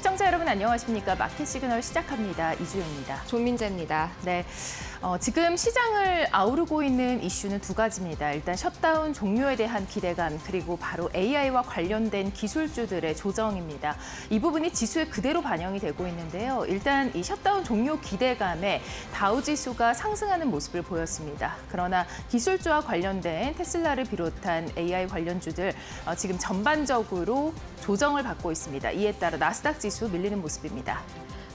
시청자 여러분 안녕하십니까? 마켓 시그널 시작합니다. 이주영입니다. 조민재입니다. 네, 지금 시장을 아우르고 있는 이슈는 두 가지입니다. 일단 셧다운 종료에 대한 기대감, 그리고 바로 AI와 관련된 기술주들의 조정입니다. 이 부분이 지수에 그대로 반영이 되고 있는데요. 일단 이 셧다운 종료 기대감에 다우지수가 상승하는 모습을 보였습니다. 그러나 기술주와 관련된 테슬라를 비롯한 AI 관련주들 지금 전반적으로 조정을 받고 있습니다. 이에 따라 나스닥 지수 밀리는 모습입니다.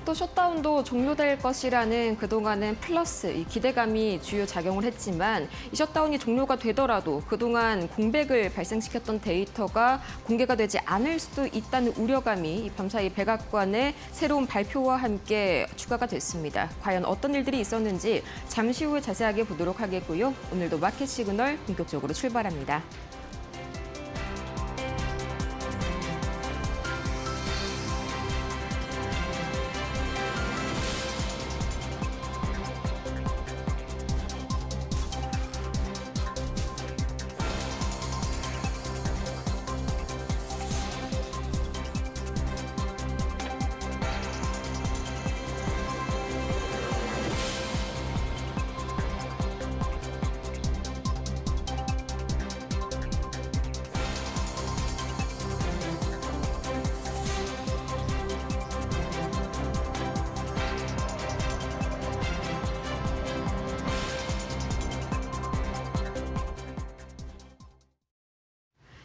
또 셧다운도 종료될 것이라는 그동안은 플러스 이 기대감이 주요 작용을 했지만 이 셧다운이 종료가 되더라도 그동안 공백을 발생시켰던 데이터가 공개가 되지 않을 수도 있다는 우려감이 밤사이 백악관의 새로운 발표와 함께 추가가 됐습니다. 과연 어떤 일들이 있었는지 잠시 후에 자세하게 보도록 하겠고요. 오늘도 마켓 시그널 본격적으로 출발합니다.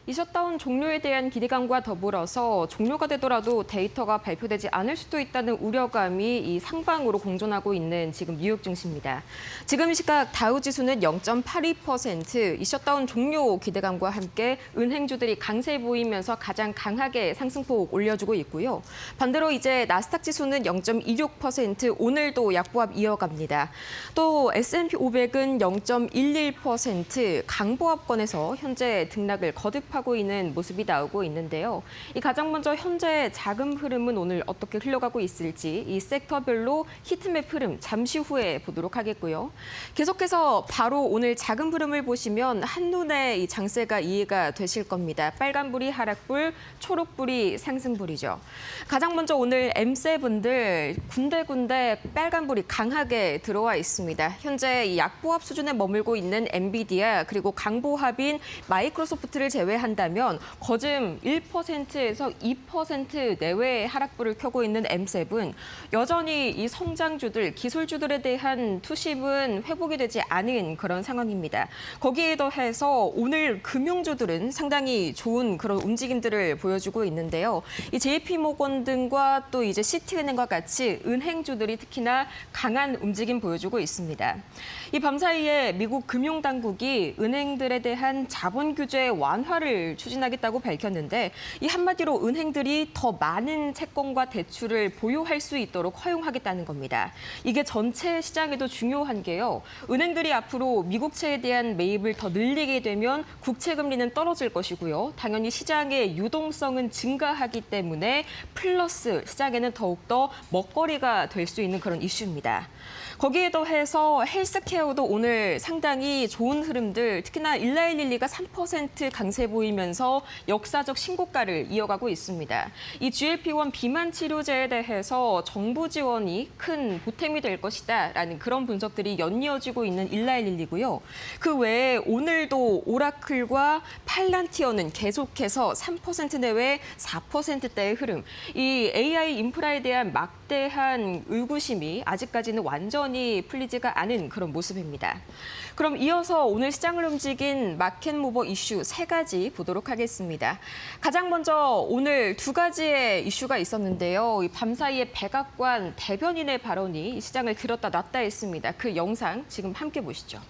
이 셧다운 종료에 대한 기대감과 더불어서 종료가 되더라도 데이터가 발표되지 않을 수도 있다는 우려감이 이 상방으로 공존하고 있는 지금 뉴욕 증시입니다. 지금 시각 다우지수는 0.82%, 이 셧다운 종료 기대감과 함께 은행주들이 강세 보이면서 가장 강하게 상승폭 올려주고 있고요. 반대로 이제 나스닥 지수는 0.26%, 오늘도 약보합 이어갑니다. 또 S&P 500은 0.11%, 강보합권에서 현재 등락을 거듭하고 있는 모습이 나오고 있는데요. 이 가장 먼저 현재 자금 흐름은 오늘 어떻게 흘러가고 있을지 이 섹터별로 히트맵 흐름 잠시 후에 보도록 하겠고요. 계속해서 바로 오늘 자금 흐름을 보시면 한눈에 이 장세가 이해가 되실 겁니다. 빨간불이 하락불, 초록불이 상승불이죠. 가장 먼저 오늘 M7들 군데군데 빨간불이 강하게 들어와 있습니다. 현재 이 약보합 수준에 머물고 있는 엔비디아 그리고 강보합인 마이크로소프트를 제외한다면 거즘 1%에서 2% 내외의 하락불을 켜고 있는 M7. 여전히 이 성장주들, 기술주들에 대한 투심은 회복이 되지 않은 그런 상황입니다. 거기에 더해서 오늘 금융주들은 상당히 좋은 그런 움직임들을 보여주고 있는데요. 이 JP모건 등과 또 이제 시티은행과 같이 은행주들이 특히나 강한 움직임 보여주고 있습니다. 이 밤사이에 미국 금융당국이 은행들에 대한 자본 규제 완화를 추진하겠다고 밝혔는데 이 한마디로 은행들이 더 많은 채권과 대출을 보유할 수 있도록 허용하겠다는 겁니다. 이게 전체 시장에도 중요한 게요. 은행들이 앞으로 미국채에 대한 매입을 더 늘리게 되면 국채 금리는 떨어질 것이고요. 당연히 시장의 유동성은 증가하기 때문에 플러스 시장에는 더욱더 먹거리가 될 수 있는 그런 이슈입니다. 거기에 더해서 헬스케어도 오늘 상당히 좋은 흐름들, 특히나 일라일릴리가 3% 강세 보이면서 역사적 신고가를 이어가고 있습니다. 이 GLP-1 비만 치료제에 대해서 정부 지원이 큰 보탬이 될 것이다라는 그런 분석들이 연이어지고 있는 일라일릴리고요. 그 외에 오늘도 오라클과 팔란티어는 계속해서 3% 내외 4%대의 흐름. 이 AI 인프라에 대한 막대한 의구심이 아직까지는 완전히 풀리지가 않은 그런 모습입니다. 그럼 이어서 오늘 시장을 움직인 마켓모버 이슈 세 가지 보도록 하겠습니다. 가장 먼저 오늘 두 가지의 이슈가 있었는데요. 이 밤사이에 백악관 대변인의 발언이 시장을 들었다 놨다 했습니다. 그 영상 지금 함께 보시죠.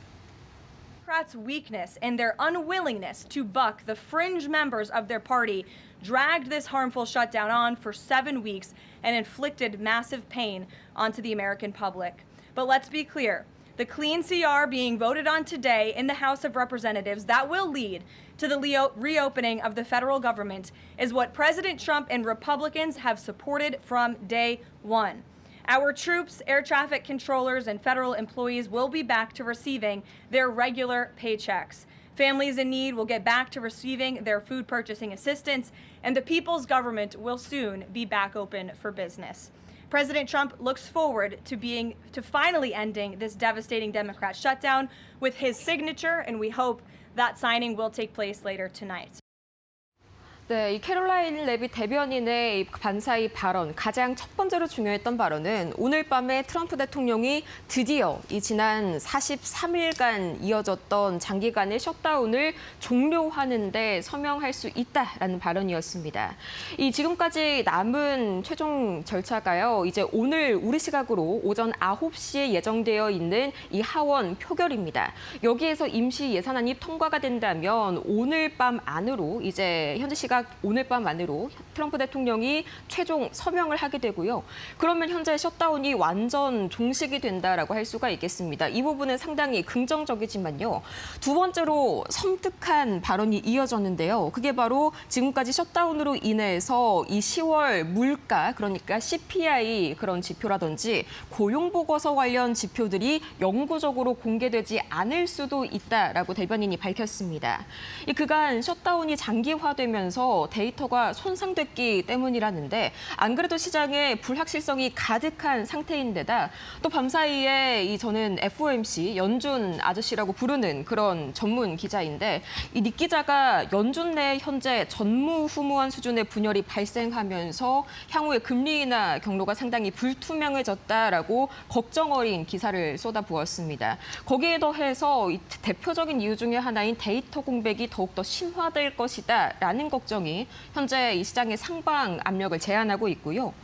Democrats' weakness and their unwillingness to buck the fringe members of their party dragged this harmful shutdown on for 7 weeks and inflicted massive pain onto the American public. But let's be clear, the clean CR being voted on today in the House of Representatives that will lead to the reopening of the federal government is what President Trump and Republicans have supported from day one. Our troops, air traffic controllers, and federal employees will be back to receiving their regular paychecks. Families in need will get back to receiving their food purchasing assistance, and the people's government will soon be back open for business. President Trump looks forward to finally ending this devastating Democrat shutdown with his signature, and we hope that signing will take place later tonight. 네, 이 캐롤라인 레비 대변인의 반사의 발언, 가장 첫 번째로 중요했던 발언은 오늘 밤에 트럼프 대통령이 드디어 이 지난 43일간 이어졌던 장기간의 셧다운을 종료하는 데 서명할 수 있다라는 발언이었습니다. 이 지금까지 남은 최종 절차가요, 이제 오늘 우리 시각으로 오전 9시에 예정되어 있는 이 하원 표결입니다. 여기에서 임시 예산안이 통과가 된다면 오늘 밤 안으로 이제 현지 시각 오늘 밤 안으로 트럼프 대통령이 최종 서명을 하게 되고요. 그러면 현재 셧다운이 완전 종식이 된다라고 할 수가 있겠습니다. 이 부분은 상당히 긍정적이지만요. 두 번째로 섬뜩한 발언이 이어졌는데요. 그게 바로 지금까지 셧다운으로 인해서 이 10월 물가, 그러니까 CPI 그런 지표라든지 고용보고서 관련 지표들이 영구적으로 공개되지 않을 수도 있다라고 대변인이 밝혔습니다. 이 그간 셧다운이 장기화되면서 데이터가 손상됐기 때문이라는데 안 그래도 시장에 불확실성이 가득한 상태인데다 또 밤사이에 저는 FOMC 연준 아저씨라고 부르는 그런 전문 기자인데 이 닉 기자가 연준 내 현재 전무후무한 수준의 분열이 발생하면서 향후의 금리 인하 경로가 상당히 불투명해졌다라고 걱정 어린 기사를 쏟아부었습니다. 거기에 더해서 이 대표적인 이유 중에 하나인 데이터 공백이 더욱더 심화될 것이다라는 걱정이 현재 이 시장의 상방 압력을 제한하고 있고요.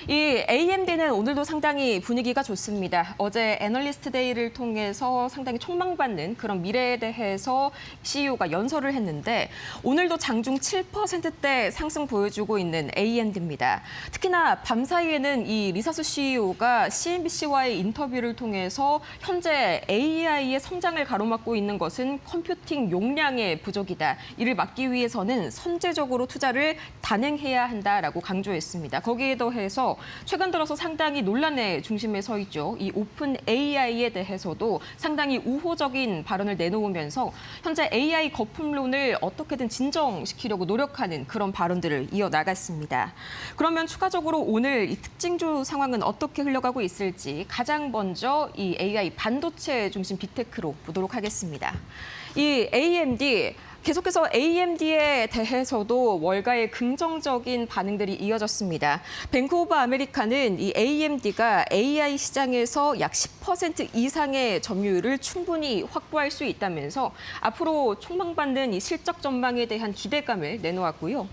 이 AMD는 오늘도 상당히 분위기가 좋습니다. 어제 애널리스트 데이를 통해서 상당히 촉망받는 그런 미래에 대해서 CEO가 연설을 했는데 오늘도 장중 7%대 상승 보여주고 있는 AMD입니다. 특히나 밤사이에는 이 리사수 CEO가 CNBC와의 인터뷰를 통해서 현재 AI의 성장을 가로막고 있는 것은 컴퓨팅 용량의 부족이다. 이를 막기 위해서는 선제적으로 투자를 단행해야 한다라고 강조했습니다. 거기에 더해서 최근 들어서 상당히 논란의 중심에 서 있죠. 이 오픈 AI에 대해서도 상당히 우호적인 발언을 내놓으면서 현재 AI 거품론을 어떻게든 진정시키려고 노력하는 그런 발언들을 이어나갔습니다. 그러면 추가적으로 오늘 이 특징주 상황은 어떻게 흘러가고 있을지 가장 먼저 이 AI 반도체 중심 빅테크로 보도록 하겠습니다. 이 AMD 계속해서 AMD에 대해서도 월가의 긍정적인 반응들이 이어졌습니다. 뱅크 오브 아메리카는 이 AMD가 AI 시장에서 약 10% 이상의 점유율을 충분히 확보할 수 있다면서 앞으로 촉망받는 이 실적 전망에 대한 기대감을 내놓았고요.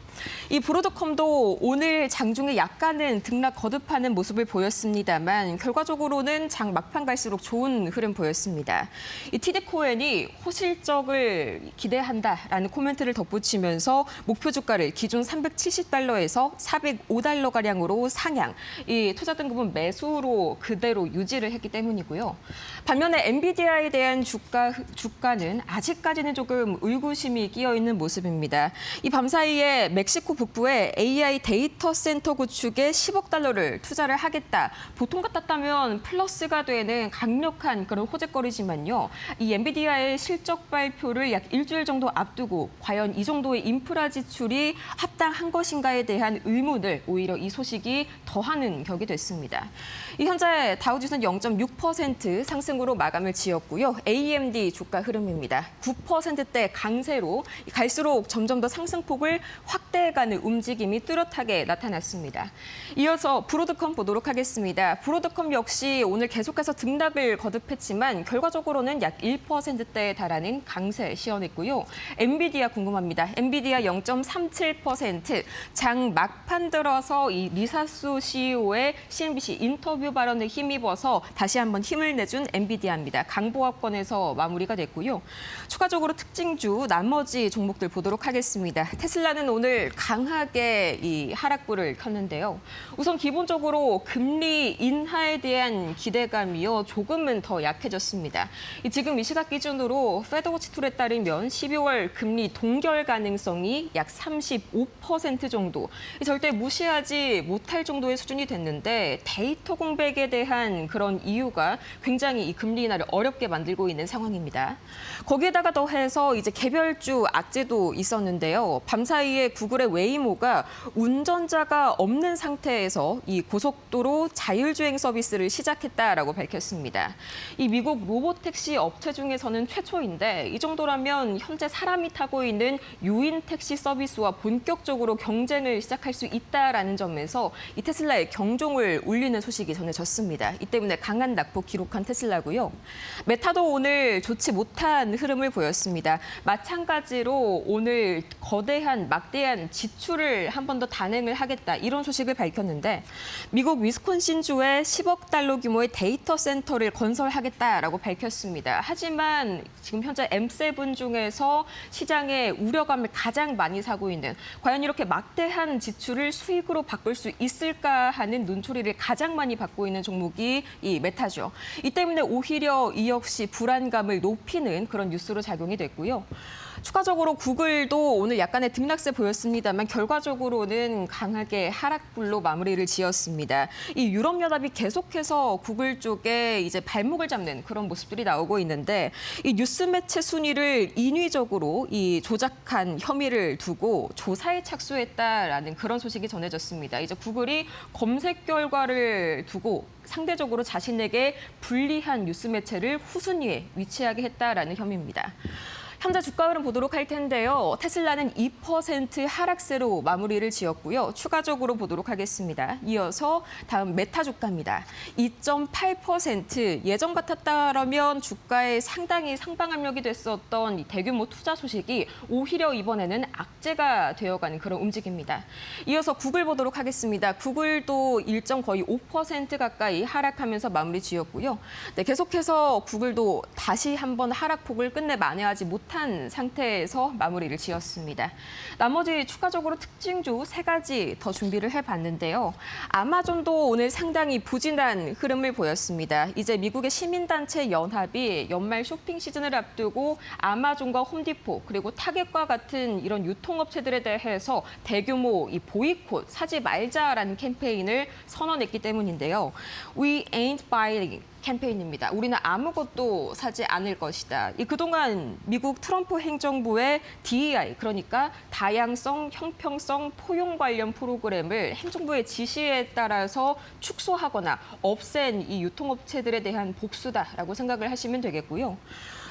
이 브로드컴도 오늘 장중에 약간은 등락 거듭하는 모습을 보였습니다만 결과적으로는 장 막판 갈수록 좋은 흐름 보였습니다. 이 TD 코엔이 호실적을 기대한다라는 코멘트를 덧붙이면서 목표 주가를 기존 370달러에서 405달러가량으로 상향, 이 투자 등급은 매수로 그대로 유지를 했기 때문이고요. 반면에 엔비디아에 대한 주가는 아직까지는 조금 의구심이 끼어 있는 모습입니다. 이 밤사이에 멕시코 북부에 AI 데이터 센터 구축에 10억 달러를 투자를 하겠다. 보통 같았다면 플러스가 되는 강력한 그런 호재거리지만요. 이 엔비디아의 실적 발표를 약 일주일 정도 앞두고 과연 이 정도의 인프라 지출이 합당한 것인가에 대한 의문을 오히려 이 소식이 더하는 격이 됐습니다. 이 현재 다우지수는 0.6% 상승으로 마감을 지었고요. AMD 주가 흐름입니다. 9%대 강세로 갈수록 점점 더 상승폭을 확대해가는 움직임이 뚜렷하게 나타났습니다. 이어서 브로드컴 보도록 하겠습니다. 브로드컴 역시 오늘 계속해서 등락을 거듭했지만 결과적으로는 약 1%대에 달하는 강세 시현했고요. 엔비디아 궁금합니다. 엔비디아 0.37%, 장 막판 들어서 이 리사수 CEO의 CNBC 인터뷰 발언에 힘입어서 다시 한번 힘을 내준 엔비디아입니다. 강보합권에서 마무리가 됐고요. 추가적으로 특징주 나머지 종목들 보도록 하겠습니다. 테슬라는 오늘 강하게 이 하락불을 켰는데요. 우선 기본적으로 금리 인하에 대한 기대감이요 조금은 더 약해졌습니다. 지금 이 시각 기준으로 패드워치 툴에 따르면 12월 6월 금리 동결 가능성이 약 35% 정도, 절대 무시하지 못할 정도의 수준이 됐는데 데이터 공백에 대한 그런 이유가 굉장히 이 금리 인하를 어렵게 만들고 있는 상황입니다. 거기에다가 더해서 이제 개별주 악재도 있었는데요. 밤사이에 구글의 웨이모가 운전자가 없는 상태에서 이 고속도로 자율주행 서비스를 시작했다라고 밝혔습니다. 이 미국 로보택시 업체 중에서는 최초인데 이 정도라면 현재 사람이 타고 있는 유인 택시 서비스와 본격적으로 경쟁을 시작할 수 있다라는 점에서 이 테슬라의 경종을 울리는 소식이 전해졌습니다. 이 때문에 강한 낙폭 기록한 테슬라고요. 메타도 오늘 좋지 못한 흐름을 보였습니다. 마찬가지로 오늘 막대한 지출을 한 번 더 단행을 하겠다 이런 소식을 밝혔는데 미국 위스콘신주에 10억 달러 규모의 데이터 센터를 건설하겠다라고 밝혔습니다. 하지만 지금 현재 M7 중에서 시장의 우려감을 가장 많이 사고 있는 과연 이렇게 막대한 지출을 수익으로 바꿀 수 있을까 하는 눈초리를 가장 많이 받고 있는 종목이 이 메타죠. 이 때문에 오히려 이 역시 불안감을 높이는 그런 뉴스로 작용이 됐고요. 추가적으로 구글도 오늘 약간의 등락세 보였습니다만 결과적으로는 강하게 하락불로 마무리를 지었습니다. 이 유럽연합이 계속해서 구글 쪽에 이제 발목을 잡는 그런 모습들이 나오고 있는데 이 뉴스 매체 순위를 인위적으로 이 조작한 혐의를 두고 조사에 착수했다라는 그런 소식이 전해졌습니다. 이제 구글이 검색 결과를 두고 상대적으로 자신에게 불리한 뉴스 매체를 후순위에 위치하게 했다라는 혐의입니다. 현재 주가 흐름 보도록 할 텐데요. 테슬라는 2% 하락세로 마무리를 지었고요. 추가적으로 보도록 하겠습니다. 이어서 다음 메타 주가입니다. 2.8% 예전 같았다면 주가에 상당히 상방압력이 됐었던 이 대규모 투자 소식이 오히려 이번에는 악재가 되어가는 그런 움직임입니다. 이어서 구글 보도록 하겠습니다. 구글도 일정 거의 5% 가까이 하락하면서 마무리 지었고요. 네, 계속해서 구글도 다시 한번 하락폭을 끝내 만회하지 못한 상태에서 마무리를 지었습니다. 나머지 추가적으로 특징주 3가지 더 준비를 해봤는데요. 아마존도 오늘 상당히 부진한 흐름을 보였습니다. 이제 미국의 시민단체 연합이 연말 쇼핑 시즌을 앞두고 아마존과 홈디포 그리고 타겟과 같은 이런 유통업체들에 대해서 대규모 이 보이콧, 사지 말자라는 캠페인을 선언했기 때문인데요. We ain't buying. 캠페인입니다. 우리는 아무것도 사지 않을 것이다. 그동안 미국 트럼프 행정부의 DEI, 그러니까 다양성, 형평성, 포용 관련 프로그램을 행정부의 지시에 따라서 축소하거나 없앤 이 유통업체들에 대한 복수다라고 생각을 하시면 되겠고요.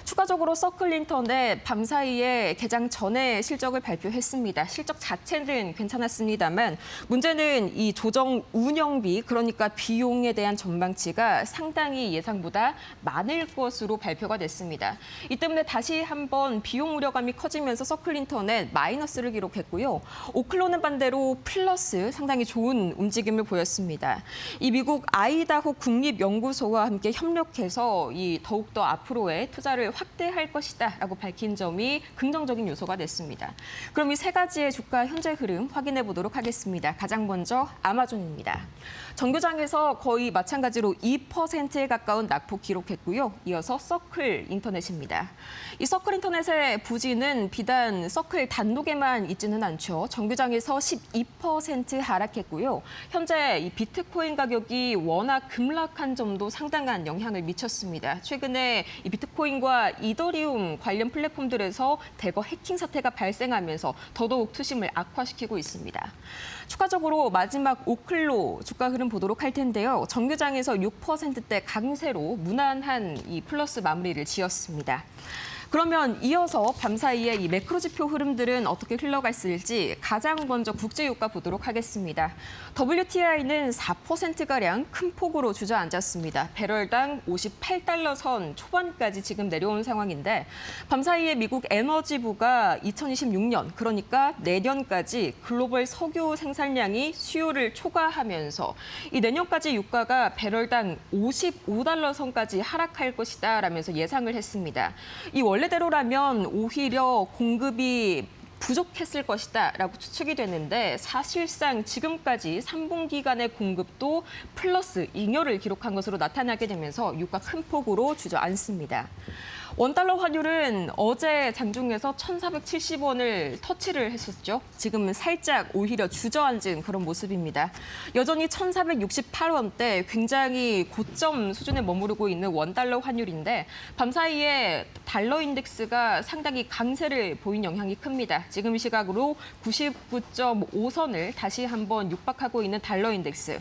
추가적으로 서클린턴의 밤사이에 개장 전에 실적을 발표했습니다. 실적 자체는 괜찮았습니다만 문제는 이 조정 운영비, 그러니까 비용에 대한 전망치가 상당히 예상보다 많을 것으로 발표가 됐습니다. 이 때문에 다시 한번 비용 우려감이 커지면서 서클린턴은 마이너스를 기록했고요. 오클론은 반대로 플러스 상당히 좋은 움직임을 보였습니다. 이 미국 아이다호 국립연구소와 함께 협력해서 이 더욱더 앞으로의 투자를 확대할 것이다라고 밝힌 점이 긍정적인 요소가 됐습니다. 그럼 이 3가지의 주가 현재 흐름 확인해 보도록 하겠습니다. 가장 먼저 아마존입니다. 정규장에서 거의 마찬가지로 2%에 가까운 낙폭 기록했고요. 이어서 서클 인터넷입니다. 이 서클 인터넷의 부진은 비단 서클 단독에만 있지는 않죠. 정규장에서 12% 하락했고요. 현재 이 비트코인 가격이 워낙 급락한 점도 상당한 영향을 미쳤습니다. 최근에 이 비트코인과 이더리움 관련 플랫폼들에서 대거 해킹 사태가 발생하면서 더더욱 투심을 악화시키고 있습니다. 추가적으로 마지막 오클로 주가 흐름 보도록 할 텐데요. 정규장에서 6%대 강세로 무난한 이 플러스 마무리를 지었습니다. 그러면 이어서 밤사이에 이 매크로 지표 흐름들은 어떻게 흘러갔을지 가장 먼저 국제유가 보도록 하겠습니다. WTI는 4%가량 큰 폭으로 주저앉았습니다. 배럴당 58달러 선 초반까지 지금 내려온 상황인데 밤사이에 미국 에너지부가 2026년, 그러니까 내년까지 글로벌 석유 생산량이 수요를 초과하면서 이 내년까지 유가가 배럴당 55달러 선까지 하락할 것이다 라면서 예상을 했습니다. 이 원래대로라면 오히려 공급이 부족했을 것이다라고 추측이 되는데 사실상 지금까지 3분기간의 공급도 플러스 잉여를 기록한 것으로 나타나게 되면서 유가 큰 폭으로 주저앉습니다. 원달러 환율은 어제 장중에서 1,470원을 터치를 했었죠. 지금은 살짝 오히려 주저앉은 그런 모습입니다. 여전히 1,468원대 굉장히 고점 수준에 머무르고 있는 원달러 환율인데 밤사이에 달러 인덱스가 상당히 강세를 보인 영향이 큽니다. 지금 시각으로 99.5선을 다시 한번 육박하고 있는 달러 인덱스.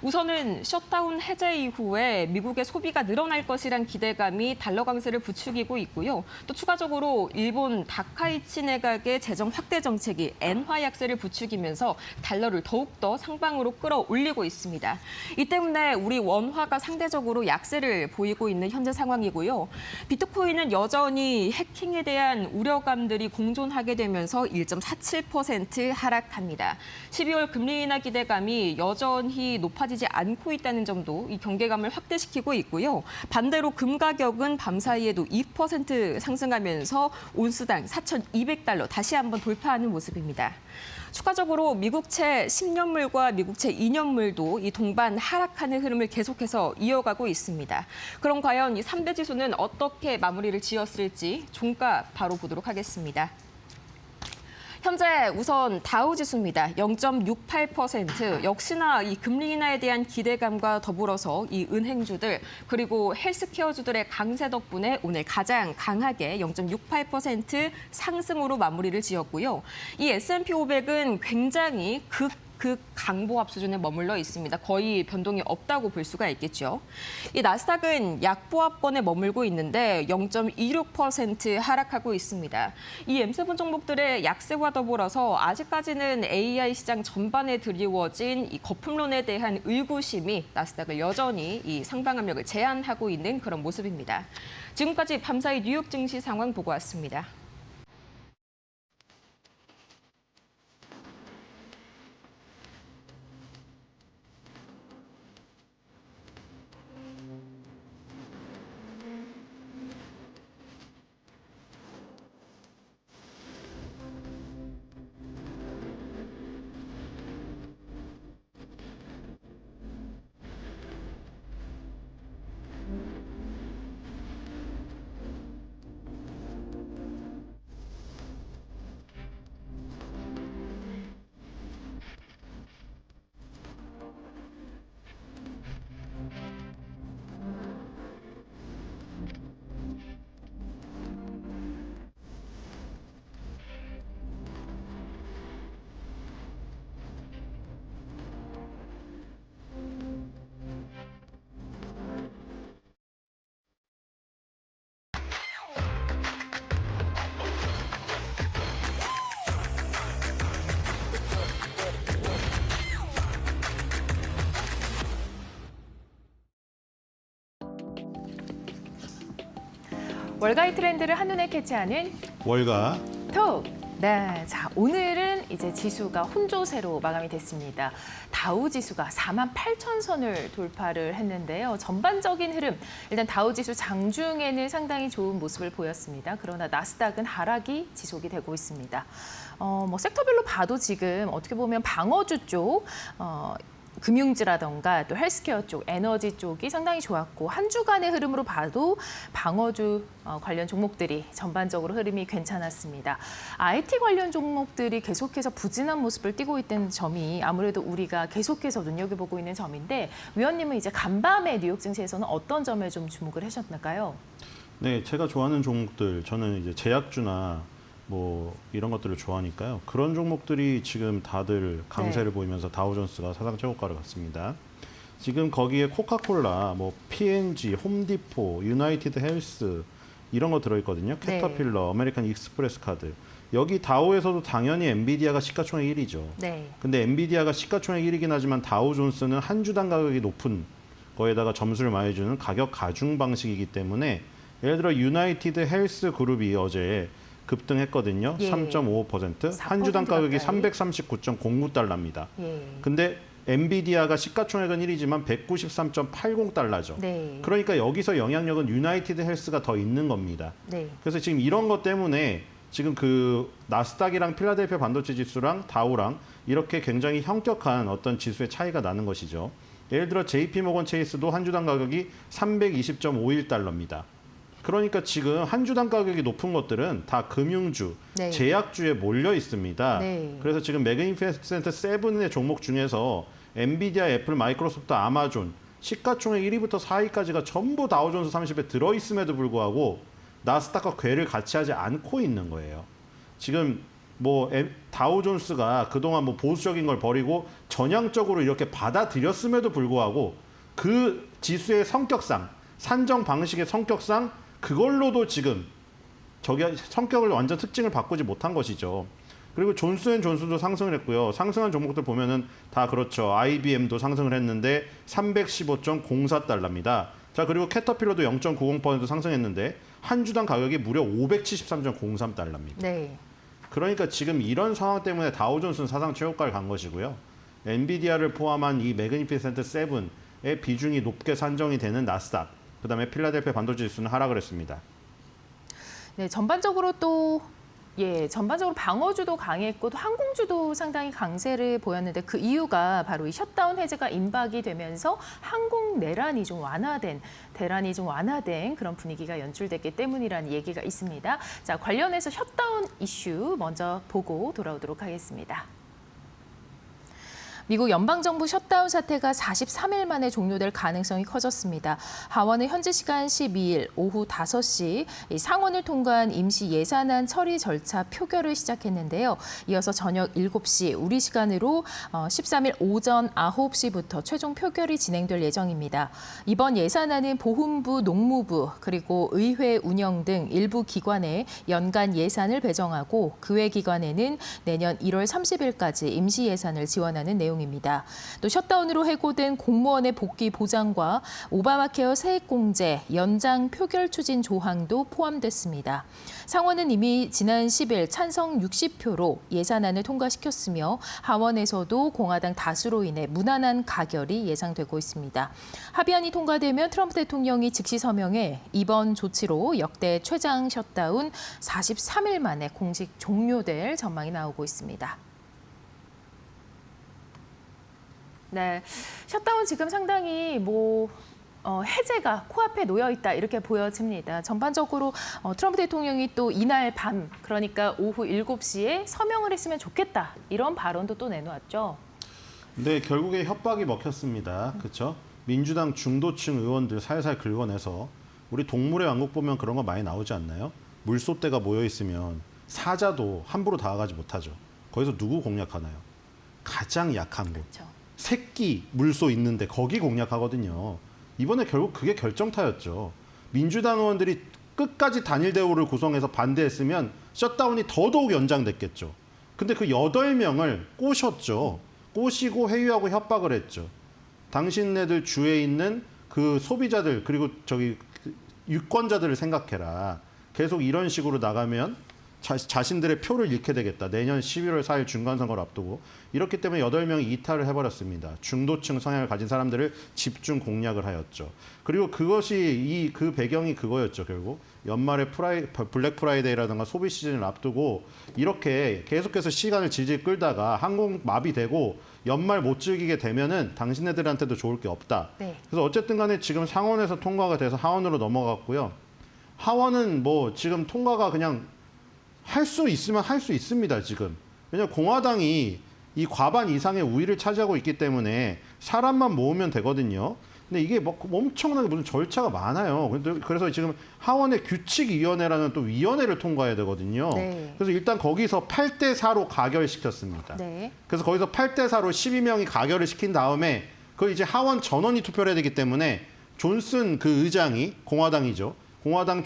우선은 셧다운 해제 이후에 미국의 소비가 늘어날 것이란 기대감이 달러 강세를 부추기고 있고요. 또 추가적으로 일본 다카이치 내각의 재정 확대 정책이 엔화 약세를 부추기면서 달러를 더욱더 상방으로 끌어올리고 있습니다. 이 때문에 우리 원화가 상대적으로 약세를 보이고 있는 현재 상황이고요. 비트코인은 여전히 해킹에 대한 우려감들이 공존하게 되면서 1.47% 하락합니다. 12월 금리 인하 기대감이 여전히 높아지지 않고 있다는 점도 이 경계감을 확대시키고 있고요. 반대로 금 가격은 밤사이에도 2% 상승하면서 온스당 4,200달러 다시 한번 돌파하는 모습입니다. 추가적으로 미국채 10년물과 미국채 2년물도 이 동반 하락하는 흐름을 계속해서 이어가고 있습니다. 그럼 과연 이 3대 지수는 어떻게 마무리를 지었을지 종가 바로 보도록 하겠습니다. 현재 우선 다우지수입니다. 0.68%. 역시나 이 금리 인하에 대한 기대감과 더불어서 이 은행주들 그리고 헬스케어주들의 강세 덕분에 오늘 가장 강하게 0.68% 상승으로 마무리를 지었고요. 이 S&P 500은 굉장히 강보합 수준에 머물러 있습니다. 거의 변동이 없다고 볼 수가 있겠죠. 이 나스닥은 약보합권에 머물고 있는데 0.26% 하락하고 있습니다. 이 M7 종목들의 약세와 더불어서 아직까지는 AI 시장 전반에 드리워진 이 거품론에 대한 의구심이 나스닥을 여전히 이 상방 압력을 제한하고 있는 그런 모습입니다. 지금까지 밤사이 뉴욕 증시 상황 보고 왔습니다. 월가의 트렌드를 한눈에 캐치하는 월가 톡! 네, 자 오늘은 이제 지수가 혼조세로 마감이 됐습니다. 다우 지수가 48,000선을 돌파를 했는데요. 전반적인 흐름, 일단 다우 지수 장중에는 상당히 좋은 모습을 보였습니다. 그러나 나스닥은 하락이 지속이 되고 있습니다. 섹터별로 봐도 지금 어떻게 보면 방어주 쪽, 금융주라던가 또 헬스케어 쪽, 에너지 쪽이 상당히 좋았고 한 주간의 흐름으로 봐도 방어주 관련 종목들이 전반적으로 흐름이 괜찮았습니다. IT 관련 종목들이 계속해서 부진한 모습을 띠고 있다는 점이 아무래도 우리가 계속해서 눈여겨보고 있는 점인데 위원님은 이제 간밤에 뉴욕 증시에서는 어떤 점에 좀 주목을 하셨나요? 네, 제가 좋아하는 종목들 저는 이제 제약주나 뭐 이런 것들을 좋아하니까요. 그런 종목들이 지금 다들 강세를 보이면서 다우존스가 사상 최고가를 갔습니다. 지금 거기에 코카콜라, 뭐 P&G, 홈디포, 유나이티드 헬스 이런 거 들어있거든요. 캐터필러, 아메리칸 익스프레스 카드. 여기 다우에서도 당연히 엔비디아가 시가총액 1위죠. 네. 근데 엔비디아가 시가총액 1위긴 하지만 다우존스는 한 주당 가격이 높은 거에다가 점수를 많이 주는 가격 가중 방식이기 때문에 예를 들어 유나이티드 헬스 그룹이 어제 급등했거든요. 예. 3.55%. 한 주당 가격이 가까이. 339.09달러입니다. 예. 근데 엔비디아가 시가총액은 1위지만 193.80달러죠. 네. 그러니까 여기서 영향력은 유나이티드 헬스가 더 있는 겁니다. 네. 그래서 지금 이런 것 때문에 지금 그 나스닥이랑 필라델피아 반도체 지수랑 다우랑 이렇게 굉장히 현격한 어떤 지수의 차이가 나는 것이죠. 예를 들어 JP모건 체이스도 한 주당 가격이 320.51달러입니다. 그러니까 지금 한 주당 가격이 높은 것들은 다 금융주, 네. 제약주에 몰려 있습니다. 네. 그래서 지금 매그니피센트 7의 종목 중에서 엔비디아, 애플, 마이크로소프트, 아마존 시가총액 1위부터 4위까지가 전부 다우존스 30에 들어있음에도 불구하고 나스닥과 궤를 같이 하지 않고 있는 거예요. 지금 뭐 다우존스가 그동안 뭐 보수적인 걸 버리고 전향적으로 이렇게 받아들였음에도 불구하고 그 지수의 성격상, 산정 방식의 성격상 그걸로도 지금 저기 성격을 완전 특징을 바꾸지 못한 것이죠. 그리고 존스앤존슨도 상승을 했고요. 상승한 종목들 보면은 다 그렇죠. IBM도 상승을 했는데 315.04달러입니다. 자, 그리고 캐터필러도 0.90% 상승했는데 한 주당 가격이 무려 573.03달러입니다. 네. 그러니까 지금 이런 상황 때문에 다우존스는 사상 최고가를 간 것이고요. 엔비디아를 포함한 이 매그니피센트 7의 비중이 높게 산정이 되는 나스닥, 그다음에 필라델피아 반도체 지수는 하락을 했습니다. 네, 전반적으로 전반적으로 방어주도 강했고 또 항공주도 상당히 강세를 보였는데 그 이유가 바로 이 셧다운 해제가 임박이 되면서 항공 대란이 좀 완화된 그런 분위기가 연출됐기 때문이라는 얘기가 있습니다. 자, 관련해서 셧다운 이슈 먼저 보고 돌아오도록 하겠습니다. 미국 연방정부 셧다운 사태가 43일 만에 종료될 가능성이 커졌습니다. 하원은 현지 시간 12일 오후 5시 상원을 통과한 임시 예산안 처리 절차 표결을 시작했는데요. 이어서 저녁 7시 우리 시간으로 13일 오전 9시부터 최종 표결이 진행될 예정입니다. 이번 예산안은 보훈부, 농무부, 그리고 의회 운영 등 일부 기관에 연간 예산을 배정하고 그 외 기관에는 내년 1월 30일까지 임시 예산을 지원하는 내용입니다. 또 셧다운으로 해고된 공무원의 복귀 보장과 오바마케어 세액공제 연장 표결 추진 조항도 포함됐습니다. 상원은 이미 지난 10일 찬성 60표로 예산안을 통과시켰으며 하원에서도 공화당 다수로 인해 무난한 가결이 예상되고 있습니다. 합의안이 통과되면 트럼프 대통령이 즉시 서명해 이번 조치로 역대 최장 셧다운 43일 만에 공식 종료될 전망이 나오고 있습니다. 네, 셧다운 지금 상당히 해제가 코앞에 놓여 있다 이렇게 보여집니다. 전반적으로 트럼프 대통령이 또 이날 밤 그러니까 오후 7시에 서명을 했으면 좋겠다 이런 발언도 또 내놓았죠. 네, 결국에 협박이 먹혔습니다. 그렇죠? 민주당 중도층 의원들 살살 긁어내서 우리 동물의 왕국 보면 그런 거 많이 나오지 않나요? 물소떼가 모여 있으면 사자도 함부로 다가가지 못하죠. 거기서 누구 공략하나요? 가장 약한 곳. 그렇죠. 새끼 물소 있는데 거기 공략하거든요. 이번에 결국 그게 결정타였죠. 민주당 의원들이 끝까지 단일 대우를 구성해서 반대했으면 셧다운이 더더욱 연장됐겠죠. 근데 그 8명을 꼬셨죠. 꼬시고 회유하고 협박을 했죠. 당신네들 주에 있는 그 소비자들 그리고 유권자들을 생각해라. 계속 이런 식으로 나가면 자신들의 표를 잃게 되겠다. 내년 11월 4일 중간선거를 앞두고 이렇기 때문에 8명이 이탈을 해버렸습니다. 중도층 성향을 가진 사람들을 집중 공략을 하였죠. 그리고 그 배경이 그거였죠. 결국 연말에 블랙 프라이데이라든가 소비 시즌을 앞두고 이렇게 계속해서 시간을 질질 끌다가 항공 마비되고 연말 못 즐기게 되면은 당신네들한테도 좋을 게 없다. 네. 그래서 어쨌든 간에 지금 상원에서 통과가 돼서 하원으로 넘어갔고요. 하원은 지금 통과가 그냥 할 수 있으면 할 수 있습니다, 지금. 왜냐하면 공화당이 이 과반 이상의 우위를 차지하고 있기 때문에 사람만 모으면 되거든요. 근데 이게 엄청나게 무슨 절차가 많아요. 그래서 지금 하원의 규칙위원회라는 또 위원회를 통과해야 되거든요. 네. 그래서 일단 거기서 8대4로 가결시켰습니다. 네. 그래서 거기서 8대4로 12명이 가결을 시킨 다음에 그걸 이제 하원 전원이 투표를 해야 되기 때문에 존슨 그 의장이 공화당이죠. 공화당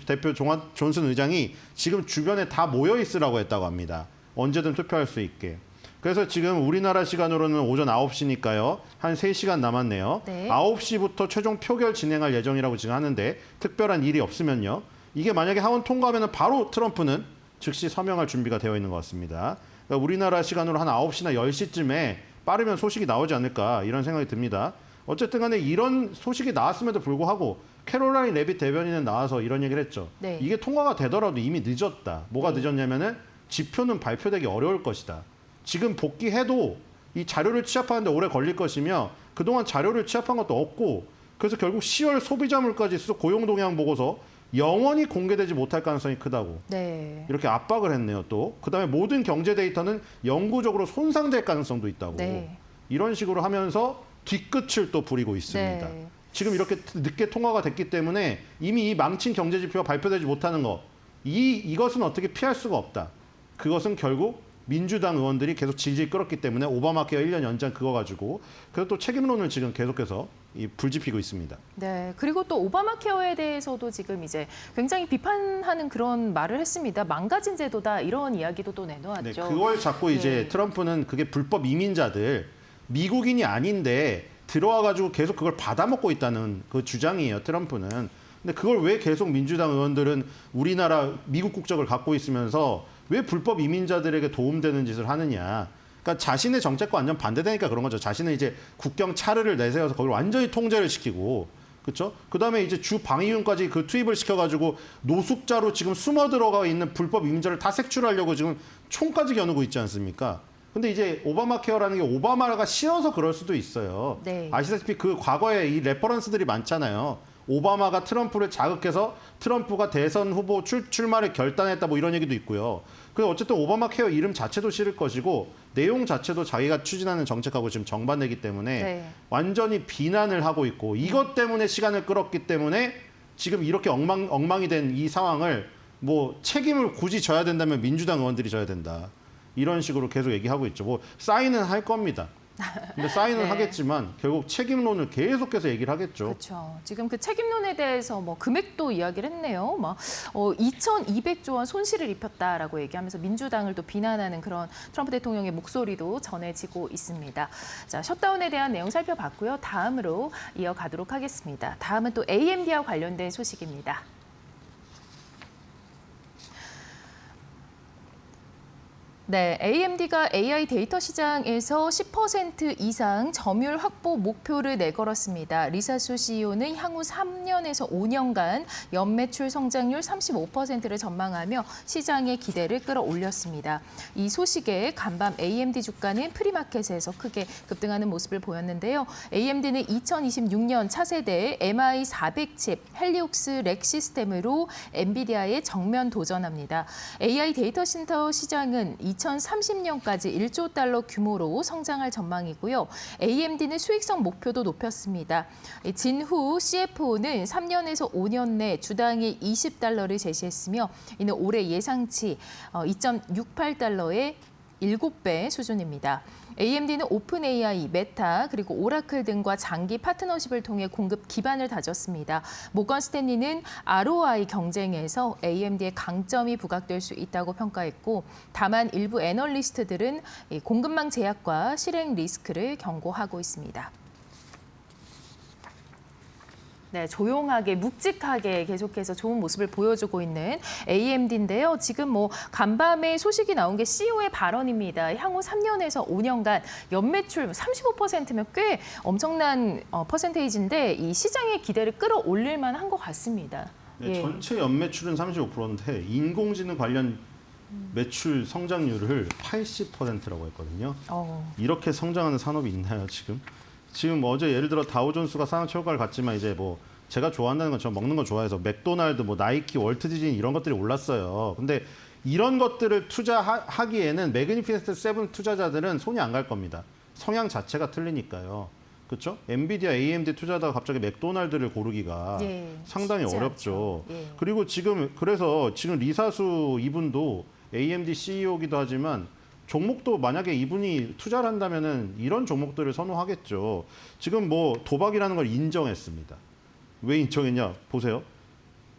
대표 존슨 의장이 지금 주변에 다 모여 있으라고 했다고 합니다. 언제든 투표할 수 있게. 그래서 지금 우리나라 시간으로는 오전 9시니까요. 한 3시간 남았네요. 네. 9시부터 최종 표결 진행할 예정이라고 지금 하는데 특별한 일이 없으면요. 이게 만약에 하원 통과하면 바로 트럼프는 즉시 서명할 준비가 되어 있는 것 같습니다. 그러니까 우리나라 시간으로 한 9시나 10시쯤에 빠르면 소식이 나오지 않을까 이런 생각이 듭니다. 어쨌든 간에 이런 소식이 나왔음에도 불구하고 캐롤라인 레빗 대변인은 나와서 이런 얘기를 했죠. 네. 이게 통과가 되더라도 이미 늦었다. 뭐가 늦었냐면은 지표는 발표되기 어려울 것이다. 지금 복귀해도 이 자료를 취합하는데 오래 걸릴 것이며 그동안 자료를 취합한 것도 없고 그래서 결국 10월 소비자 물가 지수 고용 동향 보고서 영원히 공개되지 못할 가능성이 크다고 네. 이렇게 압박을 했네요. 또 그다음에 모든 경제 데이터는 영구적으로 손상될 가능성도 있다고 네. 이런 식으로 하면서 뒤끝을 또 부리고 있습니다. 네. 지금 이렇게 늦게 통과가 됐기 때문에 이미 이 망친 경제 지표가 발표되지 못하는 거 이것은 어떻게 피할 수가 없다. 그것은 결국 민주당 의원들이 계속 질질 끌었기 때문에 오바마 케어 1년 연장 그거 가지고 그래서 또 책임론을 지금 계속해서 불지피고 있습니다. 네, 그리고 또 오바마 케어에 대해서도 지금 이제 굉장히 비판하는 그런 말을 했습니다. 망가진 제도다 이런 이야기도 또 내놓았죠. 네, 그걸 자꾸 이제 네. 트럼프는 그게 불법 이민자들 미국인이 아닌데 들어와가지고 계속 그걸 받아먹고 있다는 그 주장이에요. 트럼프는. 근데 그걸 왜 계속 민주당 의원들은 우리나라 미국 국적을 갖고 있으면서 왜 불법 이민자들에게 도움되는 짓을 하느냐. 그러니까 자신의 정책과 완전 반대되니까 그런 거죠. 자신은 이제 국경 차르를 내세워서 거기를 완전히 통제를 시키고, 그렇죠? 그다음에 이제 주 방위군까지 그 투입을 시켜가지고 노숙자로 지금 숨어 들어가 있는 불법 이민자를 다 색출하려고 지금 총까지 겨누고 있지 않습니까? 근데 이제 오바마 케어라는 게 오바마가 싫어서 그럴 수도 있어요. 네. 아시다시피 그 과거에 이 레퍼런스들이 많잖아요. 오바마가 트럼프를 자극해서 트럼프가 대선 후보 출마를 결단했다 뭐 이런 얘기도 있고요. 그래서 어쨌든 오바마 케어 이름 자체도 싫을 것이고 내용 자체도 자기가 추진하는 정책하고 지금 정반대이기 때문에 네. 완전히 비난을 하고 있고 이것 때문에 시간을 끌었기 때문에 지금 이렇게 엉망이 된 이 상황을 뭐 책임을 굳이 져야 된다면 민주당 의원들이 져야 된다. 이런 식으로 계속 얘기하고 있죠. 뭐 사인은 할 겁니다. 근데 사인은 네. 하겠지만 결국 책임론을 계속해서 얘기를 하겠죠. 그렇죠. 지금 그 책임론에 대해서 뭐 금액도 이야기를 했네요. 막 2,200조 원 손실을 입혔다라고 얘기하면서 민주당을 또 비난하는 그런 트럼프 대통령의 목소리도 전해지고 있습니다. 자, 셧다운에 대한 내용 살펴봤고요. 다음으로 이어가도록 하겠습니다. 다음은 또 AMD와 관련된 소식입니다. 네, AMD가 AI 데이터 시장에서 10% 이상 점유율 확보 목표를 내걸었습니다. 리사수 CEO는 향후 3년에서 5년간 연매출 성장률 35%를 전망하며 시장의 기대를 끌어올렸습니다. 이 소식에 간밤 AMD 주가는 프리마켓에서 크게 급등하는 모습을 보였는데요. AMD는 2026년 차세대 MI400 칩 헬리옥스 렉 시스템으로 엔비디아에 정면 도전합니다. AI 데이터 센터 시장은 2030년까지 1조 달러 규모로 성장할 전망이고요. AMD는 수익성 목표도 높였습니다. 진후 CFO는 3년에서 5년 내 주당이 20달러를 제시했으며 이는 올해 예상치 2.68달러의 7배 수준입니다. AMD는 오픈 AI, 메타, 그리고 오라클 등과 장기 파트너십을 통해 공급 기반을 다졌습니다. 모건 스탠리는 ROI 경쟁에서 AMD의 강점이 부각될 수 있다고 평가했고, 다만 일부 애널리스트들은 공급망 제약과 실행 리스크를 경고하고 있습니다. 네, 조용하게 묵직하게 계속해서 좋은 모습을 보여주고 있는 AMD인데요. 지금 뭐 간밤에 소식이 나온 게 CEO의 발언입니다. 향후 3년에서 5년간 연매출 35%면 꽤 엄청난 퍼센테이지인데 이 시장의 기대를 끌어올릴 만한 것 같습니다. 네, 예. 전체 연매출은 35%인데 인공지능 관련 매출 성장률을 80%라고 했거든요. 이렇게 성장하는 산업이 있나요, 지금? 지금 어제 예를 들어 다우존스가 상한 최고가를 갔지만 이제 뭐 제가 좋아한다는 건 저 먹는 거 좋아해서 맥도날드, 뭐 나이키, 월트 디즈니 이런 것들이 올랐어요. 근데 이런 것들을 투자하기에는 매그니피센트 세븐 투자자들은 손이 안 갈 겁니다. 성향 자체가 틀리니까요. 그렇죠? 엔비디아, AMD 투자하다가 갑자기 맥도날드를 고르기가 상당히 쉽지 어렵죠. 않죠. 예. 그리고 그래서 지금 리사수 이분도 AMD CEO기도 하지만 종목도 만약에 이분이 투자를 한다면은 이런 종목들을 선호하겠죠. 지금 뭐 도박이라는 걸 인정했습니다. 왜 인정했냐? 보세요.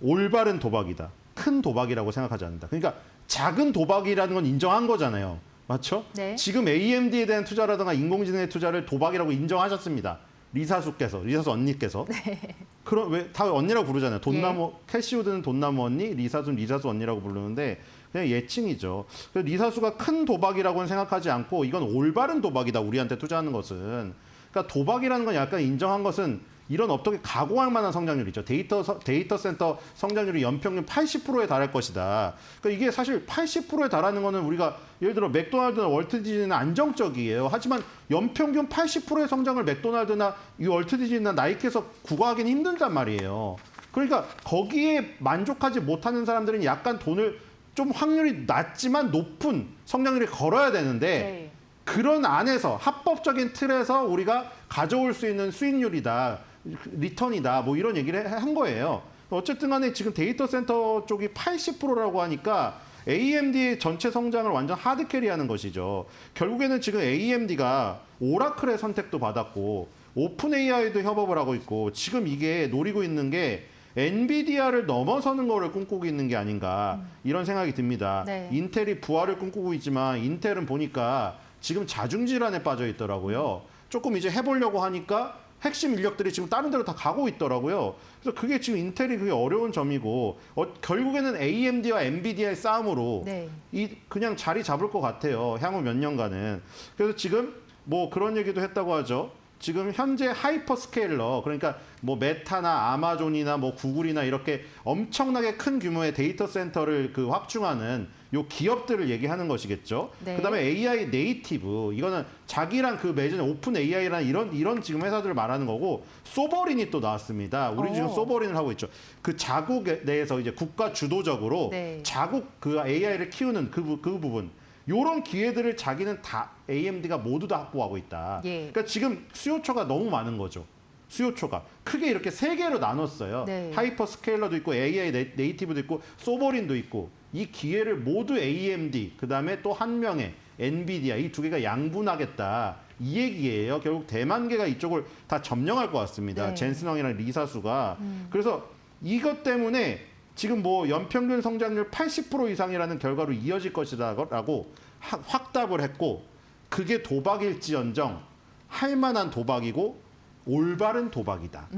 올바른 도박이다. 큰 도박이라고 생각하지 않는다. 그러니까 작은 도박이라는 건 인정한 거잖아요. 맞죠? 네. 지금 AMD에 대한 투자라든가 인공지능의 투자를 도박이라고 인정하셨습니다. 리사수 언니께서. 그럼 왜 다 언니라고 부르잖아요. 돈나무 캐시우드는 돈나무 언니, 리사수는 리사수 언니라고 부르는데 그냥 예칭이죠. 그래서 리사수가 큰 도박이라고는 생각하지 않고 이건 올바른 도박이다. 우리한테 투자하는 것은. 그러니까 도박이라는 건 약간 인정한 것은 이런 업종에 가공할 만한 성장률이죠. 데이터 센터 성장률이 연평균 80%에 달할 것이다. 그러니까 이게 사실 80%에 달하는 거는 우리가 예를 들어 맥도날드나 월트 디즈니는 안정적이에요. 하지만 연평균 80%의 성장을 맥도날드나 이 월트 디즈니나 나이키에서 구가하기는 힘들단 말이에요. 그러니까 거기에 만족하지 못하는 사람들은 약간 돈을 좀 확률이 낮지만 높은 성장률을 걸어야 되는데 네. 그런 안에서 합법적인 틀에서 우리가 가져올 수 있는 수익률이다, 리턴이다, 뭐 이런 얘기를 한 거예요. 어쨌든 간에 지금 데이터 센터 쪽이 80%라고 하니까 AMD의 전체 성장을 완전 하드캐리하는 것이죠. 결국에는 지금 AMD가 오라클의 선택도 받았고 오픈 AI도 협업을 하고 있고 지금 이게 노리고 있는 게 엔비디아를 넘어서는 거를 꿈꾸고 있는 게 아닌가 이런 생각이 듭니다. 네. 인텔이 부활을 꿈꾸고 있지만 인텔은 보니까 지금 자중질환에 빠져 있더라고요. 조금 이제 해보려고 하니까 핵심 인력들이 지금 다른 데로 다 가고 있더라고요. 그래서 그게 지금 인텔이 그게 어려운 점이고 결국에는 AMD와 엔비디아의 싸움으로 네. 이 그냥 자리 잡을 것 같아요. 향후 몇 년간은. 그래서 지금 뭐 그런 얘기도 했다고 하죠. 지금 현재 하이퍼스케일러 그러니까 뭐 메타나 아마존이나 뭐 구글이나 이렇게 엄청나게 큰 규모의 데이터 센터를 그 확충하는 요 기업들을 얘기하는 것이겠죠. 네. 그다음에 AI 네이티브 이거는 자기랑 그 맺은 오픈 AI라는 이런 지금 회사들을 말하는 거고 소버린이 또 나왔습니다. 우리 지금 소버린을 하고 있죠. 그 자국 내에서 이제 국가 주도적으로 네. 자국 그 AI를 키우는 그 부분. 요런 기회들을 자기는 다 AMD가 모두 다 확보하고 있다. 예. 그러니까 지금 수요처가 너무 많은 거죠. 수요처가 크게 이렇게 세 개로 나눴어요. 네. 하이퍼스케일러도 있고 AI 네이티브도 있고 소버린도 있고 이 기회를 모두 AMD 그다음에 또 한 명의 엔비디아 이 두 개가 양분하겠다. 이 얘기예요. 결국 대만계가 이쪽을 다 점령할 것 같습니다. 네. 젠슨왕이랑 리사수가. 그래서 이것 때문에 지금 뭐 연평균 성장률 80% 이상이라는 결과로 이어질 것이라고 확답을 했고 그게 도박일지언정 할 만한 도박이고 올바른 도박이다.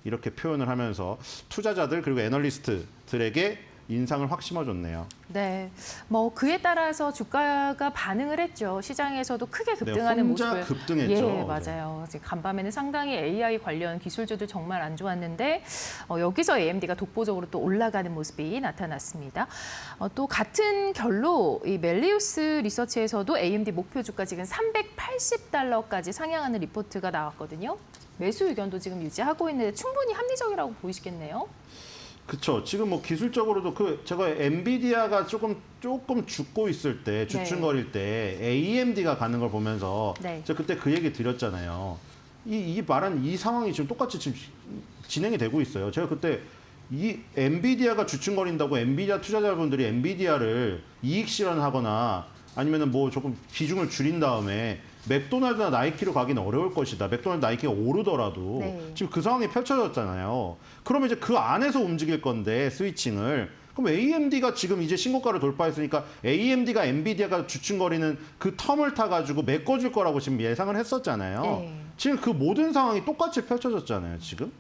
이렇게 표현을 하면서 투자자들 그리고 애널리스트들에게 인상을 확 심어줬네요. 네, 뭐 그에 따라서 주가가 반응을 했죠. 시장에서도 크게 급등하는 혼자 모습을. 급등했죠. 예, 맞아요. 지금 간밤에는 상당히 AI 관련 기술주도 정말 안 좋았는데 여기서 AMD가 독보적으로 또 올라가는 모습이 나타났습니다. 또 같은 결로 이 멜리우스 리서치에서도 AMD 목표 주가 지금 $380까지 상향하는 리포트가 나왔거든요. 매수 의견도 지금 유지하고 있는데 충분히 합리적이라고 보이시겠네요. 그렇죠. 지금 뭐 기술적으로도 제가 엔비디아가 조금 죽고 있을 때 주춤거릴 때 AMD가 가는 걸 보면서 네. 제가 그때 그 얘기 드렸잖아요. 이 말한 이 상황이 지금 똑같이 지금 진행이 되고 있어요. 제가 그때 이 엔비디아가 주춤거린다고 엔비디아 투자자분들이 엔비디아를 이익 실현하거나 아니면은 뭐 조금 비중을 줄인 다음에 맥도날드나 나이키로 가기는 어려울 것이다. 맥도날드, 나이키가 오르더라도 네. 지금 그 상황이 펼쳐졌잖아요. 그러면 이제 그 안에서 움직일 건데 스위칭을. 그럼 AMD가 지금 이제 신고가를 돌파했으니까 AMD가 엔비디아가 주춤거리는 그 텀을 타가지고 메꿔줄 거라고 지금 예상을 했었잖아요. 네. 지금 그 모든 상황이 똑같이 펼쳐졌잖아요. 지금.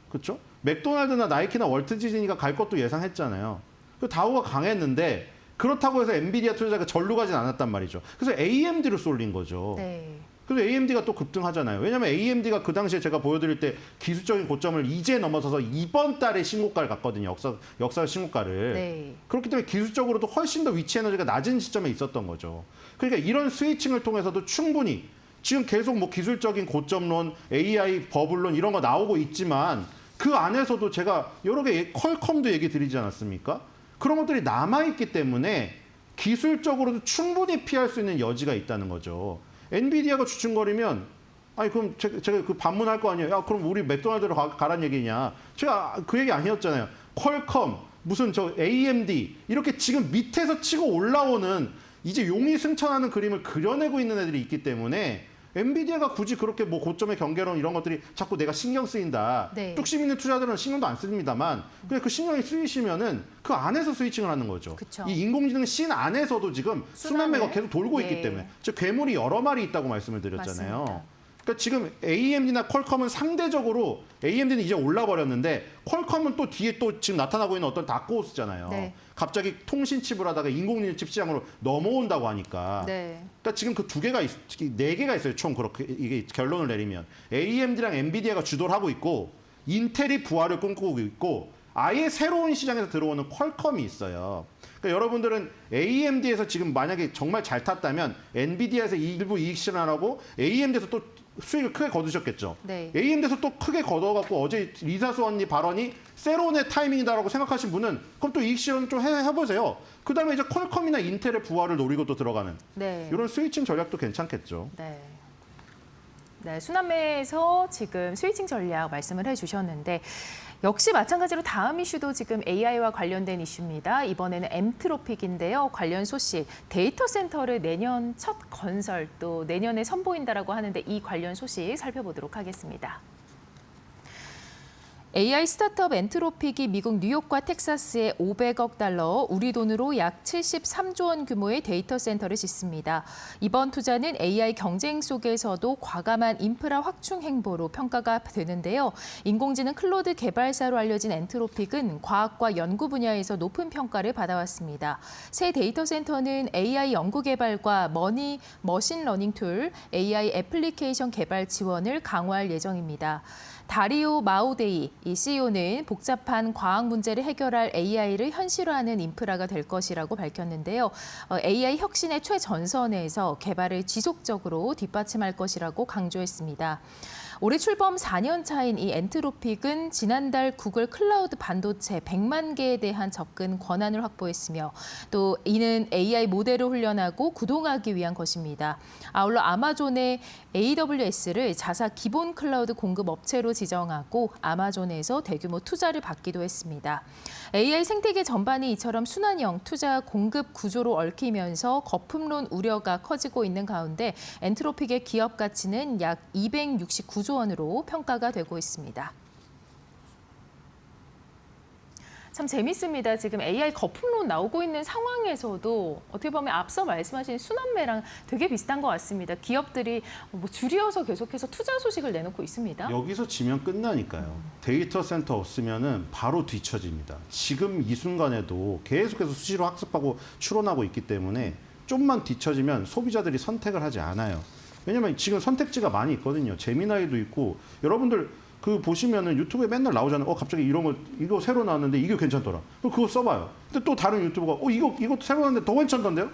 그렇죠? 맥도날드나 나이키나 월트 디즈니가 갈 것도 예상했잖아요. 그 다우가 강했는데 그렇다고 해서 엔비디아 투자자가 절로 가진 않았단 말이죠. 그래서 AMD로 쏠린 거죠. 네. 그래서 AMD가 또 급등하잖아요. 왜냐하면 AMD가 그 당시에 제가 보여드릴 때 기술적인 고점을 이제 넘어서서 이번 달에 신고가를 갔거든요. 역사 신고가를. 네. 그렇기 때문에 기술적으로도 훨씬 더 위치 에너지가 낮은 시점에 있었던 거죠. 그러니까 이런 스위칭을 통해서도 충분히 지금 계속 뭐 기술적인 고점론, AI 버블론 이런 거 나오고 있지만 그 안에서도 제가 여러 개 퀄컴도 얘기 드리지 않았습니까? 그런 것들이 남아있기 때문에 기술적으로도 충분히 피할 수 있는 여지가 있다는 거죠. 엔비디아가 주춤거리면 아니 그럼 제가 그 반문할 거 아니에요. 야 그럼 우리 맥도날드로 가란 얘기냐. 제가 그 얘기 아니었잖아요. 퀄컴 무슨 저 AMD 이렇게 지금 밑에서 치고 올라오는 이제 용이 승천하는 그림을 그려내고 있는 애들이 있기 때문에 엔비디아가 굳이 그렇게 뭐 고점의 경계론 이런 것들이 자꾸 내가 신경 쓰인다. 네. 뚝심 있는 투자들은 신경도 안 씁니다만 그냥 그 신경이 쓰이시면은 그 안에서 스위칭을 하는 거죠. 그쵸. 이 인공지능 씬 안에서도 지금 수만 매가 계속 돌고 예. 있기 때문에 즉 괴물이 여러 마리 있다고 말씀을 드렸잖아요. 맞습니다. 그러니까 지금 AMD나 퀄컴은 상대적으로 AMD는 이제 올라버렸는데 퀄컴은 또 뒤에 또 지금 나타나고 있는 어떤 다크호스잖아요. 네. 갑자기 통신 칩을 하다가 인공지능 칩 시장으로 넘어온다고 하니까. 네. 그러니까 지금 그 네 개가 있어요. 총 그렇게 이게 결론을 내리면 AMD랑 엔비디아가 주도를 하고 있고 인텔이 부활을 꿈꾸고 있고 아예 새로운 시장에서 들어오는 퀄컴이 있어요. 그러니까 여러분들은 AMD에서 지금 만약에 정말 잘 탔다면 엔비디아에서 일부 이익 실현하고 AMD에서 또 수익을 크게 거두셨겠죠. 네. AMD에서 또 크게 걷어갖고 어제 리사수 언니 발언이 세론의 타이밍이다라고 생각하신 분은 그럼 또 이익 실현 좀 해보세요. 그다음에 이제 퀄컴이나 인텔의 부활을 노리고 또 들어가는 네. 이런 스위칭 전략도 괜찮겠죠. 네. 네, 순환매에서 지금 스위칭 전략 말씀을 해주셨는데 역시 마찬가지로 다음 이슈도 지금 AI와 관련된 이슈입니다. 이번에는 엠트로픽인데요. 관련 소식, 데이터 센터를 내년 첫 건설 또 내년에 선보인다라고 하는데 이 관련 소식 살펴보도록 하겠습니다. AI 스타트업 엔트로픽이 미국 뉴욕과 텍사스에 500억 달러, 우리 돈으로 약 73조 원 규모의 데이터 센터를 짓습니다. 이번 투자는 AI 경쟁 속에서도 과감한 인프라 확충 행보로 평가가 되는데요. 인공지능 클로드 개발사로 알려진 엔트로픽은 과학과 연구 분야에서 높은 평가를 받아왔습니다. 새 데이터 센터는 AI 연구 개발과 머신러닝 툴, AI 애플리케이션 개발 지원을 강화할 예정입니다. 다리오 마우데이 이 CEO는 복잡한 과학 문제를 해결할 AI를 현실화하는 인프라가 될 것이라고 밝혔는데요. AI 혁신의 최전선에서 개발을 지속적으로 뒷받침할 것이라고 강조했습니다. 올해 출범 4년 차인 이 엔트로픽은 지난달 구글 클라우드 반도체 100만 개에 대한 접근 권한을 확보했으며 또 이는 AI 모델을 훈련하고 구동하기 위한 것입니다. 아울러 아마존의 AWS를 자사 기본 클라우드 공급 업체로 지정하고 아마존에서 대규모 투자를 받기도 했습니다. AI 생태계 전반이 이처럼 순환형 투자 공급 구조로 얽히면서 거품론 우려가 커지고 있는 가운데 엔트로픽의 기업 가치는 약 269조 원으로 평가가 되고 있습니다. 참 재밌습니다. 지금 AI 거품론 나오고 있는 상황에서도 어떻게 보면 앞서 말씀하신 순환매랑 되게 비슷한 것 같습니다. 기업들이 뭐 줄이어서 계속해서 투자 소식을 내놓고 있습니다. 여기서 지면 끝나니까요. 데이터 센터 없으면은 바로 뒤처집니다. 지금 이 순간에도 계속해서 수시로 학습하고 추론하고 있기 때문에 좀만 뒤처지면 소비자들이 선택을 하지 않아요. 왜냐면 지금 선택지가 많이 있거든요. 제미나이도 있고 여러분들 그 보시면은 유튜브에 맨날 나오잖아요. 갑자기 이런 거 이거 새로 나왔는데 이게 괜찮더라. 그거 써봐요. 근데 또 다른 유튜버가 이거 새로 나왔는데 더 괜찮던데요?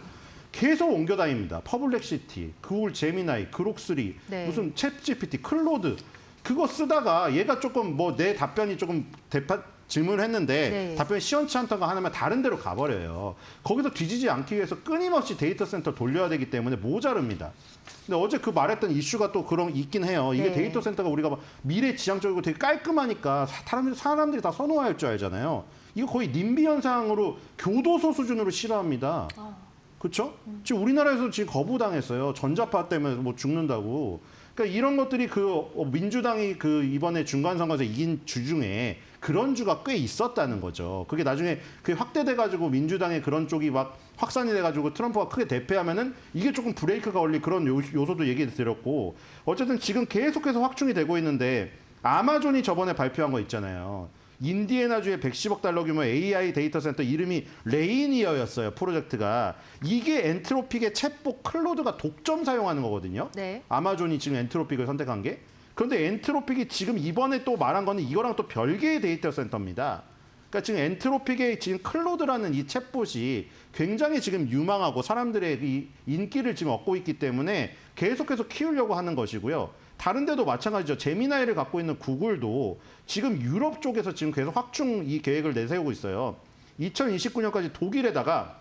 계속 옮겨 다닙니다. 퍼블렉시티, 구글 제미나이, 그록3, 네. 무슨 챗 GPT, 클로드 그거 쓰다가 얘가 조금 뭐 내 답변이 조금 질문을 했는데 네. 답변이 시원치 않다가 하면 다른 데로 가버려요. 거기서 뒤지지 않기 위해서 끊임없이 데이터 센터 돌려야 되기 때문에 모자릅니다. 근데 어제 그 말했던 이슈가 또 그런 있긴 해요. 이게 네. 데이터 센터가 우리가 막 미래지향적이고 되게 깔끔하니까 사람들이 다 선호할 줄 알잖아요. 이거 거의 님비 현상으로 교도소 수준으로 싫어합니다. 그렇죠? 지금 우리나라에서 지금 거부당했어요. 전자파 때문에 뭐 죽는다고. 그러니까 이런 것들이 민주당이 이번에 중간선거에서 이긴 주 중에 그런 주가 꽤 있었다는 거죠. 그게 나중에 그게 확대돼가지고 민주당의 그런 쪽이 막 확산이 돼가지고 트럼프가 크게 대패하면은 이게 조금 브레이크가 걸릴 그런 요소도 얘기 드렸고 어쨌든 지금 계속해서 확충이 되고 있는데 아마존이 저번에 발표한 거 있잖아요. 인디애나주의 110억 달러 규모 AI 데이터 센터 이름이 레이니어였어요. 프로젝트가. 이게 엔트로픽의 챗봇 클로드가 독점 사용하는 거거든요. 네. 아마존이 지금 엔트로픽을 선택한 게. 그런데 엔트로픽이 지금 이번에 또 말한 거는 이거랑 또 별개의 데이터 센터입니다. 그러니까 지금 엔트로픽의 지금 클로드라는 이 챗봇이 굉장히 지금 유망하고 사람들의 이 인기를 지금 얻고 있기 때문에 계속해서 키우려고 하는 것이고요. 다른 데도 마찬가지죠. 제미나이를 갖고 있는 구글도 지금 유럽 쪽에서 지금 계속 확충 이 계획을 내세우고 있어요. 2029년까지 독일에다가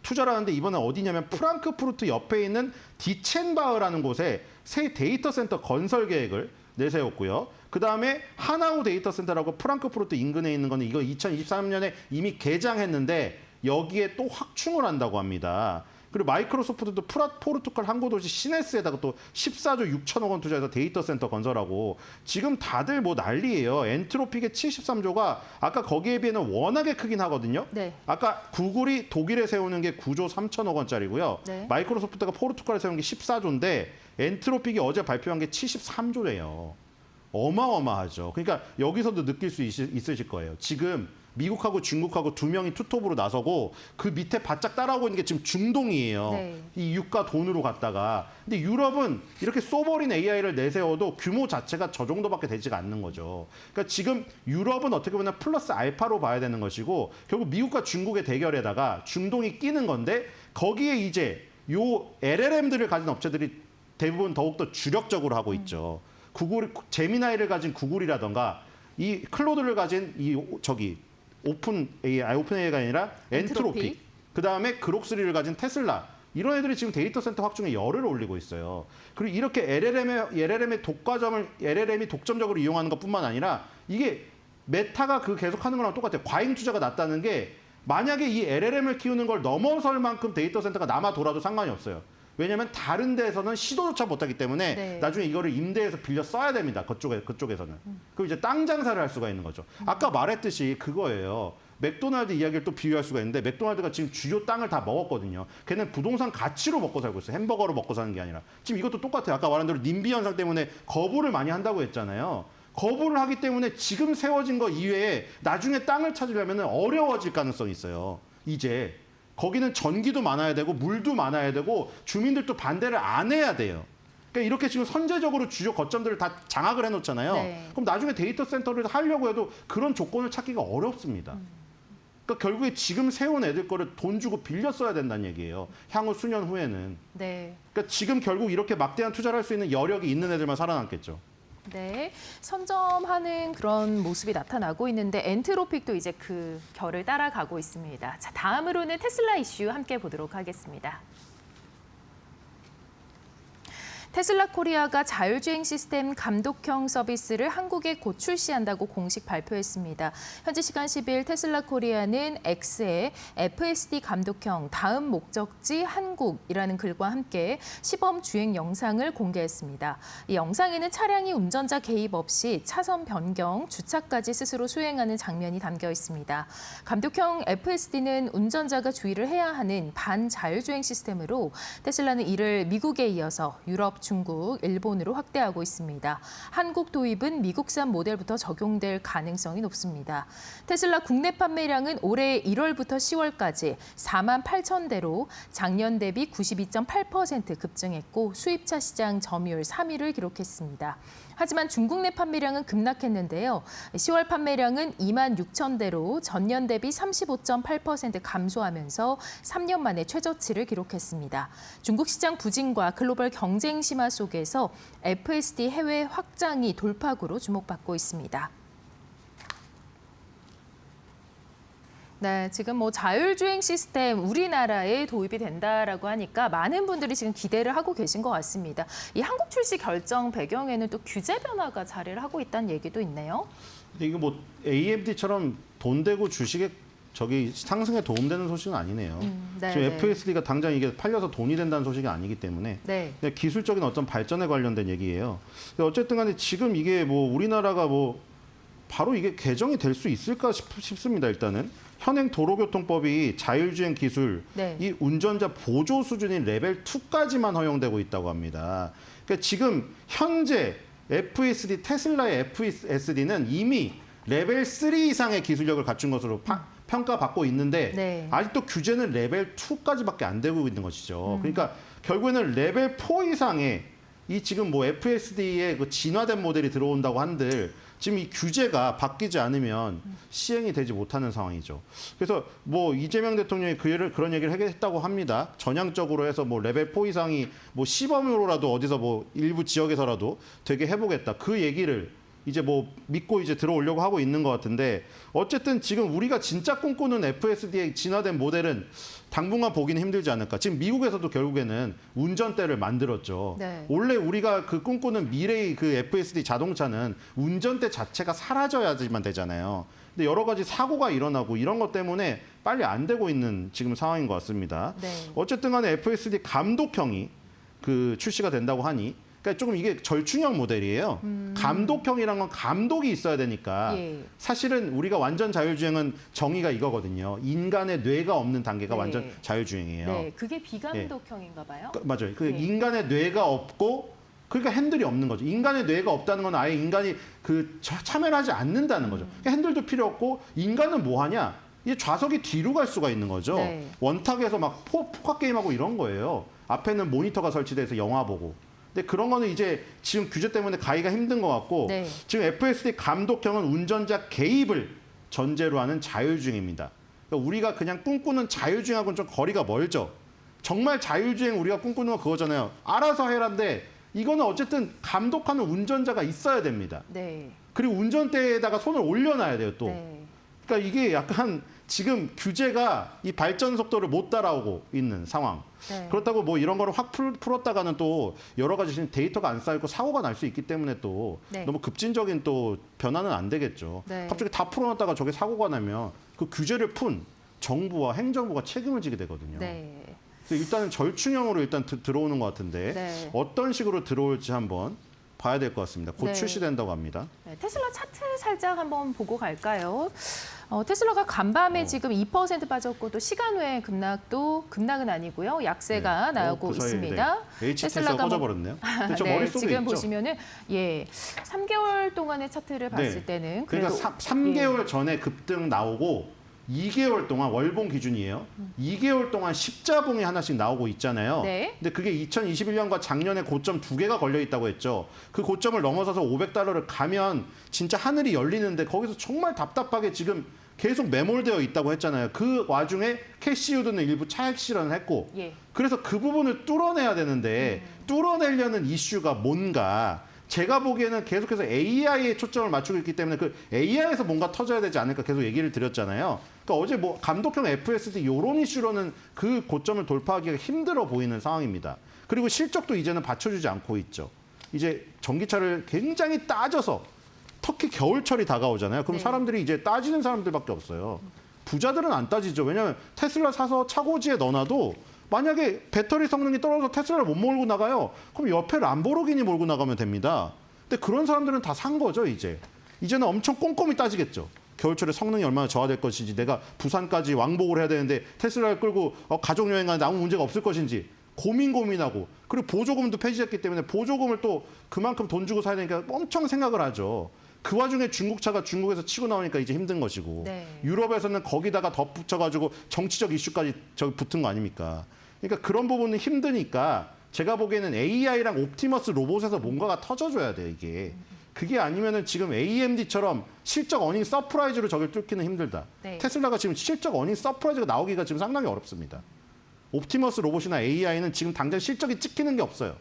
투자를 하는데 이번에 어디냐면 프랑크푸르트 옆에 있는 디첸바흐라는 곳에 새 데이터 센터 건설 계획을 내세웠고요. 그다음에 하나우 데이터 센터라고 프랑크푸르트 인근에 있는 거는 이거 2023년에 이미 개장했는데 여기에 또 확충을 한다고 합니다. 그리고 마이크로소프트도 포르투갈 항구도시 시네스에다가 또 14조 6천억 원 투자해서 데이터 센터 건설하고 지금 다들 뭐 난리예요. 엔트로픽의 73조가 아까 거기에 비해는 워낙에 크긴 하거든요. 네. 아까 구글이 독일에 세우는 게 9조 3천억 원짜리고요. 네. 마이크로소프트가 포르투갈에 세운 게 14조인데 엔트로픽이 어제 발표한 게 73조래요. 어마어마하죠. 그러니까 여기서도 느낄 수 있으실 거예요. 지금 미국하고 중국하고 두 명이 투톱으로 나서고 그 밑에 바짝 따라오고 있는 게 지금 중동이에요. 네. 이 유가 돈으로 갔다가. 근데 유럽은 이렇게 쏘버린 AI를 내세워도 규모 자체가 저 정도밖에 되지가 않는 거죠. 그러니까 지금 유럽은 어떻게 보면 플러스 알파로 봐야 되는 것이고 결국 미국과 중국의 대결에다가 중동이 끼는 건데 거기에 이제 요 LLM들을 가진 업체들이 대부분 더욱더 주력적으로 하고 있죠. 구글, 제미나이를 가진 구글이라던가 이 클로드를 가진 오픈 AI가 아니라 엔트로픽. 그다음에 그록3를 가진 테슬라. 이런 애들이 지금 데이터 센터 확충에 열을 올리고 있어요. 그리고 이렇게 LLM의 LLM이 독점적으로 이용하는 것뿐만 아니라 이게 메타가 계속하는 거랑 똑같아요. 과잉 투자가 낮다는 게 만약에 이 LLM을 키우는 걸 넘어설 만큼 데이터 센터가 남아 돌아도 상관이 없어요. 왜냐하면 다른 데에서는 시도조차 못하기 때문에 네. 나중에 이거를 임대해서 빌려 써야 됩니다. 그쪽에서는. 그럼 이제 땅 장사를 할 수가 있는 거죠. 아까 말했듯이 그거예요. 맥도날드 이야기를 또 비유할 수가 있는데 맥도날드가 지금 주요 땅을 다 먹었거든요. 걔는 부동산 가치로 먹고 살고 있어요. 햄버거로 먹고 사는 게 아니라. 지금 이것도 똑같아요. 아까 말한 대로 님비 현상 때문에 거부를 많이 한다고 했잖아요. 거부를 하기 때문에 지금 세워진 거 이외에 나중에 땅을 찾으려면 어려워질 가능성이 있어요. 이제. 거기는 전기도 많아야 되고 물도 많아야 되고 주민들도 반대를 안 해야 돼요. 그러니까 이렇게 지금 선제적으로 주요 거점들을 다 장악을 해놓잖아요. 네. 그럼 나중에 데이터 센터를 하려고 해도 그런 조건을 찾기가 어렵습니다. 그러니까 결국에 지금 세운 애들 거를 돈 주고 빌려 써야 된다는 얘기예요. 향후 수년 후에는. 네. 그러니까 지금 결국 이렇게 막대한 투자를 할 수 있는 여력이 있는 애들만 살아남겠죠. 네, 선점하는 그런 모습이 나타나고 있는데 엔트로픽도 이제 그 결을 따라가고 있습니다. 자, 다음으로는 테슬라 이슈 함께 보도록 하겠습니다. 테슬라 코리아가 자율주행 시스템 감독형 서비스를 한국에 곧 출시한다고 공식 발표했습니다. 현지 시간 10일 테슬라 코리아는 X에 FSD 감독형 다음 목적지 한국이라는 글과 함께 시범 주행 영상을 공개했습니다. 이 영상에는 차량이 운전자 개입 없이 차선 변경, 주차까지 스스로 수행하는 장면이 담겨 있습니다. 감독형 FSD는 운전자가 주의를 해야 하는 반자율주행 시스템으로 테슬라는 이를 미국에 이어서 유럽, 중국, 일본으로 확대하고 있습니다. 한국 도입은 미국산 모델부터 적용될 가능성이 높습니다. 테슬라 국내 판매량은 올해 1월부터 10월까지 4만 8천 대로 작년 대비 92.8% 급증했고 수입차 시장 점유율 3위를 기록했습니다. 하지만 중국 내 판매량은 급락했는데요. 10월 판매량은 2만 6천 대로 전년 대비 35.8% 감소하면서 3년 만에 최저치를 기록했습니다. 중국 시장 부진과 글로벌 경쟁 심화 속에서 FSD 해외 확장이 돌파구로 주목받고 있습니다. 네, 지금 뭐 자율주행 시스템 우리나라에 도입이 된다라고 하니까 많은 분들이 지금 기대를 하고 계신 것 같습니다. 이 한국 출시 결정 배경에는 또 규제 변화가 자리를 하고 있다는 얘기도 있네요. 근데 이거 뭐 AMD처럼 돈 대고 주식에 상승에 도움되는 소식은 아니네요. 네, 지금 네. FSD가 당장 이게 팔려서 돈이 된다는 소식이 아니기 때문에 네. 그냥 기술적인 어떤 발전에 관련된 얘기예요. 근데 어쨌든 간에 지금 이게 뭐 우리나라가 뭐 바로 이게 개정이 될 수 있을까 싶습니다. 일단은 현행 도로교통법이 자율주행 기술, 네. 이 운전자 보조 수준인 레벨 2까지만 허용되고 있다고 합니다. 그러니까 지금 현재 FSD, 테슬라의 FSD는 이미 레벨 3 이상의 기술력을 갖춘 것으로 평가받고 있는데 네. 아직도 규제는 레벨 2까지밖에 안 되고 있는 것이죠. 그러니까 결국에는 레벨 4 이상의 이 지금 뭐 FSD의 그 진화된 모델이 들어온다고 한들 지금 이 규제가 바뀌지 않으면 시행이 되지 못하는 상황이죠. 그래서 뭐 이재명 대통령이 그런 얘기를 했다고 합니다. 전향적으로 해서 뭐 레벨 4 이상이 뭐 시범으로라도 어디서 뭐 일부 지역에서라도 되게 해보겠다. 그 얘기를 이제 뭐 믿고 이제 들어오려고 하고 있는 것 같은데 어쨌든 지금 우리가 진짜 꿈꾸는 FSD의 진화된 모델은 당분간 보기는 힘들지 않을까. 지금 미국에서도 결국에는 운전대를 만들었죠. 네. 원래 우리가 그 꿈꾸는 미래의 그 FSD 자동차는 운전대 자체가 사라져야지만 되잖아요. 근데 여러 가지 사고가 일어나고 이런 것 때문에 빨리 안 되고 있는 지금 상황인 것 같습니다. 네. 어쨌든 간에 FSD 감독형이 그 출시가 된다고 하니 그러니까 조금 이게 절충형 모델이에요. 감독형이란 건 감독이 있어야 되니까 예. 사실은 우리가 완전 자율주행은 정의가 이거거든요. 인간의 뇌가 없는 단계가 네. 완전 자율주행이에요. 네, 그게 비감독형인가 봐요. 맞아요. 그 네. 인간의 뇌가 없고 그러니까 핸들이 없는 거죠. 인간의 뇌가 없다는 건 아예 인간이 그 참여를 하지 않는다는 거죠. 그러니까 핸들도 필요 없고 인간은 뭐 하냐? 이 좌석이 뒤로 갈 수가 있는 거죠. 네. 원탁에서 막 포카 게임하고 이런 거예요. 앞에는 모니터가 설치돼서 영화 보고. 근데 그런 거는 이제 지금 규제 때문에 가기가 힘든 것 같고 네. 지금 FSD 감독형은 운전자 개입을 전제로 하는 자율주행입니다. 그러니까 우리가 그냥 꿈꾸는 자율주행하고는 좀 거리가 멀죠. 정말 자율주행 우리가 꿈꾸는 건 그거잖아요. 알아서 해라인데 이거는 어쨌든 감독하는 운전자가 있어야 됩니다. 네. 그리고 운전대에다가 손을 올려놔야 돼요, 또. 네. 그러니까 이게 약간 지금 규제가 이 발전 속도를 못 따라오고 있는 상황. 네. 그렇다고 뭐 이런 거를 확 풀었다가는 또 여러 가지 지금 데이터가 안 쌓이고 사고가 날 수 있기 때문에 또 네. 너무 급진적인 또 변화는 안 되겠죠. 네. 갑자기 다 풀어놨다가 저게 사고가 나면 그 규제를 푼 정부와 행정부가 책임을 지게 되거든요. 네. 그래서 일단은 절충형으로 일단 들어오는 것 같은데 네. 어떤 식으로 들어올지 한번 봐야 될 것 같습니다. 곧 네. 출시된다고 합니다. 네, 테슬라 차트 살짝 한번 보고 갈까요? 테슬라가 간밤에 지금 2% 빠졌고 또 시간 외 급락은 아니고요. 약세가 나오고 그 사이에, 있습니다. 네. HTS가 꺼져버렸네요. 근데 저 머릿속에 지금 있죠. 보시면은 3개월 동안의 차트를 봤을 때는 그러니까 그래도 3개월 전에 급등 나오고 2개월 동안 월봉 기준이에요. 2개월 동안 십자봉이 하나씩 나오고 있잖아요. 네. 근데 그게 2021년과 작년에 고점 2개가 걸려 있다고 했죠. 그 고점을 넘어서서 $500를 가면 진짜 하늘이 열리는데 거기서 정말 답답하게 지금 계속 매몰되어 있다고 했잖아요. 그 와중에 캐시우드는 일부 차익 실현을 했고 예. 그래서 그 부분을 뚫어내야 되는데 뚫어내려는 이슈가 뭔가 제가 보기에는 계속해서 AI에 초점을 맞추고 있기 때문에 그 AI에서 뭔가 터져야 되지 않을까 계속 얘기를 드렸잖아요. 그러니까 어제 뭐 감독형 FSD 이런 이슈로는 그 고점을 돌파하기가 힘들어 보이는 상황입니다. 그리고 실적도 이제는 받쳐주지 않고 있죠. 이제 전기차를 굉장히 따져서 특히 겨울철이 다가오잖아요. 그럼 네. 사람들이 이제 따지는 사람들밖에 없어요. 부자들은 안 따지죠. 왜냐하면 테슬라 사서 차고지에 넣어놔도 만약에 배터리 성능이 떨어져서 테슬라를 못 몰고 나가요. 그럼 옆에 람보르기니 몰고 나가면 됩니다. 근데 그런 사람들은 다 산 거죠, 이제. 이제는 엄청 꼼꼼히 따지겠죠. 겨울철에 성능이 얼마나 저하될 것인지, 내가 부산까지 왕복을 해야 되는데 테슬라를 끌고 가족여행 가는데 아무 문제가 없을 것인지 고민하고, 그리고 보조금도 폐지했기 때문에 보조금을 또 그만큼 돈 주고 사야 되니까 엄청 생각을 하죠. 그 와중에 중국차가 중국에서 치고 나오니까 이제 힘든 것이고 네. 유럽에서는 거기다가 덧붙여가지고 정치적 이슈까지 저기 붙은 거 아닙니까? 그러니까 그런 부분은 힘드니까 제가 보기에는 AI랑 옵티머스 로봇에서 뭔가가 터져줘야 돼요, 이게. 그게 아니면은 지금 AMD처럼 실적 어닝 서프라이즈로 저걸 뚫기는 힘들다. 네. 테슬라가 지금 실적 어닝 서프라이즈가 나오기가 지금 상당히 어렵습니다. 옵티머스 로봇이나 AI는 지금 당장 실적이 찍히는 게 없어요.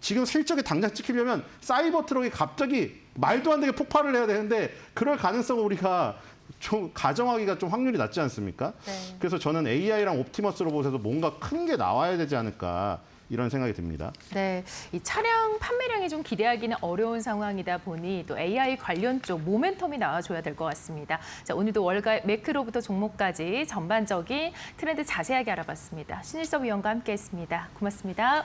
지금 실적이 당장 찍히려면 사이버 트럭이 갑자기 말도 안 되게 폭발을 해야 되는데 그럴 가능성을 우리가 좀 가정하기가 좀 확률이 낮지 않습니까? 네. 그래서 저는 AI랑 옵티머스 로봇에서 뭔가 큰 게 나와야 되지 않을까 이런 생각이 듭니다. 네, 이 차량 판매량이 좀 기대하기는 어려운 상황이다 보니 또 AI 관련 쪽 모멘텀이 나와줘야 될 것 같습니다. 자, 오늘도 월가 매크로부터 종목까지 전반적인 트렌드 자세하게 알아봤습니다. 신일섭 위원과 함께했습니다. 고맙습니다.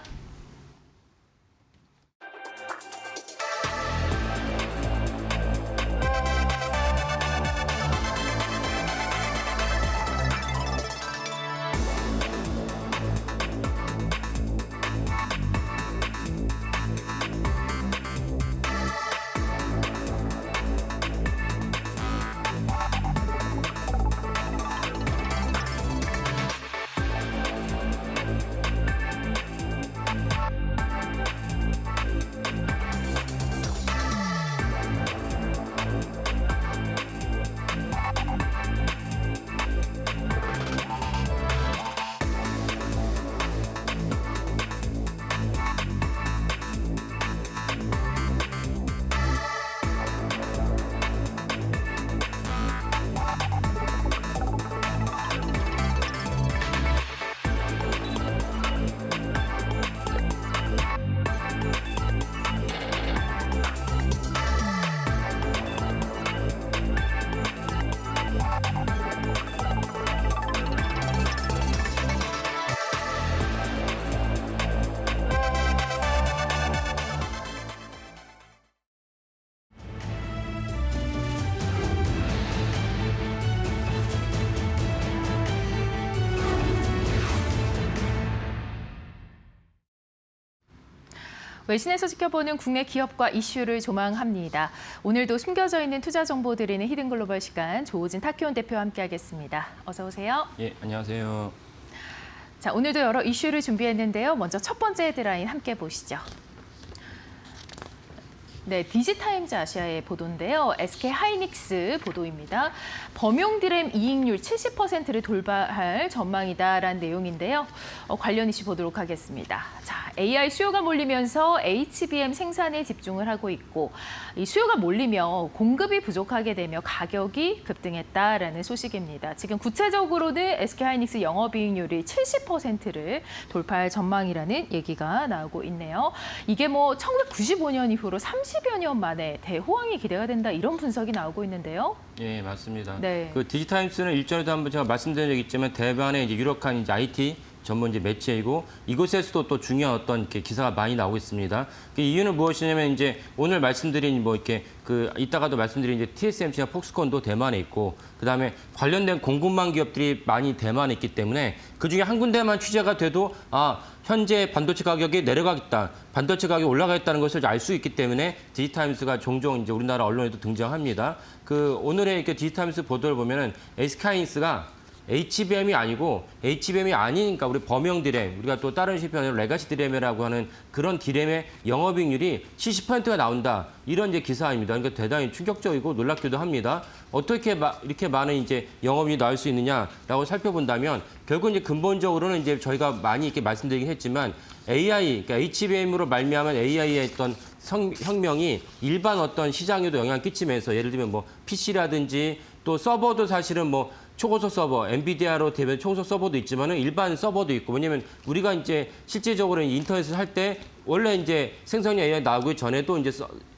외신에서 지켜보는 국내 기업과 이슈를 조망합니다. 오늘도 숨겨져 있는 투자 정보 드리는 히든글로벌 시간 조우진 타키온 대표와 함께하겠습니다. 어서 오세요. 예, 안녕하세요. 자, 오늘도 여러 이슈를 준비했는데요. 먼저 첫 번째 헤드라인 함께 보시죠. 네, 디지타임즈 아시아의 보도인데요. SK 하이닉스 보도입니다. 범용 디램 이익률 70%를 돌파할 전망이다라는 내용인데요. 관련 이슈 보도록 하겠습니다. 자, AI 수요가 몰리면서 HBM 생산에 집중을 하고 있고 이 수요가 몰리며 공급이 부족하게 되며 가격이 급등했다라는 소식입니다. 지금 구체적으로는 SK 하이닉스 영업이익률이 70%를 돌파할 전망이라는 얘기가 나오고 있네요. 이게 뭐 1995년 이후로 30여 년 만에 대호황이 기대가 된다 이런 분석이 나오고 있는데요. 예, 맞습니다. 네. 그 디지타임스는 일전에도 한번 제가 말씀드린 적이 있지만 대만의 이제 유력한 이제 IT 전문 이제 매체이고 이곳에서도 또 중요한 어떤 이렇게 기사가 많이 나오고 있습니다. 그 이유는 무엇이냐면 이제 오늘 말씀드린 뭐 이렇게 그 이따가도 말씀드린 이제 TSMC나 폭스콘도 대만에 있고 그다음에 관련된 공급망 기업들이 많이 대만에 있기 때문에 그중에 한 군데만 취재가 돼도 현재 반도체 가격이 내려가겠다, 반도체 가격이 올라가겠다는 것을 알 수 있기 때문에 디지타임스가 종종 이제 우리나라 언론에도 등장합니다. 그 오늘의 그 디지타임스 보도를 보면은 SK하이닉스가 HBM이 아니고 HBM이 아니니까 우리 범용 디램, 우리가 또 다른 실패하는 레가시 디램이라고 하는 그런 디램의 영업이익률이 70%가 나온다. 이런 이제 기사입니다. 그러니까 대단히 충격적이고 놀랍기도 합니다. 어떻게 이렇게 많은 이제 영업이익이 나올 수 있느냐라고 살펴본다면 결국 이제 근본적으로는 이제 저희가 많이 이렇게 말씀드리긴 했지만 AI, 그러니까 HBM으로 말미암은 AI의 어떤 혁명이 일반 어떤 시장에도 영향을 끼치면서 예를 들면 뭐 PC라든지 또 서버도 사실은 뭐 초고속 서버, 엔비디아로 되면 초고속 서버도 있지만은 일반 서버도 있고 왜냐면 우리가 이제 실질적으로 인터넷을 할 때 원래 이제 생성형 AI 나오기 전에도 이제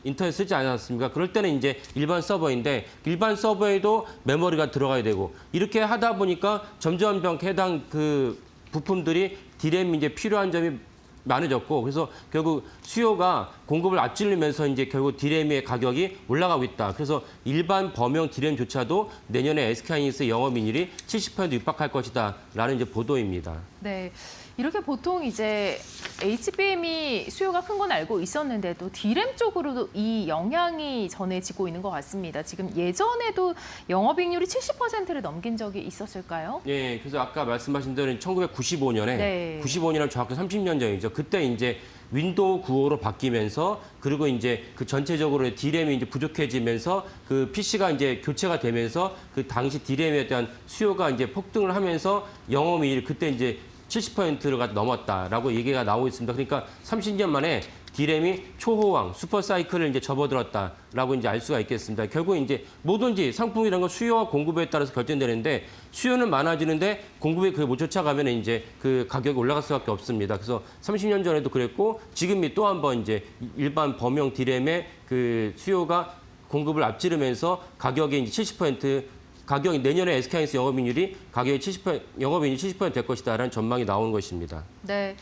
인터넷 쓰지 않았습니까? 그럴 때는 이제 일반 서버인데 일반 서버에도 메모리가 들어가야 되고 이렇게 하다 보니까 점점 해당 그 부품들이 디램이 이제 필요한 점이 많아졌고 그래서 결국 수요가 공급을 앞지르면서 이제 결국 디램의 가격이 올라가고 있다. 그래서 일반 범용 디램조차도 내년에 SK하이닉스 영업이익률이 70% 육박할 것이다라는 이제 보도입니다. 네. 이렇게 보통 이제 HBM이 수요가 큰 건 알고 있었는데도 디램 쪽으로도 이 영향이 전해지고 있는 것 같습니다. 지금 예전에도 영업이익률이 70%를 넘긴 적이 있었을까요? 예, 그래서 아까 말씀하신 대로 1995년에 네. 95년은 정확히 30년 전이죠. 그때 이제 윈도우 95로 바뀌면서 그리고 이제 그 전체적으로 디램이 이제 부족해지면서 그 PC가 이제 교체가 되면서 그 당시 디램에 대한 수요가 이제 폭등을 하면서 영업이익 그때 이제 70%가 넘었다라고 얘기가 나오고 있습니다. 그러니까 30년 만에 디램이 초호황, 슈퍼사이클을 이제 접어들었다라고 이제 알 수가 있겠습니다. 결국 이제 뭐든지 상품이라는 건 수요와 공급에 따라서 결정되는데 수요는 많아지는데 공급이 그게 못 쫓아가면 이제 그 가격이 올라갈 수밖에 없습니다. 그래서 30년 전에도 그랬고 지금이 또 한 번 이제 일반 범용 디램의 그 수요가 공급을 앞지르면서 가격이 이제 70% 가격이 내년에 SK하이닉스 영업이익률이 가격이 70%, 될 것이다라는 전망이 나오는 것입니다. 네.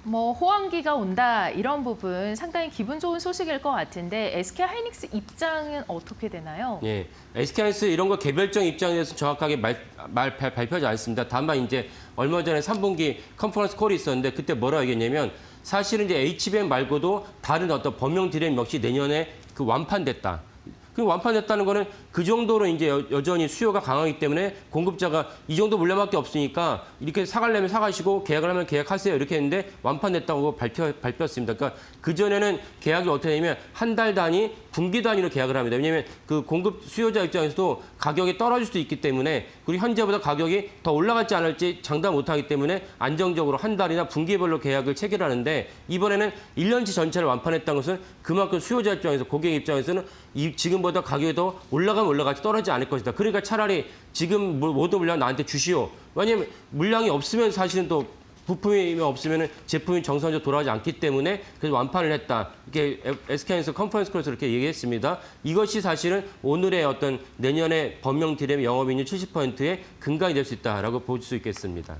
뭐 호황기가 온다 이런 부분 상당히 기분 좋은 소식일 것 같은데 SK 하이닉스 입장은 어떻게 되나요? 예, SK하이닉스 이런 거 개별적 입장에 대해서 정확하게 발표하지 않습니다. 다만 이제 얼마 전에 3분기 컨퍼런스 콜이 있었는데 그때 뭐라고 얘기했냐면 사실은 이제 HBM 말고도 다른 어떤 범용 디램 역시 내년에 그 완판됐다. 그 완판됐다는 거는 그 정도로 이제 여전히 수요가 강하기 때문에 공급자가 이 정도 물량밖에 없으니까 이렇게 사가려면 사가시고 계약을 하면 계약하세요 이렇게 했는데 완판됐다고 발표했습니다. 그러니까 그전에는 계약이 어떻게 되냐면 한 달 단위, 분기 단위로 계약을 합니다. 왜냐하면 그 공급 수요자 입장에서도 가격이 떨어질 수도 있기 때문에 그리고 현재보다 가격이 더 올라갈지 안 할지 장담 못하기 때문에 안정적으로 한 달이나 분기별로 계약을 체결하는데 이번에는 1년치 전체를 완판했다는 것은 그만큼 수요자 입장에서 고객 입장에서는 지금보다 가격이 더 올라가면 올라갈지 떨어지지 않을 것이다. 그러니까 차라리 지금 모든 물량 나한테 주시오. 왜냐하면 물량이 없으면 사실은 또 부품이 없으면 제품이 정상적으로 돌아가지 않기 때문에 그래서 완판을 했다. 이렇게 SK하이닉스 컨퍼런스 콜에서 이렇게 얘기했습니다. 이것이 사실은 오늘의 어떤 내년에 범용 디램 영업이익률 70%의 근간이 될 수 있다라고 볼 수 있겠습니다.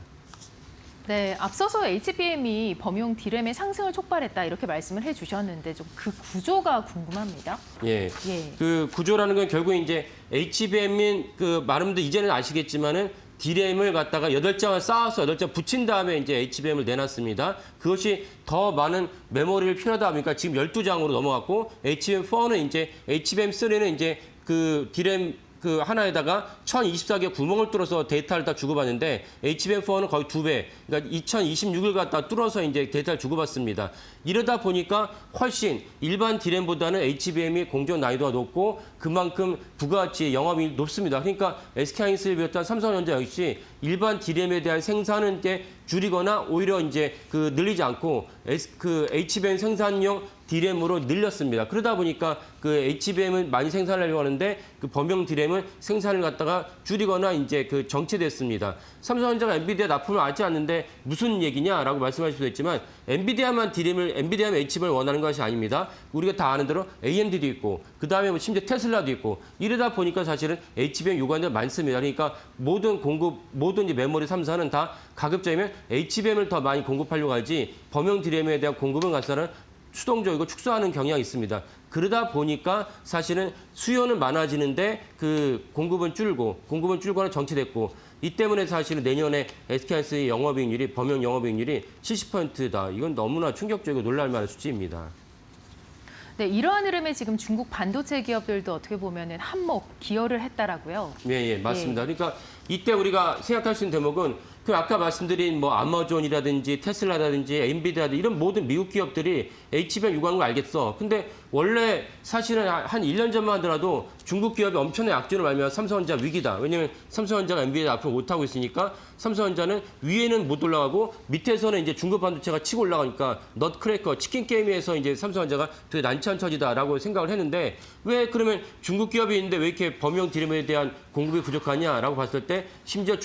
네, 앞서서 HBM이 범용 디램의 상승을 촉발했다 이렇게 말씀을 해주셨는데 좀 그 구조가 궁금합니다. 예. 예. 그 구조라는 건 결국 이제 HBM인 그 많은 분들 이제는 아시겠지만은 디램을 갖다가 8장을 쌓아서 8장 붙인 다음에 이제 HBM을 내놨습니다. 그것이 더 많은 메모리를 필요하다 보니까 지금 12장으로 넘어갔고 HBM4는 이제 HBM3는 이제 그 디램 그 하나에다가 1024개 구멍을 뚫어서 데이터를 다 주고받는데 HBM4는 거의 2배, 그러니까 2026을 갖다 뚫어서 이제 데이터를 주고받습니다. 이러다 보니까 훨씬 일반 D램보다는 HBM이 공정 난이도가 높고 그만큼 부가가치 영업이 높습니다. 그러니까 SK하이닉스를 비롯한 삼성전자 역시 일반 D램에 대한 생산은 이제 줄이거나 오히려 이제 그 늘리지 않고 그 HBM 생산용 D램으로 늘렸습니다. 그러다 보니까 그 HBM은 많이 생산하려고 하는데 그 범용 D램은 생산을 갖다가 줄이거나 이제 그 정체됐습니다. 삼성전자가 엔비디아 납품을 하지 않는데 무슨 얘기냐라고 말씀하실 수도 있지만 엔비디아만 HBM을 원하는 것이 아닙니다. 우리가 다 아는 대로 AMD도 있고 그다음에 뭐 심지어 테슬라도 있고 이러다 보니까 사실은 HBM 요구하는 데 많습니다. 그러니까 모든 이제 메모리 3사는 다 가급적이면 HBM을 더 많이 공급하려고 하지 범용 D램에 대한 공급은 갖다는 수동적이고 축소하는 경향이 있습니다. 그러다 보니까 사실은 수요는 많아지는데 그 공급은 줄거나 정체됐고 이 때문에 사실은 내년에 SK하이닉스의 영업이익률이 범용 영업이익률이 70%다. 이건 너무나 충격적이고 놀랄 만한 수치입니다. 네, 이러한 흐름에 지금 중국 반도체 기업들도 어떻게 보면은 한몫 기여를 했다라고요. 예, 맞습니다. 그러니까 이때 우리가 생각할 수 있는 대목은 그 아까 말씀드린 뭐 아마존이라든지 테슬라라든지 엔비디아라든지 이런 모든 미국 기업들이 HBM 요구하는 거 알겠어. 근데 원래 사실은 한 1년 전만 하더라도 중국 기업이 엄청난 약진을 말미암아 삼성전자 위기다. 왜냐하면 삼성전자가 엔비디아 앞으로 못하고 있으니까 삼성전자는 위에는 못 올라가고 밑에서는 이제 중국 반도체가 치고 올라가니까 넛크래커 치킨 게임에서 이제 삼성전자가 되게 난처한 처지다라고 생각을 했는데 왜 그러면 중국 기업이 있는데 왜 이렇게 범용 D램에 대한 공급이 부족하냐라고 봤을 때 심지어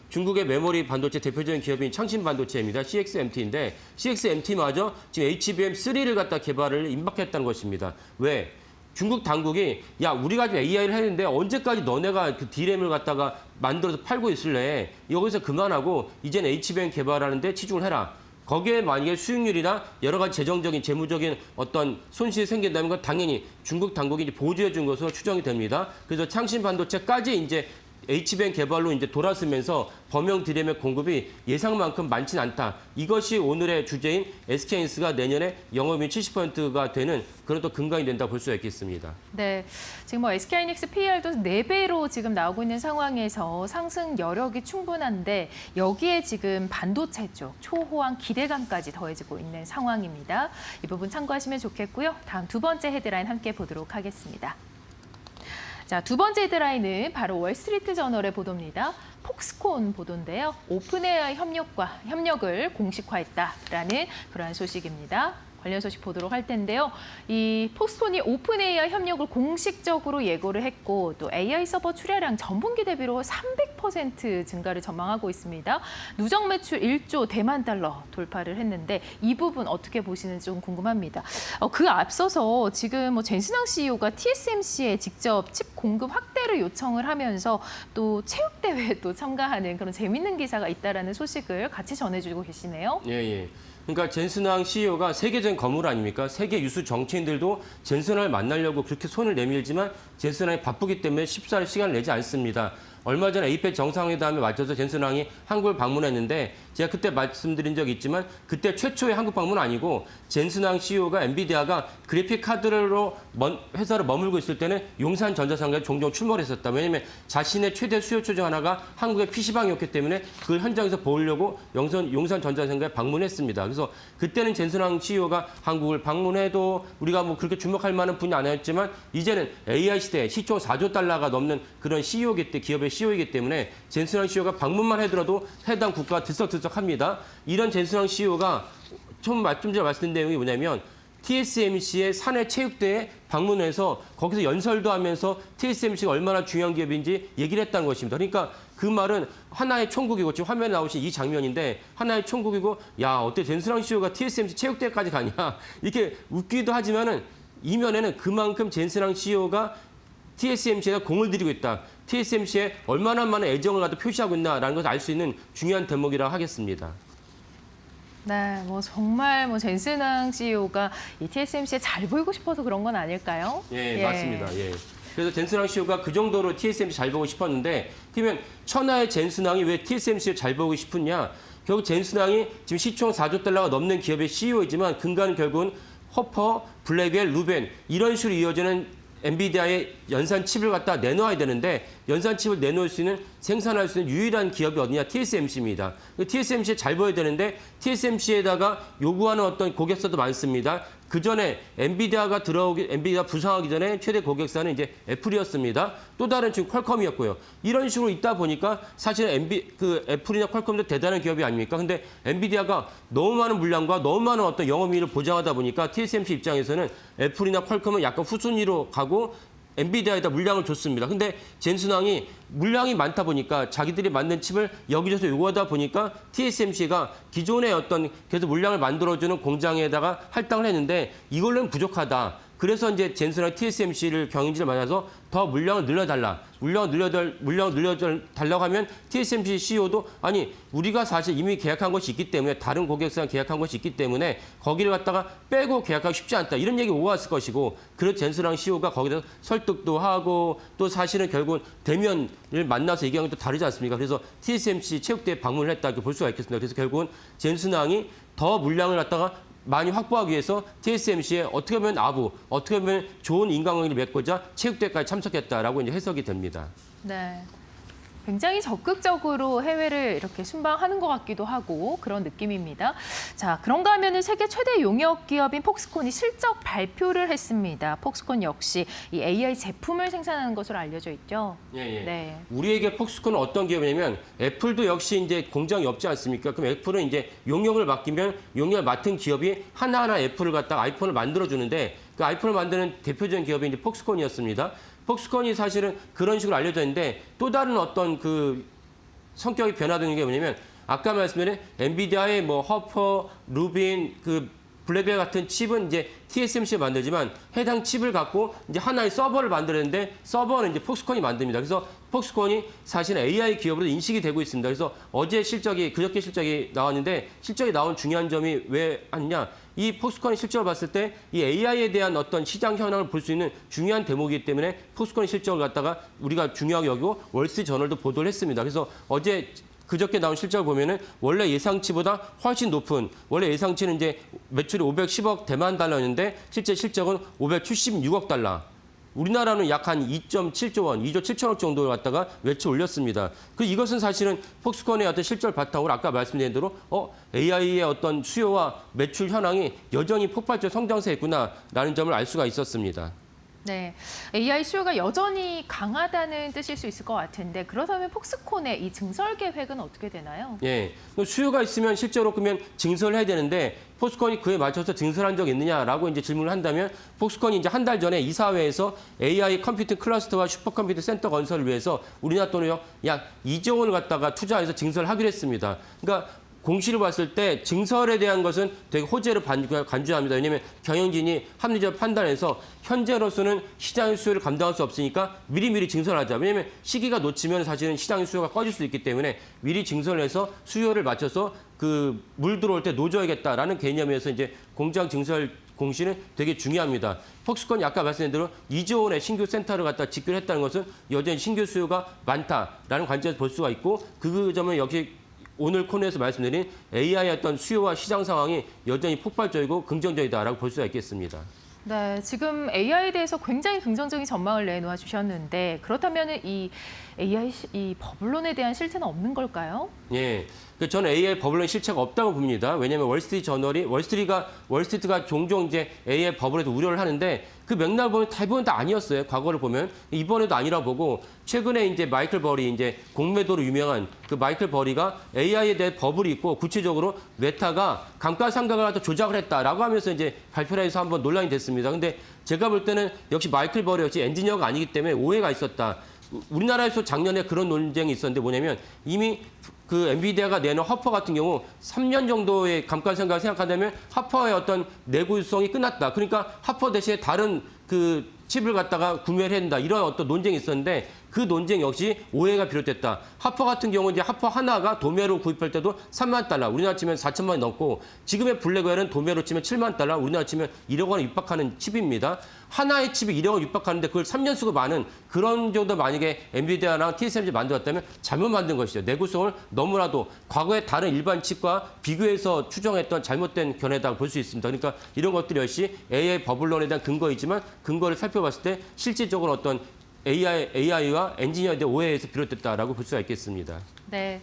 중국의 메모리 반도체 대표적인 기업인 창신 반도체입니다. CXMT인데 CXMT마저 지금 HBM3를 갖다 개발을 임박했다는 것입니다. 왜? 중국 당국이 야 우리가 지금 AI를 했는데 언제까지 너네가 그 D램을 갖다가 만들어서 팔고 있을래? 여기서 그만하고 이제는 HBM 개발하는데 치중을 해라. 거기에 만약에 수익률이나 여러 가지 재정적인 재무적인 어떤 손실이 생긴다면 그건 당연히 중국 당국이 이제 보조해 준 것으로 추정이 됩니다. 그래서 창신 반도체까지 이제 HBM 개발로 이제 돌아서면서 범용 D램의 공급이 예상만큼 많지는 않다. 이것이 오늘의 주제인 SK하이닉스가 내년에 영업이익 70%가 되는 그런 또 근간이 된다 볼 수가 있겠습니다. 네, 지금 뭐 SK하이닉스 PER도 4배로 지금 나오고 있는 상황에서 상승 여력이 충분한데 여기에 지금 반도체 쪽 초호황 기대감까지 더해지고 있는 상황입니다. 이 부분 참고하시면 좋겠고요. 다음 두 번째 헤드라인 함께 보도록 하겠습니다. 자, 두 번째 헤드라인은 바로 월스트리트 저널의 보도입니다. 폭스콘 보도인데요. 오픈AI 협력을 공식화했다라는 그러한 소식입니다. 관련 소식 보도록 할 텐데요. 이 폭스콘이 오픈AI 협력을 공식적으로 예고를 했고 또 AI 서버 출하량 전분기 대비로 300% 증가를 전망하고 있습니다. 누적 매출 1조 대만 달러 돌파를 했는데 이 부분 어떻게 보시는지 좀 궁금합니다. 그 앞서서 지금 뭐 젠슨항 CEO가 TSMC에 직접 칩 공급 확대를 요청을 하면서 또 체육대회에 또 참가하는 그런 재밌는 기사가 있다라는 소식을 같이 전해주고 계시네요. 예. 그러니까 젠슨항 CEO가 세계적인 거물 아닙니까? 세계 유수 정치인들도 젠슨항을 만나려고 그렇게 손을 내밀지만 젠슨항이 바쁘기 때문에 쉽사리 시간을 내지 않습니다. 얼마 전에 에이펙 정상회담에 맞춰서 젠슨항이 한국을 방문했는데 제가 그때 말씀드린 적이 있지만 그때 최초의 한국 방문은 아니고 젠슨항 CEO가 엔비디아가 그래픽 카드로 회사를 머물고 있을 때는 용산 전자상가에 종종 출몰을 했었다. 왜냐하면 자신의 최대 수요처 중 하나가 한국의 PC방이었기 때문에 그걸 현장에서 보려고 용산 전자상가에 방문했습니다. 그래서 그때는 젠슨항 CEO가 한국을 방문해도 우리가 뭐 그렇게 주목할 만한 분이 아니었지만 이제는 AI 시대에 시총 4조 달러가 넘는 그런 기업의 CEO이기 때문에 젠슨항 CEO가 방문만 하더라도 해당 국가가 들썩들썩합니다. 이런 젠슨항 CEO가 좀 전에 말씀드린 내용이 뭐냐면 TSMC의 사내 체육대회에 방문해서 거기서 연설도 하면서 TSMC가 얼마나 중요한 기업인지 얘기를 했다는 것입니다. 그러니까 그 말은 하나의 총국이고 지금 화면에 나오신 이 장면인데 하나의 총국이고 야 어때 젠슨항 CEO가 TSMC 체육대회까지 가냐 이렇게 웃기도 하지만은 이면에는 그만큼 젠슨항 CEO가 TSMC에다 공을 들이고 있다. TSMC에 얼마나 많은 애정을 갖다 표시하고 있나라는 것을 알 수 있는 중요한 대목이라고 하겠습니다. 네, 뭐 정말 뭐 젠슨항 CEO가 이 TSMC에 잘 보이고 싶어서 그런 건 아닐까요? 예. 맞습니다. 그래서 젠슨항 CEO가 그 정도로 TSMC 잘 보고 싶었는데 그러면 천하의 젠슨항이 왜 TSMC에 잘 보고 싶었냐? 결국 젠슨항이 지금 시총 4조 달러가 넘는 기업의 CEO이지만 근간은 결국은 허퍼, 블랙웰, 루벤 이런 식으로 이어지는 엔비디아의 연산 칩을 갖다 내놓아야 되는데 연산 칩을 내놓을 수 있는 생산할 수 있는 유일한 기업이 어디냐? TSMC입니다. TSMC에 잘 보여야 되는데 TSMC에다가 요구하는 어떤 고객사도 많습니다. 그 전에 엔비디아 부상하기 전에 최대 고객사는 이제 애플이었습니다. 또 다른 지금 퀄컴이었고요. 이런 식으로 있다 보니까 사실 애플이나 퀄컴도 대단한 기업이 아닙니까? 근데 엔비디아가 너무 많은 물량과 너무 많은 어떤 영업이익을 보장하다 보니까 TSMC 입장에서는 애플이나 퀄컴은 약간 후순위로 가고 엔비디아에다 물량을 줬습니다. 근데 젠슨왕이 물량이 많다 보니까 자기들이 만든 칩을 여기저기서 요구하다 보니까 TSMC가 기존의 어떤 계속 물량을 만들어주는 공장에다가 할당을 했는데 이걸로는 부족하다. 그래서 이제 젠슨왕이 TSMC를 경영진을 만나서 더 물량을 늘려달라. 물량을 늘려달라고 하면 TSMC CEO도 아니 우리가 사실 이미 계약한 것이 있기 때문에 다른 고객사랑 계약한 것이 있기 때문에 거기를 갖다가 빼고 계약하기 쉽지 않다. 이런 얘기 오갔을 것이고 그래서 젠슨왕 CEO가 거기서 설득도 하고 또 사실은 결국은 대면을 만나서 얘기한 것도 다르지 않습니까? 그래서 TSMC 체육대회 방문을 했다 이렇게 볼 수가 있겠습니다. 그래서 결국은 젠슨왕이 더 물량을 갖다가 많이 확보하기 위해서 TSMC에 어떻게 보면 어떻게 보면 좋은 인간관계를 맺고자 체육대회까지 참석했다라고 이제 해석이 됩니다. 네. 굉장히 적극적으로 해외를 이렇게 순방하는 것 같기도 하고 그런 느낌입니다. 자, 그런가 하면은 세계 최대 용역 기업인 폭스콘이 실적 발표를 했습니다. 폭스콘 역시 이 AI 제품을 생산하는 것으로 알려져 있죠. 예. 네. 우리에게 폭스콘은 어떤 기업이냐면 애플도 역시 이제 공장이 없지 않습니까? 그럼 애플은 이제 용역을 맡기면 용역을 맡은 기업이 하나하나 애플을 갖다가 아이폰을 만들어 주는데 그 아이폰을 만드는 대표적인 기업이 이제 폭스콘이었습니다. 폭스콘이 사실은 그런 식으로 알려져 있는데 또 다른 어떤 그 성격이 변화되는 게 뭐냐면 아까 말씀드린 엔비디아의 뭐 허퍼, 루빈, 그 블랙벨 같은 칩은 이제 TSMC가 만들지만 해당 칩을 갖고 이제 하나의 서버를 만드는데 서버는 이제 폭스콘이 만듭니다. 그래서 폭스콘이 사실 AI 기업으로 인식이 되고 있습니다. 그래서 그저께 실적이 나왔는데 실적이 나온 중요한 점이 왜 아니냐? 이 폭스콘의 실적을 봤을 때 이 AI에 대한 어떤 시장 현황을 볼 수 있는 중요한 대목이기 때문에 폭스콘의 실적을 갖다가 우리가 중요하게 여기고 월스트리트저널도 보도를 했습니다. 그래서 그저께 나온 실적을 보면은 원래 예상치보다 훨씬 높은 원래 예상치는 이제 매출이 510억 대만 달러였는데 실제 실적은 576억 달러. 우리나라는 약 한 2.7조 원, 2조 7천억 정도를 갖다가 매출 올렸습니다. 이것은 사실은 폭스콘의 어떤 실적 바탕으로 아까 말씀드린 대로 AI의 어떤 수요와 매출 현황이 여전히 폭발적 성장세에 있구나라는 점을 알 수가 있었습니다. 네, AI 수요가 여전히 강하다는 뜻일 수 있을 것 같은데 그렇다면 폭스콘의 이 증설 계획은 어떻게 되나요? 예, 수요가 있으면 실제로 그러면 증설을 해야 되는데 폭스콘이 그에 맞춰서 증설한 적 있느냐라고 이제 질문을 한다면 폭스콘이 이제 한 달 전에 이사회에서 AI 컴퓨팅 클러스터와 슈퍼컴퓨팅 센터 건설을 위해서 우리나라 돈으로 약 2조 원을 갖다가 투자해서 증설하기로 했습니다. 그러니까 공시를 봤을 때 증설에 대한 것은 되게 호재를 간주합니다. 왜냐하면 경영진이 합리적 판단해서 현재로서는 시장의 수요를 감당할 수 없으니까 미리 증설하자. 왜냐하면 시기가 놓치면 사실은 시장의 수요가 꺼질 수 있기 때문에 미리 증설을 해서 수요를 맞춰서 그 물 들어올 때 놓줘야겠다라는 개념에서 이제 공장 증설 공시는 되게 중요합니다. 폭스콘이 아까 말씀드린 대로 2조 원의 신규 센터를 갖다 짓기로 했다는 것은 여전히 신규 수요가 많다라는 관점에서 볼 수가 있고 그 점은 역시 오늘 코너에서 말씀드린 AI의 어떤 수요와 시장 상황이 여전히 폭발적이고 긍정적이다라고 볼 수가 있겠습니다. 네, 지금 AI에 대해서 굉장히 긍정적인 전망을 내놓아 주셨는데 그렇다면 이 AI 이 버블론에 대한 실체는 없는 걸까요? 예, 저는 AI 버블론 실체가 없다고 봅니다. 왜냐하면 월스트리트가 종종 이제 AI 버블에서 우려를 하는데 그 맥락을 보면 대부분 다 아니었어요. 과거를 보면 이번에도 아니라 보고 최근에 이제 마이클 버리 이제 공매도로 유명한 그 마이클 버리가 AI에 대해 버블이 있고 구체적으로 메타가 감가상각을 갖다 조작을 했다라고 하면서 이제 발표를 해서 한번 논란이 됐습니다. 근데 제가 볼 때는 역시 마이클 버리 역시 엔지니어가 아니기 때문에 오해가 있었다. 우리나라에서 작년에 그런 논쟁이 있었는데 뭐냐면 이미 그 엔비디아가 내는 허퍼 같은 경우 3년 정도의 감가상각을 생각한다면 허퍼의 어떤 내구성이 끝났다. 그러니까 허퍼 대신에 다른 그 칩을 갖다가 구매를 해야 된다. 이런 어떤 논쟁이 있었는데 그 논쟁 역시 오해가 비롯됐다. 하퍼 같은 경우 이제 하퍼 하나가 도매로 구입할 때도 3만 달러, 우리나라 치면 4천만 원이 넘고 지금의 블랙웰은 도매로 치면 7만 달러, 우리나라 치면 1억 원에 육박하는 칩입니다. 하나의 칩이 1억 원 육박하는데 그걸 3년 쓰고 많은 그런 정도 만약에 엔비디아나 TSMC 만들었다면 잘못 만든 것이죠. 내구성을 너무나도 과거의 다른 일반 칩과 비교해서 추정했던 잘못된 견해다 볼 수 있습니다. 그러니까 이런 것들이 역시 AI 버블론에 대한 근거이지만 근거를 살펴봤을 때 실질적으로 어떤 AI와 엔지니어에 대한 오해에서 비롯됐다라고 볼 수가 있겠습니다. 네.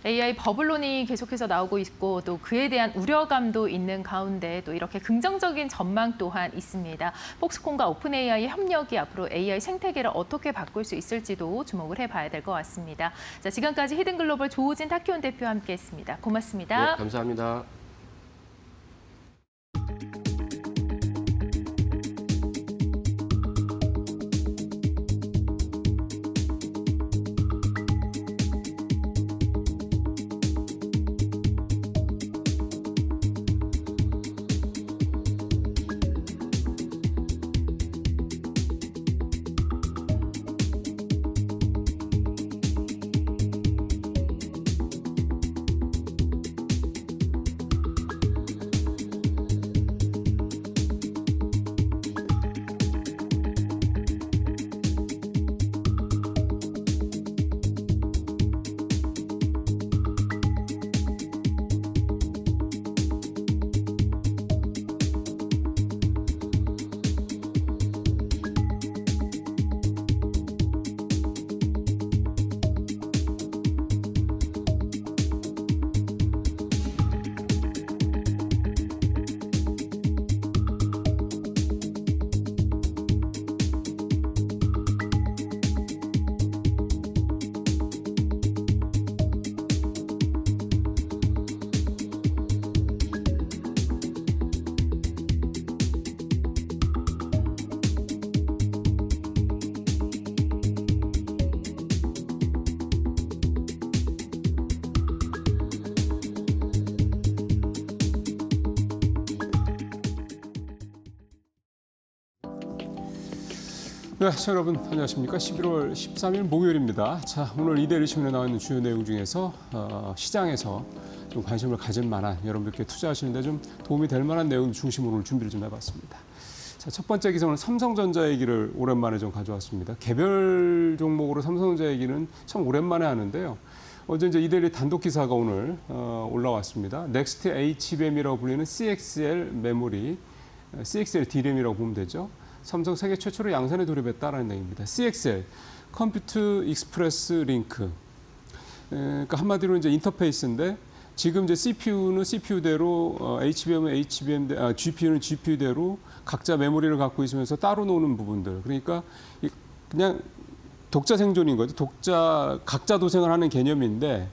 AI 버블론이 계속해서 나오고 있고 또 그에 대한 우려감도 있는 가운데 또 이렇게 긍정적인 전망 또한 있습니다. 폭스콘과 오픈 AI의 협력이 앞으로 AI 생태계를 어떻게 바꿀 수 있을지도 주목을 해봐야 될 것 같습니다. 자, 지금까지 히든글로벌 조우진 타키온 대표와 함께했습니다. 고맙습니다. 네, 감사합니다. 네, 시청자 여러분 안녕하십니까? 11월 13일 목요일입니다. 자, 오늘 이데일리 신문에 나와 있는 주요 내용 중에서 시장에서 좀 관심을 가질 만한 여러분들께 투자하시는데 좀 도움이 될 만한 내용 중심으로 오늘 준비를 좀 해봤습니다. 자, 첫 번째 기사는 삼성전자 얘기를 오랜만에 좀 가져왔습니다. 개별 종목으로 삼성전자 얘기는 참 오랜만에 하는데요. 어제 이제 이데일리 단독 기사가 오늘 올라왔습니다. 넥스트 HBM이라고 불리는 CXL 메모리, CXL D램이라고 보면 되죠. 삼성 세계 최초로 양산에 돌입했다라는 얘기입니다. CXL, 컴퓨터 익스프레스 링크. 그러니까 한마디로 이제 인터페이스인데 지금 이제 CPU는 CPU대로, HBM은 HBM, GPU는 GPU대로 각자 메모리를 갖고 있으면서 따로 노는 부분들. 그러니까 그냥 독자 생존인 거죠. 각자 도생을 하는 개념인데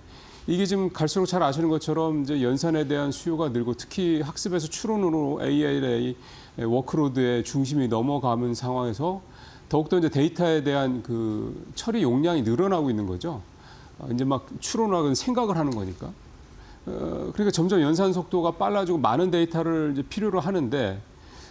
이게 지금 갈수록 잘 아시는 것처럼 이제 연산에 대한 수요가 늘고 특히 학습에서 추론으로 AI 워크로드의 중심이 넘어가는 상황에서 더욱더 이제 데이터에 대한 그 처리 용량이 늘어나고 있는 거죠. 이제 막 추론하고 생각을 하는 거니까. 그러니까 점점 연산 속도가 빨라지고 많은 데이터를 이제 필요로 하는데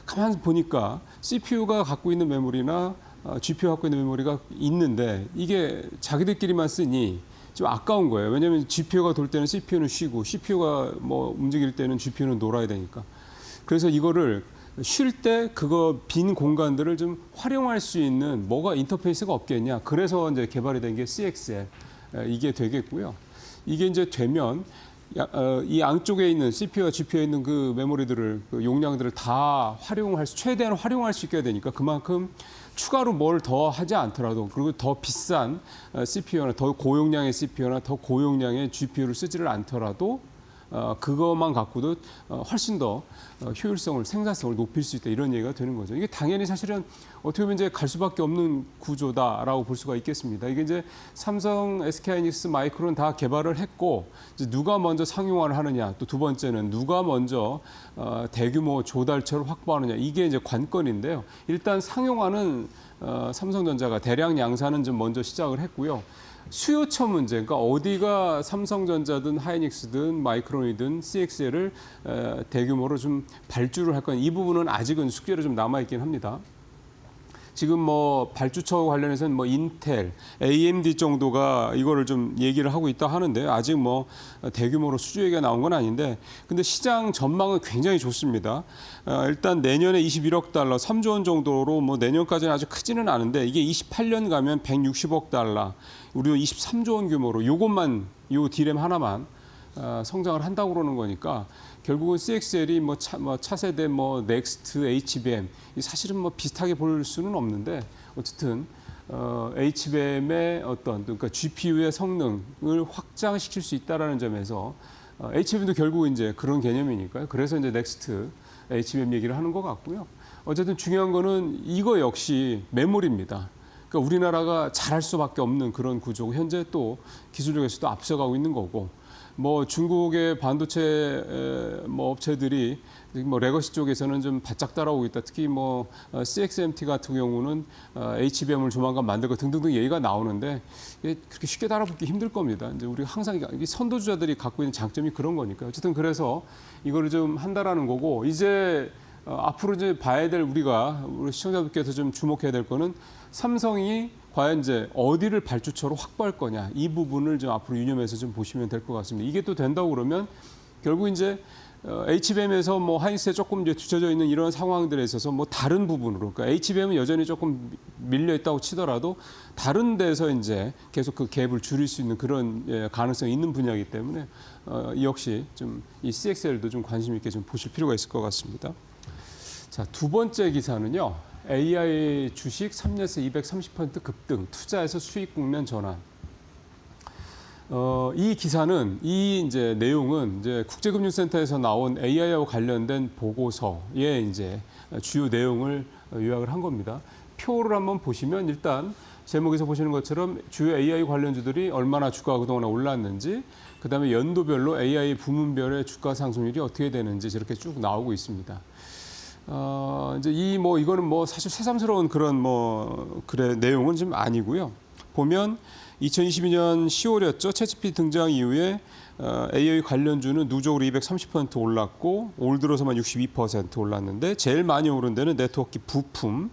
가만히 보니까 CPU가 갖고 있는 메모리나 GPU가 갖고 있는 메모리가 있는데 이게 자기들끼리만 쓰니 좀 아까운 거예요. 왜냐하면 GPU가 돌 때는 CPU는 쉬고 CPU가 뭐 움직일 때는 GPU는 놀아야 되니까. 그래서 이거를 쉴 때 그거 빈 공간들을 좀 활용할 수 있는 뭐가 인터페이스가 없겠냐. 그래서 이제 개발이 된 게 CXL 이게 되겠고요. 이게 이제 되면 이 양쪽에 있는 CPU와 GPU에 있는 그 메모리들을 그 용량들을 다 최대한 활용할 수 있게 되니까 그만큼 추가로 뭘 더 하지 않더라도 그리고 더 비싼 CPU나 더 고용량의 CPU나 더 고용량의 GPU를 쓰지를 않더라도 그것만 갖고도 훨씬 더 효율성을, 생산성을 높일 수 있다 이런 얘기가 되는 거죠. 이게 당연히 사실은 어떻게 보면 이제 갈 수밖에 없는 구조다라고 볼 수가 있겠습니다. 이게 이제 삼성, SK하이닉스, 마이크론 다 개발을 했고 이제 누가 먼저 상용화를 하느냐, 또 두 번째는 누가 먼저 대규모 조달처를 확보하느냐 이게 이제 관건인데요. 일단 상용화는 삼성전자가 대량 양산은 좀 먼저 시작을 했고요. 수요처 문제, 그러니까 어디가 삼성전자든 하이닉스든 마이크론이든 CXL을 대규모로 좀 발주를 할 건 이 부분은 아직은 숙제로 좀 남아있긴 합니다. 지금 뭐 발주처 관련해서는 뭐 인텔, AMD 정도가 이거를 좀 얘기를 하고 있다 하는데 아직 뭐 대규모로 수주 얘기가 나온 건 아닌데 근데 시장 전망은 굉장히 좋습니다. 일단 내년에 21억 달러, 3조 원 정도로 뭐 내년까지는 아주 크지는 않은데 이게 28년 가면 160억 달러, 우리도 23조 원 규모로 요것만 요 디램 하나만 성장을 한다고 그러는 거니까 결국은 CXL이 뭐 차세대 뭐 넥스트, HBM 사실은 뭐 비슷하게 볼 수는 없는데 어쨌든 HBM의 그러니까 GPU의 성능을 확장시킬 수 있다라는 점에서 HBM도 결국 이제 그런 개념이니까요. 그래서 이제 넥스트 HBM 얘기를 하는 것 같고요. 어쨌든 중요한 거는 이거 역시 메모리입니다. 그러니까 우리나라가 잘할 수밖에 없는 그런 구조고 현재 또 기술력에서도 앞서가고 있는 거고 뭐 중국의 반도체 뭐 업체들이 뭐 레거시 쪽에서는 좀 바짝 따라오고 있다. 특히 뭐 CXMT 같은 경우는 HBM을 조만간 만들고 등등등 얘기가 나오는데 이게 그렇게 쉽게 따라붙기 힘들 겁니다. 이제 우리가 항상 이 선도주자들이 갖고 있는 장점이 그런 거니까 어쨌든 그래서 이거를 좀 한다라는 거고 이제 앞으로 이제 봐야 될 우리 시청자분께서 좀 주목해야 될 거는 삼성이 과연 이제 어디를 발주처로 확보할 거냐 이 부분을 좀 앞으로 유념해서 좀 보시면 될 것 같습니다. 이게 또 된다고 그러면 결국 이제 HBM에서 뭐 하이닉스에 조금 이제 뒤쳐져 있는 이런 상황들에 있어서 뭐 다른 부분으로 그러니까 HBM은 여전히 조금 밀려 있다고 치더라도 다른 데서 이제 계속 그 갭을 줄일 수 있는 그런 가능성이 있는 분야이기 때문에 역시 좀 이 CXL도 좀 관심 있게 좀 보실 필요가 있을 것 같습니다. 자, 두 번째 기사는요. AI 주식 3년새 230% 급등, 투자에서 수익 국면 전환. 이 기사는 이제 내용은 이제 국제금융센터에서 나온 AI와 관련된 보고서의 이제 주요 내용을 요약을 한 겁니다. 표를 한번 보시면 일단 제목에서 보시는 것처럼 주요 AI 관련주들이 얼마나 주가가 그동안 올랐는지, 그다음에 연도별로 AI 부문별의 주가 상승률이 어떻게 되는지 이렇게 쭉 나오고 있습니다. 이제 이거는 뭐 사실 새삼스러운 그런 내용은 좀 아니고요. 보면 2022년 10월이었죠. 챗GPT 등장 이후에 AI 관련주는 누적으로 230% 올랐고 올 들어서만 62% 올랐는데 제일 많이 오른 데는 네트워크 부품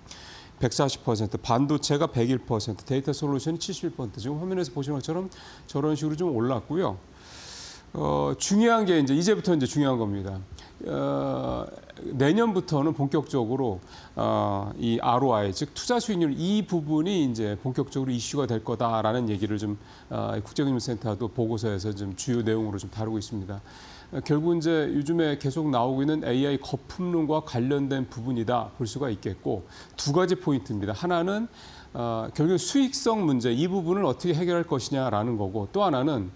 140%, 반도체가 101%, 데이터 솔루션이 71%. 지금 화면에서 보시는 것처럼 저런 식으로 좀 올랐고요. 중요한 게 이제부터 중요한 겁니다. 내년부터는 본격적으로 이 ROI, 즉 투자 수익률 이 부분이 이제 본격적으로 이슈가 될 거다라는 얘기를 좀 국제금융센터도 보고서에서 좀 주요 내용으로 좀 다루고 있습니다. 결국 이제 요즘에 계속 나오고 있는 AI 거품론과 관련된 부분이다 볼 수가 있겠고 두 가지 포인트입니다. 하나는 결국 수익성 문제 이 부분을 어떻게 해결할 것이냐라는 거고 또 하나는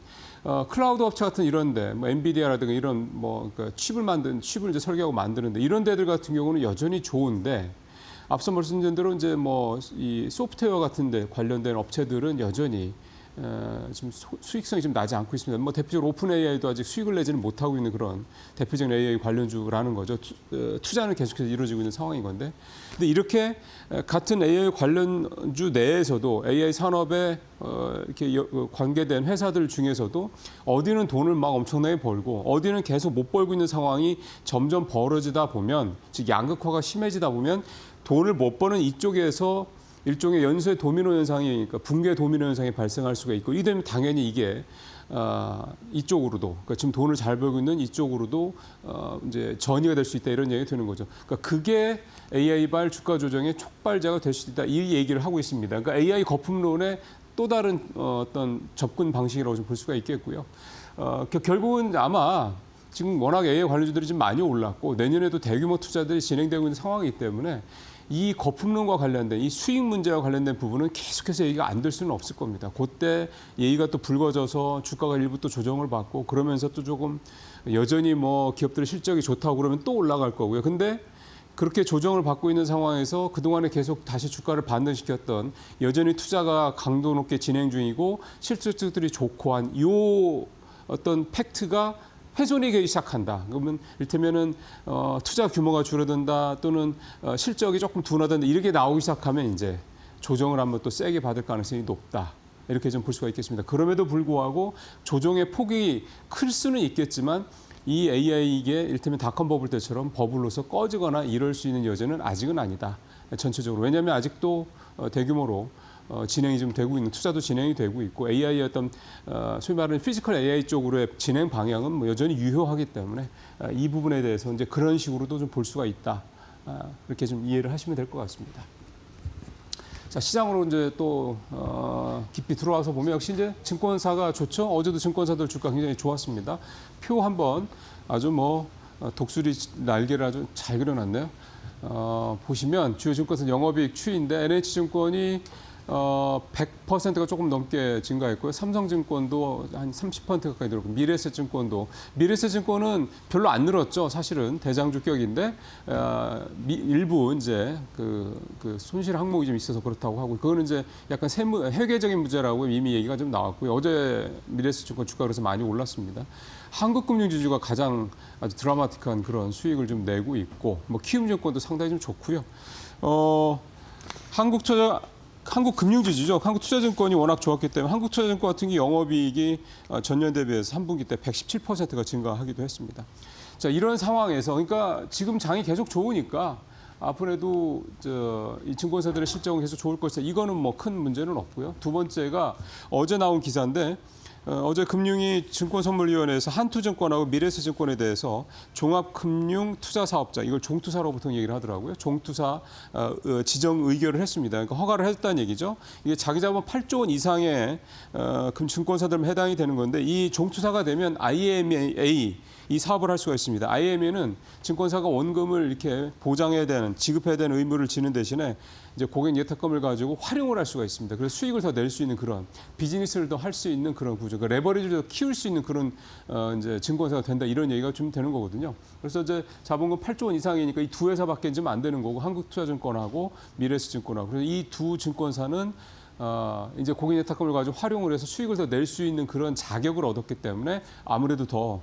클라우드 업체 같은 이런데 엔비디아라든가 이런 그러니까 칩을 이제 설계하고 만드는데 이런 데들 같은 경우는 여전히 좋은데 앞서 말씀드린 대로 이제 이 소프트웨어 같은데 관련된 업체들은 여전히 지금 수익성이 좀 나지 않고 있습니다. 대표적으로 오픈 AI도 아직 수익을 내지는 못하고 있는 그런 대표적인 AI 관련주라는 거죠. 투자는 계속해서 이루어지고 있는 상황인 건데, 근데 이렇게 같은 AI 관련주 내에서도 AI 산업에 이렇게 관계된 회사들 중에서도 어디는 돈을 막 엄청나게 벌고 어디는 계속 못 벌고 있는 상황이 점점 벌어지다 보면, 즉 양극화가 심해지다 보면 돈을 못 버는 이쪽에서 일종의 연쇄 도미노 현상이니까 붕괴 도미노 현상이 발생할 수가 있고, 이 되면 당연히 이게 이쪽으로도, 그러니까 지금 돈을 잘 벌고 있는 이쪽으로도 이제 전이가 될 수 있다 이런 얘기가 되는 거죠. 그러니까 그게 AI발 주가 조정의 촉발제가 될 수 있다 이 얘기를 하고 있습니다. 그러니까 AI 거품론의 또 다른 어떤 접근 방식이라고 좀 볼 수가 있겠고요. 결국은 아마 지금 워낙 AI 관련주들이 좀 많이 올랐고 내년에도 대규모 투자들이 진행되고 있는 상황이기 때문에 이 거품론과 관련된 이 수익 문제와 관련된 부분은 계속해서 얘기가 안 될 수는 없을 겁니다. 그때 얘기가 또 불거져서 주가가 일부 또 조정을 받고 그러면서 또 조금 여전히 기업들의 실적이 좋다고 그러면 또 올라갈 거고요. 근데 그렇게 조정을 받고 있는 상황에서 그동안에 계속 다시 주가를 반등시켰던 여전히 투자가 강도 높게 진행 중이고 실적들이 좋고 한 요 어떤 팩트가 훼손이 되기 시작한다. 그러면 이를테면은 투자 규모가 줄어든다 또는 실적이 조금 둔화된다 이렇게 나오기 시작하면 이제 조정을 한번 또 세게 받을 가능성이 높다. 이렇게 좀 볼 수가 있겠습니다. 그럼에도 불구하고 조정의 폭이 클 수는 있겠지만 이 AI 이게 이를테면 닷컴 버블 때처럼 버블로서 꺼지거나 이럴 수 있는 여지는 아직은 아니다. 전체적으로. 왜냐하면 아직도 대규모로 진행이 좀 되고 있는, 투자도 진행이 되고 있고 AI의 어떤 소위 말하는 피지컬 AI 쪽으로의 진행 방향은 뭐 여전히 유효하기 때문에 이 부분에 대해서 이제 그런 식으로도 좀 볼 수가 있다. 이렇게 좀 이해를 하시면 될 것 같습니다. 자, 시장으로 이제 또 깊이 들어와서 보면 역시 이제 증권사가 좋죠. 어제도 증권사들 주가 굉장히 좋았습니다. 표 한번 아주 뭐 독수리 날개를 아주 잘 그려놨네요. 보시면 주요 증권사 영업이익 추이인데 NH증권이 100%가 조금 넘게 증가했고요. 삼성증권도 한 30% 가까이 늘었고 미래에셋증권은 별로 안 늘었죠. 사실은 대장주격인데 일부 이제 그 손실 항목이 좀 있어서 그렇다고 하고 그거는 이제 약간 회계적인 문제라고 이미 얘기가 좀 나왔고요. 어제 미래에셋증권 주가 그래서 많이 올랐습니다. 한국금융지주가 가장 아주 드라마틱한 그런 수익을 좀 내고 있고 뭐 키움증권도 상당히 좀 좋고요. 한국금융지주죠. 한국투자증권이 워낙 좋았기 때문에 한국투자증권 같은 경우 영업이익이 전년 대비해서 3분기 때 117%가 증가하기도 했습니다. 자, 이런 상황에서 그러니까 지금 장이 계속 좋으니까 앞으로도 이 증권사들의 실적은 계속 좋을 것이다. 이거는 뭐 큰 문제는 없고요. 두 번째가 어제 나온 기사인데 어제 금융위 증권선물위원회에서 한투증권하고 미래에셋증권에 대해서 종합금융투자사업자 이걸 종투사로 보통 얘기를 하더라고요. 종투사 지정 의결을 했습니다. 그러니까 허가를 했다는 얘기죠. 이게 자기 자본 8조 원 이상의 증권사들만 해당이 되는 건데 이 종투사가 되면 IMA 이 사업을 할 수가 있습니다. IMA는 증권사가 원금을 이렇게 보장해야 되는, 지급해야 되는 의무를 지는 대신에 이제 고객 예탁금을 가지고 활용을 할 수가 있습니다. 그래서 수익을 더 낼 수 있는 그런 비즈니스를 더 할 수 있는 그런 구조, 그러니까 레버리지를 더 키울 수 있는 그런 이제 증권사가 된다 이런 얘기가 좀 되는 거거든요. 그래서 이제 자본금 8조 원 이상이니까 이 두 회사밖에 좀 안 되는 거고 한국투자증권하고 미래에셋증권하고 그래서 이 두 증권사는 이제 고객 예탁금을 가지고 활용을 해서 수익을 더 낼 수 있는 그런 자격을 얻었기 때문에 아무래도 더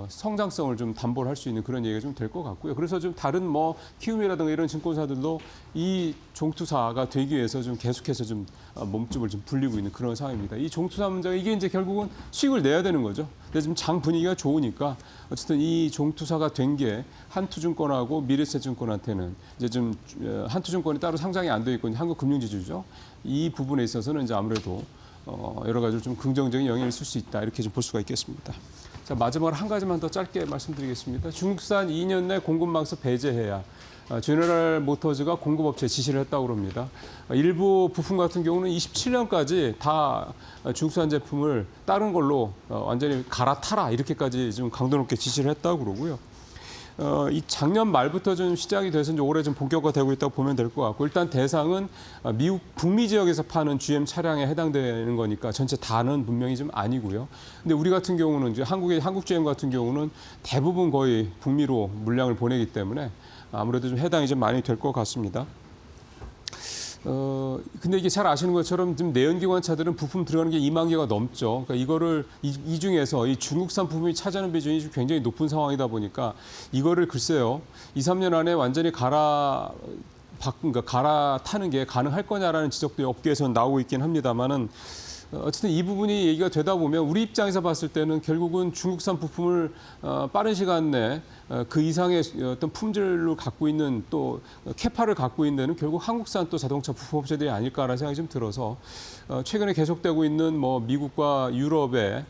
성장성을 좀 담보를 할 수 있는 그런 얘기가 좀 될 것 같고요. 그래서 좀 다른 뭐 키움이라든가 이런 증권사들도 이 종투사가 되기 위해서 좀 계속해서 좀 몸집을 좀 불리고 있는 그런 상황입니다. 이 종투사 문제가 이게 이제 결국은 수익을 내야 되는 거죠. 근데 지금 장 분위기가 좋으니까 어쨌든 이 종투사가 된 게 한투증권하고 미래에셋증권한테는 이제 좀 한투증권이 따로 상장이 안 돼 있고 한국금융지주죠. 이 부분에 있어서는 이제 아무래도 여러 가지로 좀 긍정적인 영향을 있을 수 있다 이렇게 좀 볼 수가 있겠습니다. 자, 마지막으로 한 가지만 더 짧게 말씀드리겠습니다. 중국산 2년 내 공급망에서 배제해야 제너럴 모터즈가 공급업체에 지시를 했다고 합니다. 일부 부품 같은 경우는 27년까지 다 중국산 제품을 다른 걸로 완전히 갈아타라 이렇게까지 좀 강도 높게 지시를 했다고 그러고요. 이 작년 말부터 좀 시작이 돼서 이제 올해 좀 본격화되고 있다고 보면 될 것 같고 일단 대상은 미국 북미 지역에서 파는 GM 차량에 해당되는 거니까 전체 다는 분명히 좀 아니고요. 근데 우리 같은 경우는 이제 한국 GM 같은 경우는 대부분 거의 북미로 물량을 보내기 때문에 아무래도 좀 해당이 좀 많이 될 것 같습니다. 근데 이게 잘 아시는 것처럼 지금 내연기관 차들은 부품 들어가는 게 2만 개가 넘죠. 그러니까 이거를 이 중에서 이 중국산 부품이 차지하는 비중이 굉장히 높은 상황이다 보니까 이거를 글쎄요 2, 3년 안에 완전히 그러니까 갈아타는 게 가능할 거냐라는 지적도 업계에서는 나오고 있긴 합니다만은 어쨌든 이 부분이 얘기가 되다 보면 우리 입장에서 봤을 때는 결국은 중국산 부품을 빠른 시간 내에 그 이상의 어떤 품질을 갖고 있는 또 캐파를 갖고 있는 데는 결국 한국산 또 자동차 부품업체들이 아닐까라는 생각이 좀 들어서 최근에 계속되고 있는 뭐 미국과 유럽의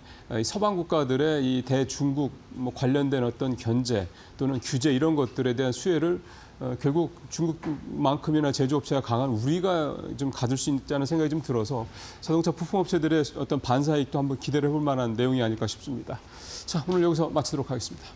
서방 국가들의 이 대중국 뭐 관련된 어떤 견제 또는 규제 이런 것들에 대한 수혜를 결국 중국만큼이나 제조업체가 강한 우리가 좀 가질 수 있다는 생각이 좀 들어서 자동차 부품업체들의 어떤 반사이익도 한번 기대를 해볼 만한 내용이 아닐까 싶습니다. 자, 오늘 여기서 마치도록 하겠습니다.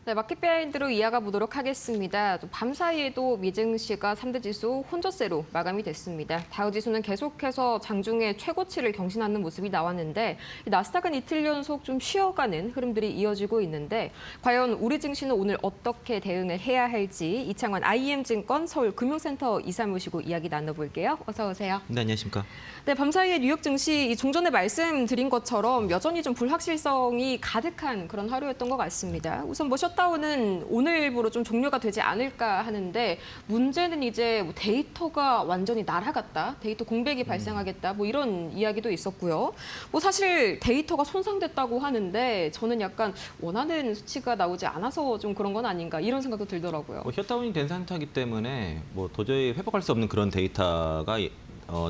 네, 마켓 비하인드로 이어가 보도록 하겠습니다. 또 밤 사이에도 미증시가 3대 지수 혼조세로 마감이 됐습니다. 다우 지수는 계속해서 장중에 최고치를 경신하는 모습이 나왔는데 나스닥은 이틀 연속 좀 쉬어가는 흐름들이 이어지고 있는데 과연 우리 증시는 오늘 어떻게 대응을 해야 할지 이창환 IM증권 서울금융센터 이사 모시고 이야기 나눠볼게요. 어서 오세요. 네, 안녕하십니까. 네, 밤 사이에 뉴욕 증시 이 종전에 말씀드린 것처럼 여전히 좀 불확실성이 가득한 그런 하루였던 것 같습니다. 우선 뭐 셧다운은 오늘부로 좀 종료가 되지 않을까 하는데 문제는 이제 뭐 데이터가 완전히 날아갔다, 데이터 공백이 발생하겠다, 뭐 이런 이야기도 있었고요. 뭐 사실 데이터가 손상됐다고 하는데 저는 약간 원하는 수치가 나오지 않아서 좀 그런 건 아닌가 이런 생각도 들더라고요. 뭐 셧다운이 된 상태이기 때문에 뭐 도저히 회복할 수 없는 그런 데이터가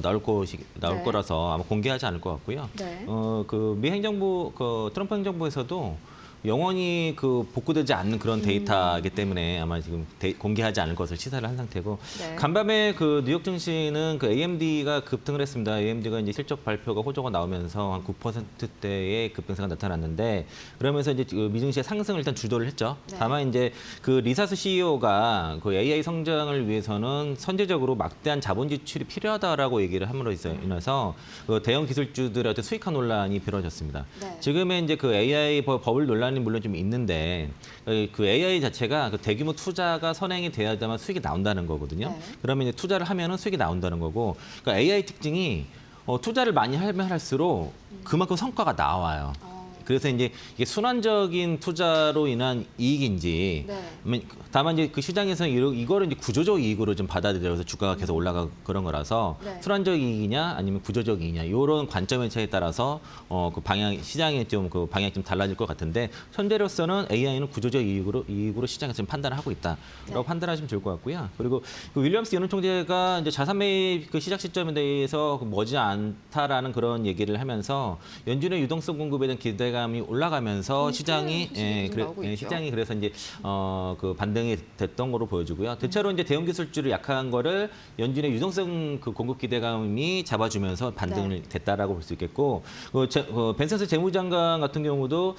나올 네. 거라서 아마 공개하지 않을 것 같고요. 네. 그 미 행정부, 트럼프 행정부에서도 영원히 복구되지 않는 그런 데이터이기 때문에 아마 지금 공개하지 않을 것을 시사를 한 상태고 네. 간밤에 뉴욕 증시는 AMD가 급등을 했습니다. AMD가 이제 실적 발표가 호조가 나오면서 한 9%대의 급등세가 나타났는데 그러면서 이제 미증시의 상승을 일단 주도를 했죠. 네. 다만 이제 리사스 CEO가 AI 성장을 위해서는 선제적으로 막대한 자본 지출이 필요하다라고 얘기를 함으로 인해서 대형 기술주들의 어떤 수익화 논란이 벌어졌습니다. 네. 지금의 이제 AI 버블 논란이 물론 좀 있는데 AI 자체가 대규모 투자가 선행이 돼야만 수익이 나온다는 거거든요. 네. 그러면 이제 투자를 하면은 수익이 나온다는 거고, 그러니까 AI 특징이 투자를 많이 하면 할수록 그만큼 성과가 나와요. 그래서 이제 이게 순환적인 투자로 인한 이익인지, 네. 다만 이제 그 시장에서는 이거를 이제 구조적 이익으로 좀 받아들여서 주가가 계속 올라가고 그런 거라서 네. 순환적 이익이냐 아니면 구조적 이익이냐 이런 관점의 차이에 따라서 그 방향 시장의 좀 방향이 좀 달라질 것 같은데 현재로서는 AI는 구조적 이익으로 시장에서 좀 판단을 하고 있다라고 네. 판단하시면 좋을 것 같고요. 그리고 윌리엄스 연은 총재가 이제 자산 매입 시작 시점에 대해서 머지 않다라는 그런 얘기를 하면서 연준의 유동성 공급에 대한 기대감이 올라가면서 시장이 시장이 그래서 이제 반등이 됐던 거로 보여지고요. 대체로 이제 대형 기술주를 약한 거를 연준의 유동성 공급 기대감이 잡아주면서 반등을 됐다라고 볼 수 있겠고, 벤센스 재무장관 같은 경우도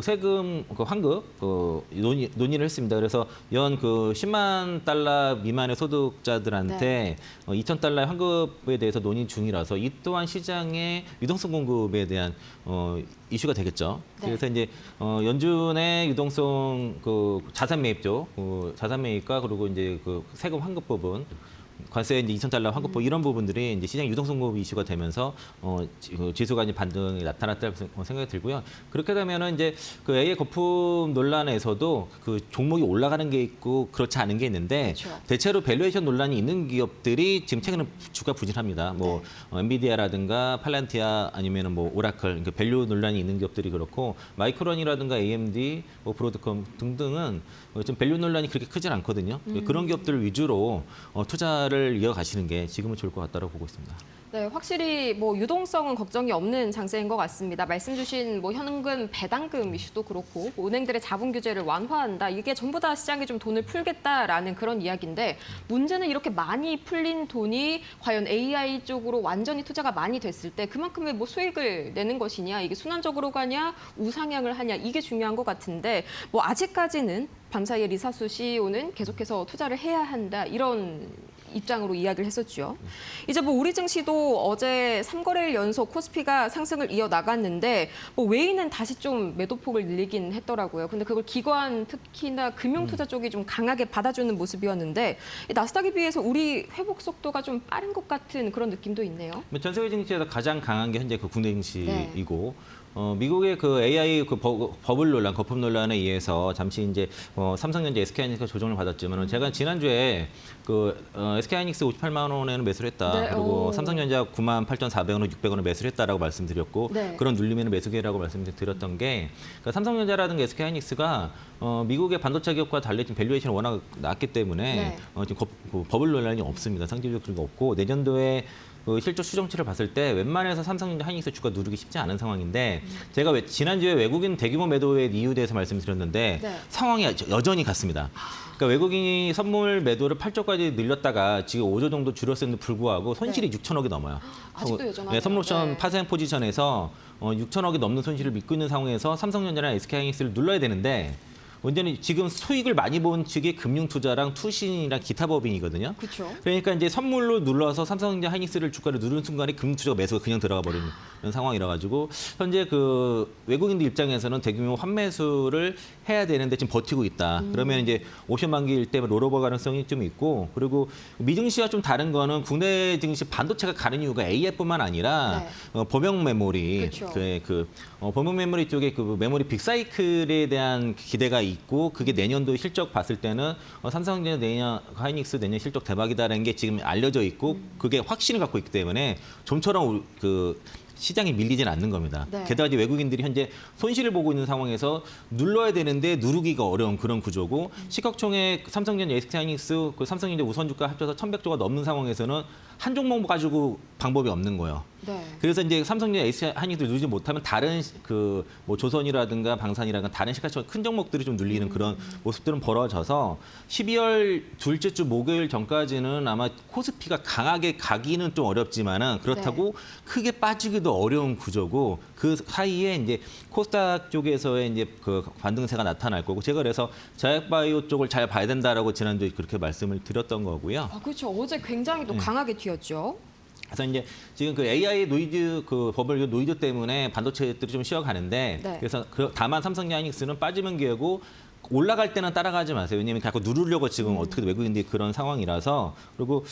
세금 환급 논의를 했습니다. 그래서 연 10만 달러 미만의 소득자들한테 2천 달러의 환급에 대해서 논의 중이라서 이 또한 시장의 유동성 공급에 대한 이슈가 되겠죠. 네. 그래서 이제 연준의 유동성 자산 매입 쪽, 자산 매입과 그리고 이제 세금 환급 부분, 관세 이제 2,000달러 환급 부분 이런 부분들이 이제 시장 유동성 공급 이슈가 되면서 지수가 이제 반등이 나타났다고 생각이 들고요. 그렇게 되면은 이제 AI 거품 논란에서도 종목이 올라가는 게 있고 그렇지 않은 게 있는데 그렇죠. 대체로 밸류에이션 논란이 있는 기업들이 지금 최근에 주가 부진합니다. 엔비디아라든가 팔란티아 아니면은 오라클, 그러니까 밸류 논란이 있는 기업들이 그렇고 마이크론이라든가 AMD, 브로드컴 등등은 좀 밸류 논란이 그렇게 크진 않거든요. 그런 기업들 위주로 투자를 이어가시는 게 지금은 좋을 것 같다고 보고 있습니다. 네, 확실히 유동성은 걱정이 없는 장세인 것 같습니다. 말씀 주신 현금 배당금 이슈도 그렇고 은행들의 자본 규제를 완화한다. 이게 전부 다 시장에 좀 돈을 풀겠다라는 그런 이야기인데 문제는 이렇게 많이 풀린 돈이 과연 AI 쪽으로 완전히 투자가 많이 됐을 때 그만큼의 수익을 내는 것이냐, 이게 순환적으로 가냐, 우상향을 하냐, 이게 중요한 것 같은데 아직까지는 밤사이에 리사수 CEO는 계속해서 투자를 해야 한다 이런 입장으로 이야기를 했었죠. 이제 우리 증시도 어제 3거래일 연속 코스피가 상승을 이어나갔는데 외인은 다시 좀 매도폭을 늘리긴 했더라고요. 근데 그걸 기관 특히나 금융투자 쪽이 좀 강하게 받아주는 모습이었는데 나스닥에 비해서 우리 회복 속도가 좀 빠른 것 같은 그런 느낌도 있네요. 전 세계 증시에서 가장 강한 게 현재 국내 증시이고 미국의 AI 버블 논란, 거품 논란에 의해서 잠시 이제 삼성전자, SK하이닉스가 조정을 받았지만 제가 지난주에 SK하이닉스 58만 원에는 매수를 했다. 네, 그리고 삼성전자 98,400원, 600원에 매수를 했다라고 말씀드렸고 그런 눌림에는 매수기라고 말씀드렸던 게 삼성전자라든가 SK하이닉스가 미국의 반도체 기업과 달리 좀 밸류에이션이 워낙 낮기 때문에 지금 버블 논란이 없습니다. 상징적 그런 거 없고 내년도에 실적 추정치를 봤을 때 웬만해서 삼성전자, 하이닉스 주가 누르기 쉽지 않은 상황인데 제가 지난주에 외국인 대규모 매도의 이유에 대해서 말씀드렸는데 상황이 여전히 같습니다. 그러니까 외국인이 선물 매도를 8조까지 늘렸다가 지금 5조 정도 줄였음에도 불구하고 손실이 6천억이 넘어요. 아직도 여전하네요. 선물옵션 파생 포지션에서 6천억이 넘는 손실을 믿고 있는 상황에서 삼성전자나 SK하이닉스를 눌러야 되는데 문제는 지금 수익을 많이 본 측이 금융투자랑 투신이랑 기타 법인이거든요. 그렇죠. 그러니까 이제 선물로 눌러서 삼성전자 하이닉스를 주가를 누르는 순간에 금융투자가 매수가 그냥 들어가 버리는 이런 상황이라 가지고 현재 그 외국인들 입장에서는 대규모 환매수를 해야 되는데 지금 버티고 있다. 그러면 이제 옵션 만기일 때 롤오버 가능성이 좀 있고 그리고 미증시와 좀 다른 거는 국내 증시 반도체가 가는 이유가 AI뿐만 아니라 범용 메모리 그렇죠. 범용 메모리 쪽에 그 메모리 빅사이클에 대한 기대가 있고 그게 내년도 실적 봤을 때는 삼성전자 내년 하이닉스 내년 실적 대박이다라는 게 지금 알려져 있고 그게 확신을 갖고 있기 때문에 좀처럼 그 시장이 밀리진 않는 겁니다. 네. 게다가 이제 외국인들이 현재 손실을 보고 있는 상황에서 눌러야 되는데 누르기가 어려운 그런 구조고 시각총액 삼성전자, SK하이닉스, 그 삼성전자 우선주가 합쳐서 1,100조가 넘는 상황에서는 한 종목 가지고 방법이 없는 거예요. 네. 그래서 이제 삼성전자, SK하이닉스를 누르지 못하면 다른 그 뭐 조선이라든가 방산이라든가 다른 시가총액 큰 종목들이 좀 눌리는 그런 모습들은 벌어져서 12월 둘째 주 목요일 전까지는 아마 코스피가 강하게 가기는 좀 어렵지만은 그렇다고 크게 빠지기도 어려운 구조고 그 사이에 이제 코스닥 쪽에서의 이제 그 반등세가 나타날 거고 제가 그래서 제약바이오 쪽을 잘 봐야 된다라고 지난주에 그렇게 말씀을 드렸던 거고요. 아, 그렇죠. 어제 굉장히 또 강하게 튀었죠. 그래서 이제 지금 그 AI 노이즈 그 버블 노이즈 때문에 반도체들이 좀 쉬어가는데 네. 그래서 다만 삼성전자 하이닉스는 빠지면 기회고 올라갈 때는 따라가지 마세요. 왜냐하면 자꾸 누르려고 지금 어떻게든 외국인들이 그런 상황이라서 그리고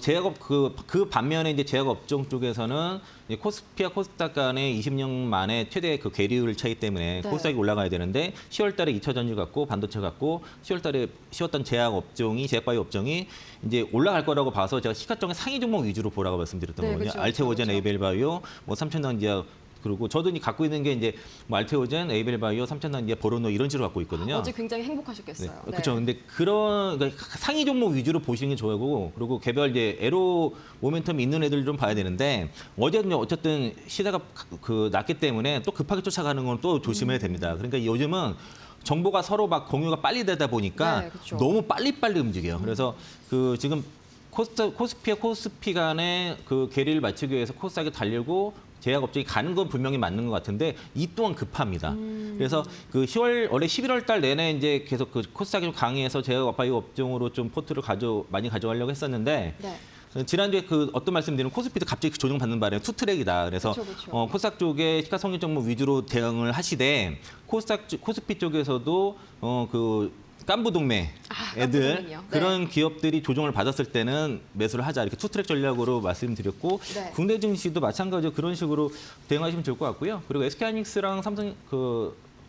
제약업 그 반면에 이제 제약 업종 쪽에서는 이제 코스피와 코스닥 간의 20년 만에 최대 그 괴리율 차이 때문에 네. 코스닥이 올라가야 되는데 10월달에 2차 전지 갖고 반도체 갖고 10월달에 쉬었던 제약 업종이 제약바이오 업종이 이제 올라갈 거라고 봐서 제가 시가총액 상위 종목 위주로 보라고 말씀드렸던 네, 거거든요. 그렇죠. 알테오젠, 그렇죠. 에이벨바이오, 뭐 삼천단지약 그리고 저도 갖고 있는 게 이제 뭐 알테오젠, 에이벨바이오, 삼천단지약, 보로노 이런 식으로 갖고 있거든요. 어제 굉장히 행복하셨겠어요. 네. 그렇죠. 근데 그런 그러니까 상위 종목 위주로 보시는 게 좋고 그리고 개별 이제 에로 모멘텀이 있는 애들 좀 봐야 되는데 어쨌든 시세가 그 낮기 때문에 또 급하게 쫓아가는 건 또 조심해야 됩니다. 그러니까 요즘은 정보가 서로 막 공유가 빨리 되다 보니까 네, 그렇죠. 너무 빨리빨리 움직여요. 그래서 그 지금 코스피와 코스피 간의 그 괴리를 맞추기 위해서 코스닥이 달리고 제약 업종이 가는 건 분명히 맞는 것 같은데 이 또한 급합니다. 그래서 그 10월 원래 11월 달 내내 이제 계속 그 코스닥이 좀 강해서 제약 바이오 업종으로 좀 포트를 많이 가져가려고 했었는데 네. 지난주에 그 어떤 말씀드리면 코스피도 갑자기 조정받는 바람에 투트랙이다. 그래서 그렇죠. 코스닥 쪽에 시가총액 종목 위주로 대응을 하시되 코스피 쪽에서도 그 깐부 동매 애들 깐부동맹이요. 네. 그런 기업들이 조정을 받았을 때는 매수를 하자 이렇게 투트랙 전략으로 말씀드렸고 네. 국내 증시도 마찬가지로 그런 식으로 대응하시면 좋을 것 같고요. 그리고 SK하이닉스랑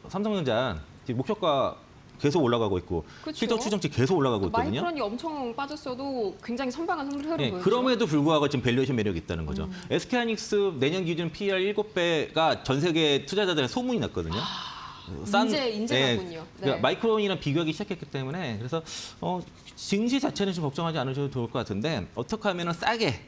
삼성전자 목표가 계속 올라가고 있고 그렇죠. 실적 추정치 계속 올라가고 있거든요. 마이크론이 엄청 빠졌어도 굉장히 선방한 흐름 네, 보여주죠. 그럼에도 불구하고 지금 밸류에이션 매력이 있다는 거죠. SK하이닉스 내년 기준 PER 7배가 전 세계 투자자들의 소문이 났거든요. 인재군요. 그러니까 네. 마이크론이랑 비교하기 시작했기 때문에 그래서 증시 자체는 좀 걱정하지 않으셔도 좋을 것 같은데 어떻게 하면 싸게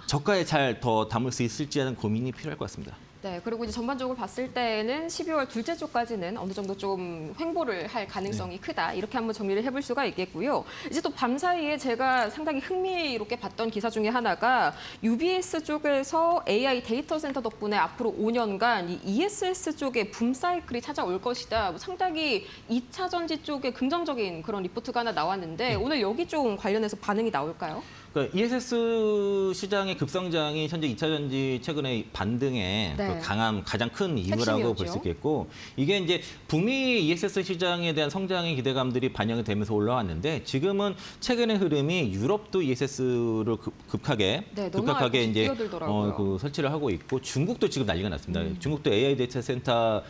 저가에 잘 더 담을 수 있을지 하는 고민이 필요할 것 같습니다. 네, 그리고 이제 전반적으로 봤을 때는 12월 둘째 주까지는 어느 정도 좀 횡보를 할 가능성이 크다. 이렇게 한번 정리를 해볼 수가 있겠고요. 이제 또 밤사이에 제가 상당히 흥미롭게 봤던 기사 중에 하나가 UBS 쪽에서 AI 데이터 센터 덕분에 앞으로 5년간 이 ESS 쪽에 붐 사이클이 찾아올 것이다. 상당히 2차 전지 쪽에 긍정적인 그런 리포트가 하나 나왔는데 오늘 여기 좀 관련해서 반응이 나올까요? 그러니까 ESS 시장의 급성장이 현재 2차 전지 최근에 반등에 네. 그 강한 가장 큰 이유라고 핵심이었죠. 볼 수 있겠고 이게 이제 북미 ESS 시장에 대한 성장의 기대감들이 반영이 되면서 올라왔는데 지금은 최근의 흐름이 유럽도 ESS를 급하게 네, 너무 급격하게 이제 뛰어들더라고요. 그 설치를 하고 있고 중국도 지금 난리가 났습니다. 중국도 AI 데이터 센터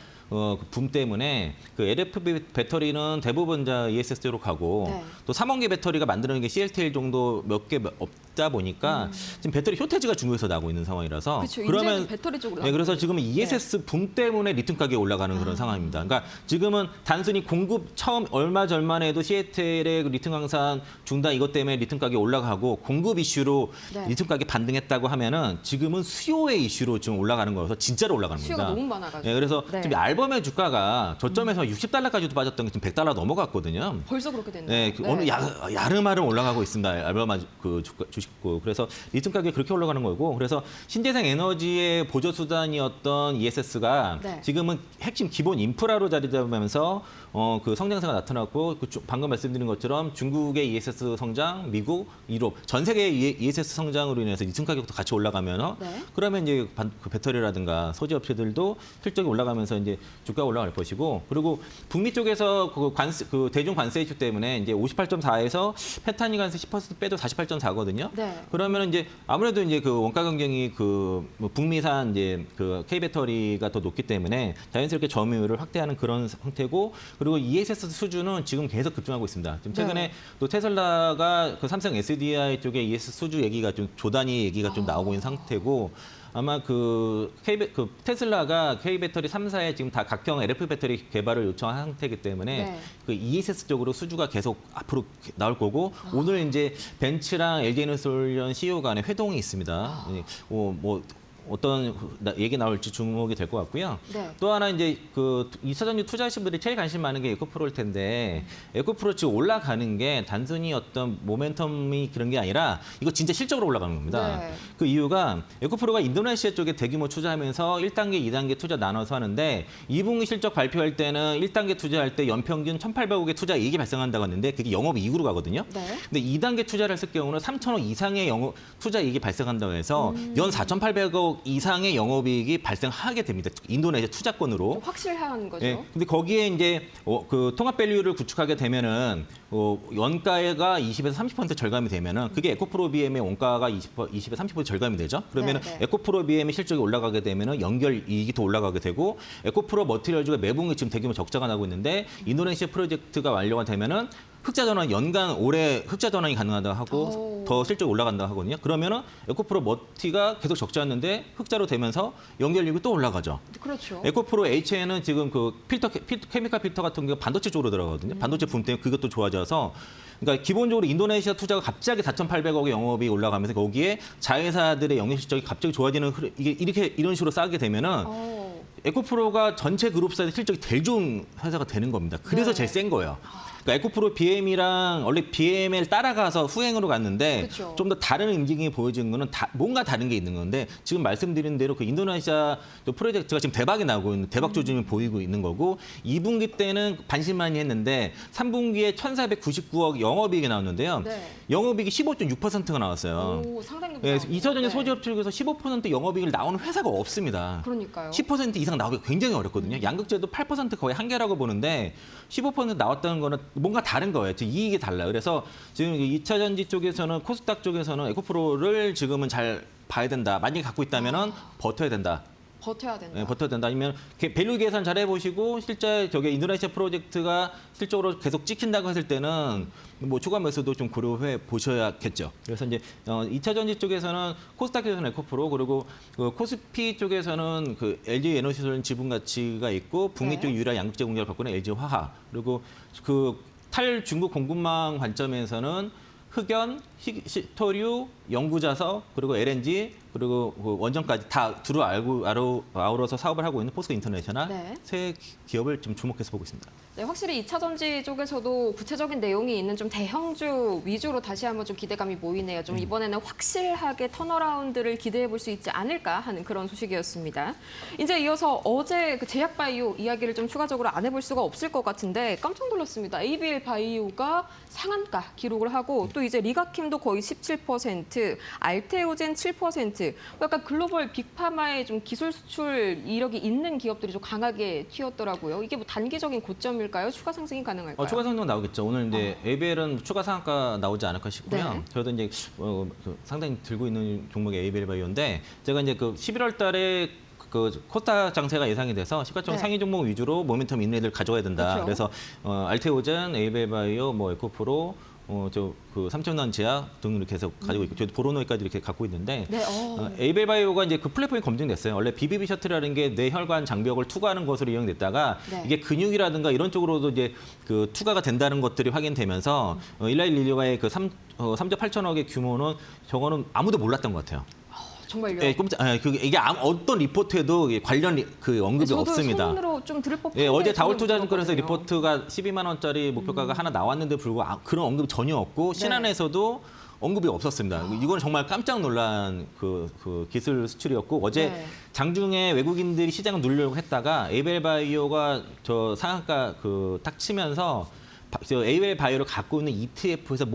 붐 때문에 그 LFP 배터리는 대부분 다 ESS로 가고 네. 또 3원기 배터리가 만드는 게 CLTL 정도 몇 개 없다 보니까 지금 배터리 쇼테지가 중국에서 나고 있는 상황이라서 그렇죠. 이제는 배터리 쪽으로 네, 그래서 지금 네. ESS 붐 때문에 리튬 가격이 올라가는 그런 상황입니다. 그러니까 지금은 단순히 공급 처음 얼마 전만 해도 CATL의 리튬 강산 중단 이것 때문에 리튬 가격이 올라가고 공급 이슈로 네. 리튬 가격이 반등했다고 하면은 지금은 수요의 이슈로 좀 올라가는 거여서 진짜로 올라가는 수요가 겁니다. 너무 많아가지고. 네, 그래서 네. 지금 앨범의 주가가 저점에서 60달러까지도 빠졌던 게 지금 100달러 넘어갔거든요. 벌써 그렇게 됐나요? 네, 어느 야름하름 올라가고 있습니다. 앨범 그 주식고 그래서 리튬 가격이 그렇게 올라가는 거고 그래서 신재생 에너지의 보조 수단이었던 ESS가 네. 지금은 핵심 기본 인프라로 자리 잡으면서 그 성장세가 나타났고 방금 말씀드린 것처럼 중국의 ESS 성장, 미국, 유럽 전 세계의 ESS 성장으로 인해서 이층 가격도 같이 올라가면 네. 그러면 이제 그 배터리라든가 소재 업체들도 실적이 올라가면서 이제 주가가 올라갈 것이고 그리고 북미 쪽에서 그 대중 관세 이슈 때문에 이제 58.4에서 페탄이 관세 10% 빼도 48.4거든요. 네. 그러면 이제 아무래도 이제 그 원가 경쟁이 그 북미산 이제 그 K 배터리가 더 높기 때문에 자연스럽게 점유율을 확대하는 그런 상태고 그리고 ESS 수주는 지금 계속 급증하고 있습니다. 지금 최근에 네. 또 테슬라가 그 삼성 SDI 쪽에 ESS 수주 얘기가 좀 조단위 얘기가 좀 나오고 있는 상태고 아마 그 테슬라가 K 배터리 3사에 지금 다 각형 LF 배터리 개발을 요청한 상태이기 때문에 네. 그 ESS 쪽으로 수주가 계속 앞으로 나올 거고 오늘 이제 벤츠랑 LG에너솔련 CEO 간의 회동이 있습니다. 뭐 어떤 얘기 나올지 주목이 될 것 같고요. 네. 또 하나 이제 그 2차전지 투자하신 분들이 제일 관심 많은 게 에코프로일 텐데 에코프로 지금 올라가는 게 단순히 어떤 모멘텀이 그런 게 아니라 이거 진짜 실적으로 올라가는 겁니다. 네. 그 이유가 에코프로가 인도네시아 쪽에 대규모 투자하면서 1단계, 2단계 투자 나눠서 하는데 2분기 실적 발표할 때는 1단계 투자할 때 연평균 1,800억의 투자 이익이 발생한다고 했는데 그게 영업이익으로 가거든요. 네. 근데 2단계 투자를 했을 경우는 3,000억 이상의 투자 이익이 발생한다고 해서 연 4,800억 이상의 영업이익이 발생하게 됩니다. 인도네시아 투자권으로. 좀 확실한 거죠. 예. 근데 거기에 이제 그 통합 밸류를 구축하게 되면은 원가가 20에서 30% 절감이 되면은 그게 에코프로 BM의 원가가 20에서 30% 절감이 되죠. 그러면은 네. 에코프로 BM의 실적이 올라가게 되면은 연결 이익이 더 올라가게 되고 에코프로 머티리얼즈가 매분기 지금 대규모 적자가 나고 있는데 인도네시아 프로젝트가 완료가 되면은 흑자 전환 연간 올해 흑자 전환이 가능하다고 하고 더 실적이 올라간다고 하거든요. 그러면은 에코프로 머티가 계속 적자였는데 흑자로 되면서 연결이익이 또 올라가죠. 그렇죠. 에코프로 H에는 지금 그 케미칼 필터 같은 게 반도체 쪽으로 들어가거든요. 반도체 붐 때문에 그것도 좋아져서 그러니까 기본적으로 인도네시아 투자가 갑자기 4,800억의 영업이 올라가면서 거기에 자회사들의 영업 실적이 갑자기 좋아지는 이게 이런 식으로 쌓게 되면은 에코프로가 전체 그룹사의 실적이 제일 좋은 회사가 되는 겁니다. 그래서 네. 제일 센 거예요. 그러니까 에코프로 BM이랑 원래 BM을 따라가서 후행으로 갔는데 그쵸. 좀 더 다른 움직임이 보여지는 거는 뭔가 다른 게 있는 건데 지금 말씀드린 대로 그 인도네시아 또 프로젝트가 지금 대박이 나고 있는 대박 조짐이 보이고 있는 거고 2분기 때는 반신반의 했는데 3분기에 1,499억 영업이익이 나왔는데요. 네. 영업이익이 15.6%가 나왔어요. 오, 상당히 예, 높다. 2차전지 네. 소지업 쪽에서 15% 영업이익을 나오는 회사가 없습니다. 그러니까요. 10% 이상 나오기가 굉장히 어렵거든요. 양극재도 8% 거의 한계라고 보는데 15% 나왔다는 거는 뭔가 다른 거예요. 이익이 달라요. 그래서 지금 2차 전지 쪽에서는 코스닥 쪽에서는 에코프로를 지금은 잘 봐야 된다. 만약에 갖고 있다면은 버텨야 된다. 버텨야 된다. 네, 버텨야 된다. 아니면 밸류 계산 잘 해보시고 실제 저게 인도네시아 프로젝트가 실적으로 계속 찍힌다고 했을 때는 뭐 추가 매수도 좀 고려해 보셔야겠죠. 그래서 이제 2차 전지 쪽에서는 코스닥 쪽에서는 에코프로 그리고 그 코스피 쪽에서는 그 LG 에너지솔 지분 가치가 있고 북미 네. 쪽 유일한 양극재 공장을 갖고 있는 LG 화학 그리고 그 탈중국 공급망 관점에서는 흑연, 시토류, 연구자석, 그리고 LNG, 그리고 그 원전까지 다 두루 아우러서 사업을 하고 있는 포스코 인터내셔널 네. 세 기업을 좀 주목해서 보고 있습니다. 네, 확실히 2차 전지 쪽에서도 구체적인 내용이 있는 좀 대형주 위주로 다시 한번 좀 기대감이 모이네요. 좀 이번에는 확실하게 턴어라운드를 기대해 볼 수 있지 않을까 하는 그런 소식이었습니다. 이제 이어서 어제 그 제약바이오 이야기를 좀 추가적으로 안 해볼 수가 없을 것 같은데 깜짝 놀랐습니다. ABL 바이오가 상한가 기록을 하고 또 이제 리가킴도 거의 17%, 알테오젠 7%, 약간 글로벌 빅파마의 좀 기술 수출 이력이 있는 기업들이 좀 강하게 튀었더라고요. 이게 뭐 단기적인 고점일까요? 추가 상승이 가능할까요? 추가 상승 나오겠죠. 오늘 이제 ABL은 추가 상한가 나오지 않을까 싶고요. 네. 저도 이제 상당히 들고 있는 종목이 ABL 바이오인데 제가 이제 그 11월 달에 그 코스닥 장세가 예상이 돼서 시가총 네. 상위 종목 위주로 모멘텀 있는 애들 가져가야 된다. 그렇죠. 그래서 알테오젠, ABL 바이오, 뭐 에코프로, 그 삼천난 제약 등을 계속 가지고 있고 저도 보로노이까지 이렇게 갖고 있는데 네, 에이벨 바이오가 이제 그 플랫폼이 검증됐어요. 원래 BBB 셔틀이라는 게 뇌혈관 장벽을 투과하는 것으로 이용됐다가 네. 이게 근육이라든가 이런 쪽으로도 이제 그 투과가 된다는 것들이 확인되면서 일라일릴리와의 그 3조 8천억의 규모는 저거는 아무도 몰랐던 것 같아요. 정말요? 예, 이게 어떤 리포트에도 관련 그 언급이 저도 없습니다. 손으로 좀 들을 법한데 예, 어제 저는 다울투자증권에서 들었거든요. 리포트가 12만 원짜리 목표가가 하나 나왔는데 불구하고 그런 언급이 전혀 없고 네. 신한에서도 언급이 없었습니다. 이건 정말 깜짝 놀란 그 기술 수출이었고 어제 네. 장중에 외국인들이 시장을 누르려고 했다가 에이벨 바이오가 저 상한가 딱 치면서 저 에이벨 바이오를 갖고 있는 ETF에서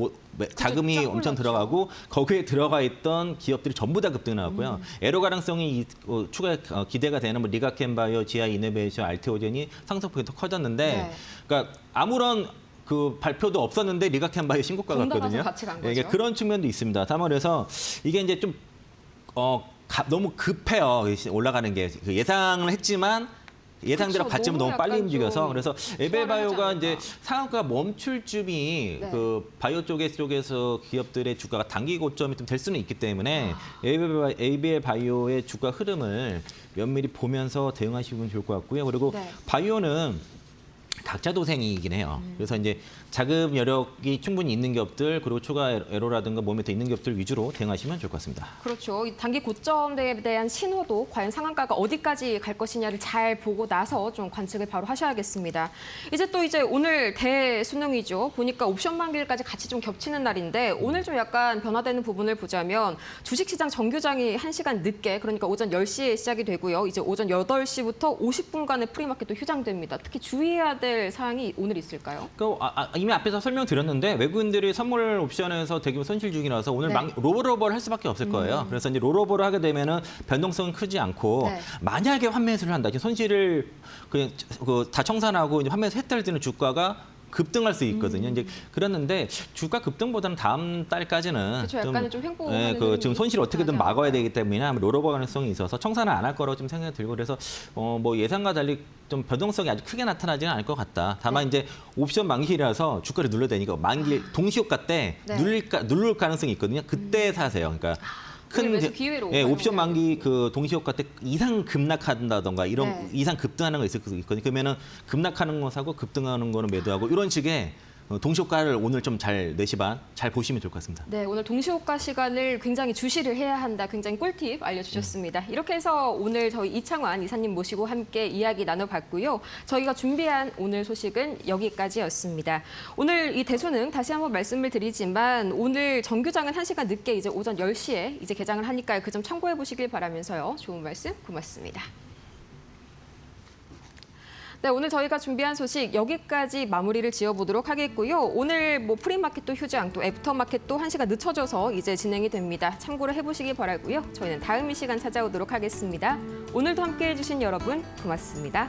자금이 쫙 엄청 올랐죠. 들어가고 거기에 들어가 있던 기업들이 전부 다 급등 나왔고요. 애로 가능성이 추가 기대가 되는 뭐 리가켄바이오, GI 이노베이션, 알테오젠이 상승폭이 더 커졌는데, 네. 그러니까 아무런 그 발표도 없었는데 리가켄바이오 신고가 돈 갔거든요. 나가서 같이 간 예, 이게 거죠. 그런 측면도 있습니다. 다만 그래서 이게 이제 좀 너무 급해요. 올라가는 게 예상을 했지만. 예상대로 그렇죠. 갔지만 너무 너무 빨리 약간 움직여서 좀 그래서 소화를 에벨바이오가 하지 이제 않을까. 상한가 멈출 쯤이 네. 그 바이오 쪽에서 기업들의 주가가 단기 고점이 좀 될 수는 있기 때문에 에벨바이오의 주가 흐름을 면밀히 보면서 대응하시면 좋을 것 같고요. 그리고 네. 바이오는 각자 도생이긴 해요. 그래서 이제 자금 여력이 충분히 있는 기업들 그리고 추가 애로라든가 몸에 더 있는 기업들 위주로 대응하시면 좋을 것 같습니다. 그렇죠. 이 단기 고점에 대한 신호도 과연 상한가가 어디까지 갈 것이냐를 잘 보고 나서 좀 관측을 바로 하셔야겠습니다. 이제 오늘 대수능이죠. 보니까 옵션 만기일까지 같이 좀 겹치는 날인데 오늘 좀 약간 변화되는 부분을 보자면 주식시장 정규장이 1시간 늦게 그러니까 오전 10시에 시작이 되고요. 이제 오전 8시부터 50분간의 프리마켓도 휴장됩니다. 특히 주의해야 될 사항이 오늘 있을까요? 이미 앞에서 설명드렸는데 외국인들이 선물 옵션에서 대규모 손실 중이라서 오늘 네. 롤오버를 할 수밖에 없을 거예요. 그래서 이제 롤오버를 하게 되면은 변동성은 크지 않고 네. 만약에 환매수를 한다, 손실을 그냥 다 청산하고 이제 환매에서 혜택을 드는 주가가 급등할 수 있거든요. 이제 그랬는데 주가 급등보다는 다음 달까지는 그렇죠. 약간은 좀 횡보하는 예, 흐름이 지금 손실 어떻게든 나타나지 막아야 않을까요? 되기 때문에 롤오버 가능성이 있어서 청산을 안 할 거라고 좀 생각이 들고 그래서 뭐 예상과 달리 좀 변동성이 아주 크게 나타나지는 않을 것 같다. 다만 네. 이제 옵션 만기라서 주가를 눌러야 되니까 만기 동시효과 때 네. 누를 가능성이 있거든요. 그때 사세요. 그러니까 오늘 매수 기회로 예, 옵션 활용해야 만기 그 동시효과 때 이상 급락한다던가 이런 네. 이상 급등하는 거 있을 수 있거든요. 그러면은 급락하는 거 사고 급등하는 거는 매도하고 이런 식의 동시효과를 오늘 좀 잘 4시 반 잘 보시면 좋을 것 같습니다. 네, 오늘 동시효과 시간을 굉장히 주시를 해야 한다. 굉장히 꿀팁 알려주셨습니다. 이렇게 해서 오늘 저희 이창환 이사님 모시고 함께 이야기 나눠봤고요. 저희가 준비한 오늘 소식은 여기까지였습니다. 오늘 이 대수능 다시 한번 말씀을 드리지만 오늘 정규장은 1시간 늦게 이제 오전 10시에 이제 개장을 하니까요. 그 점 참고해 보시길 바라면서요. 좋은 말씀 고맙습니다. 네, 오늘 저희가 준비한 소식 여기까지 마무리를 지어보도록 하겠고요. 오늘 뭐 프리마켓도 휴장, 또 애프터마켓도 1시간 늦춰져서 이제 진행이 됩니다. 참고를 해보시기 바라고요. 저희는 다음 이 시간 찾아오도록 하겠습니다. 오늘도 함께해 주신 여러분 고맙습니다.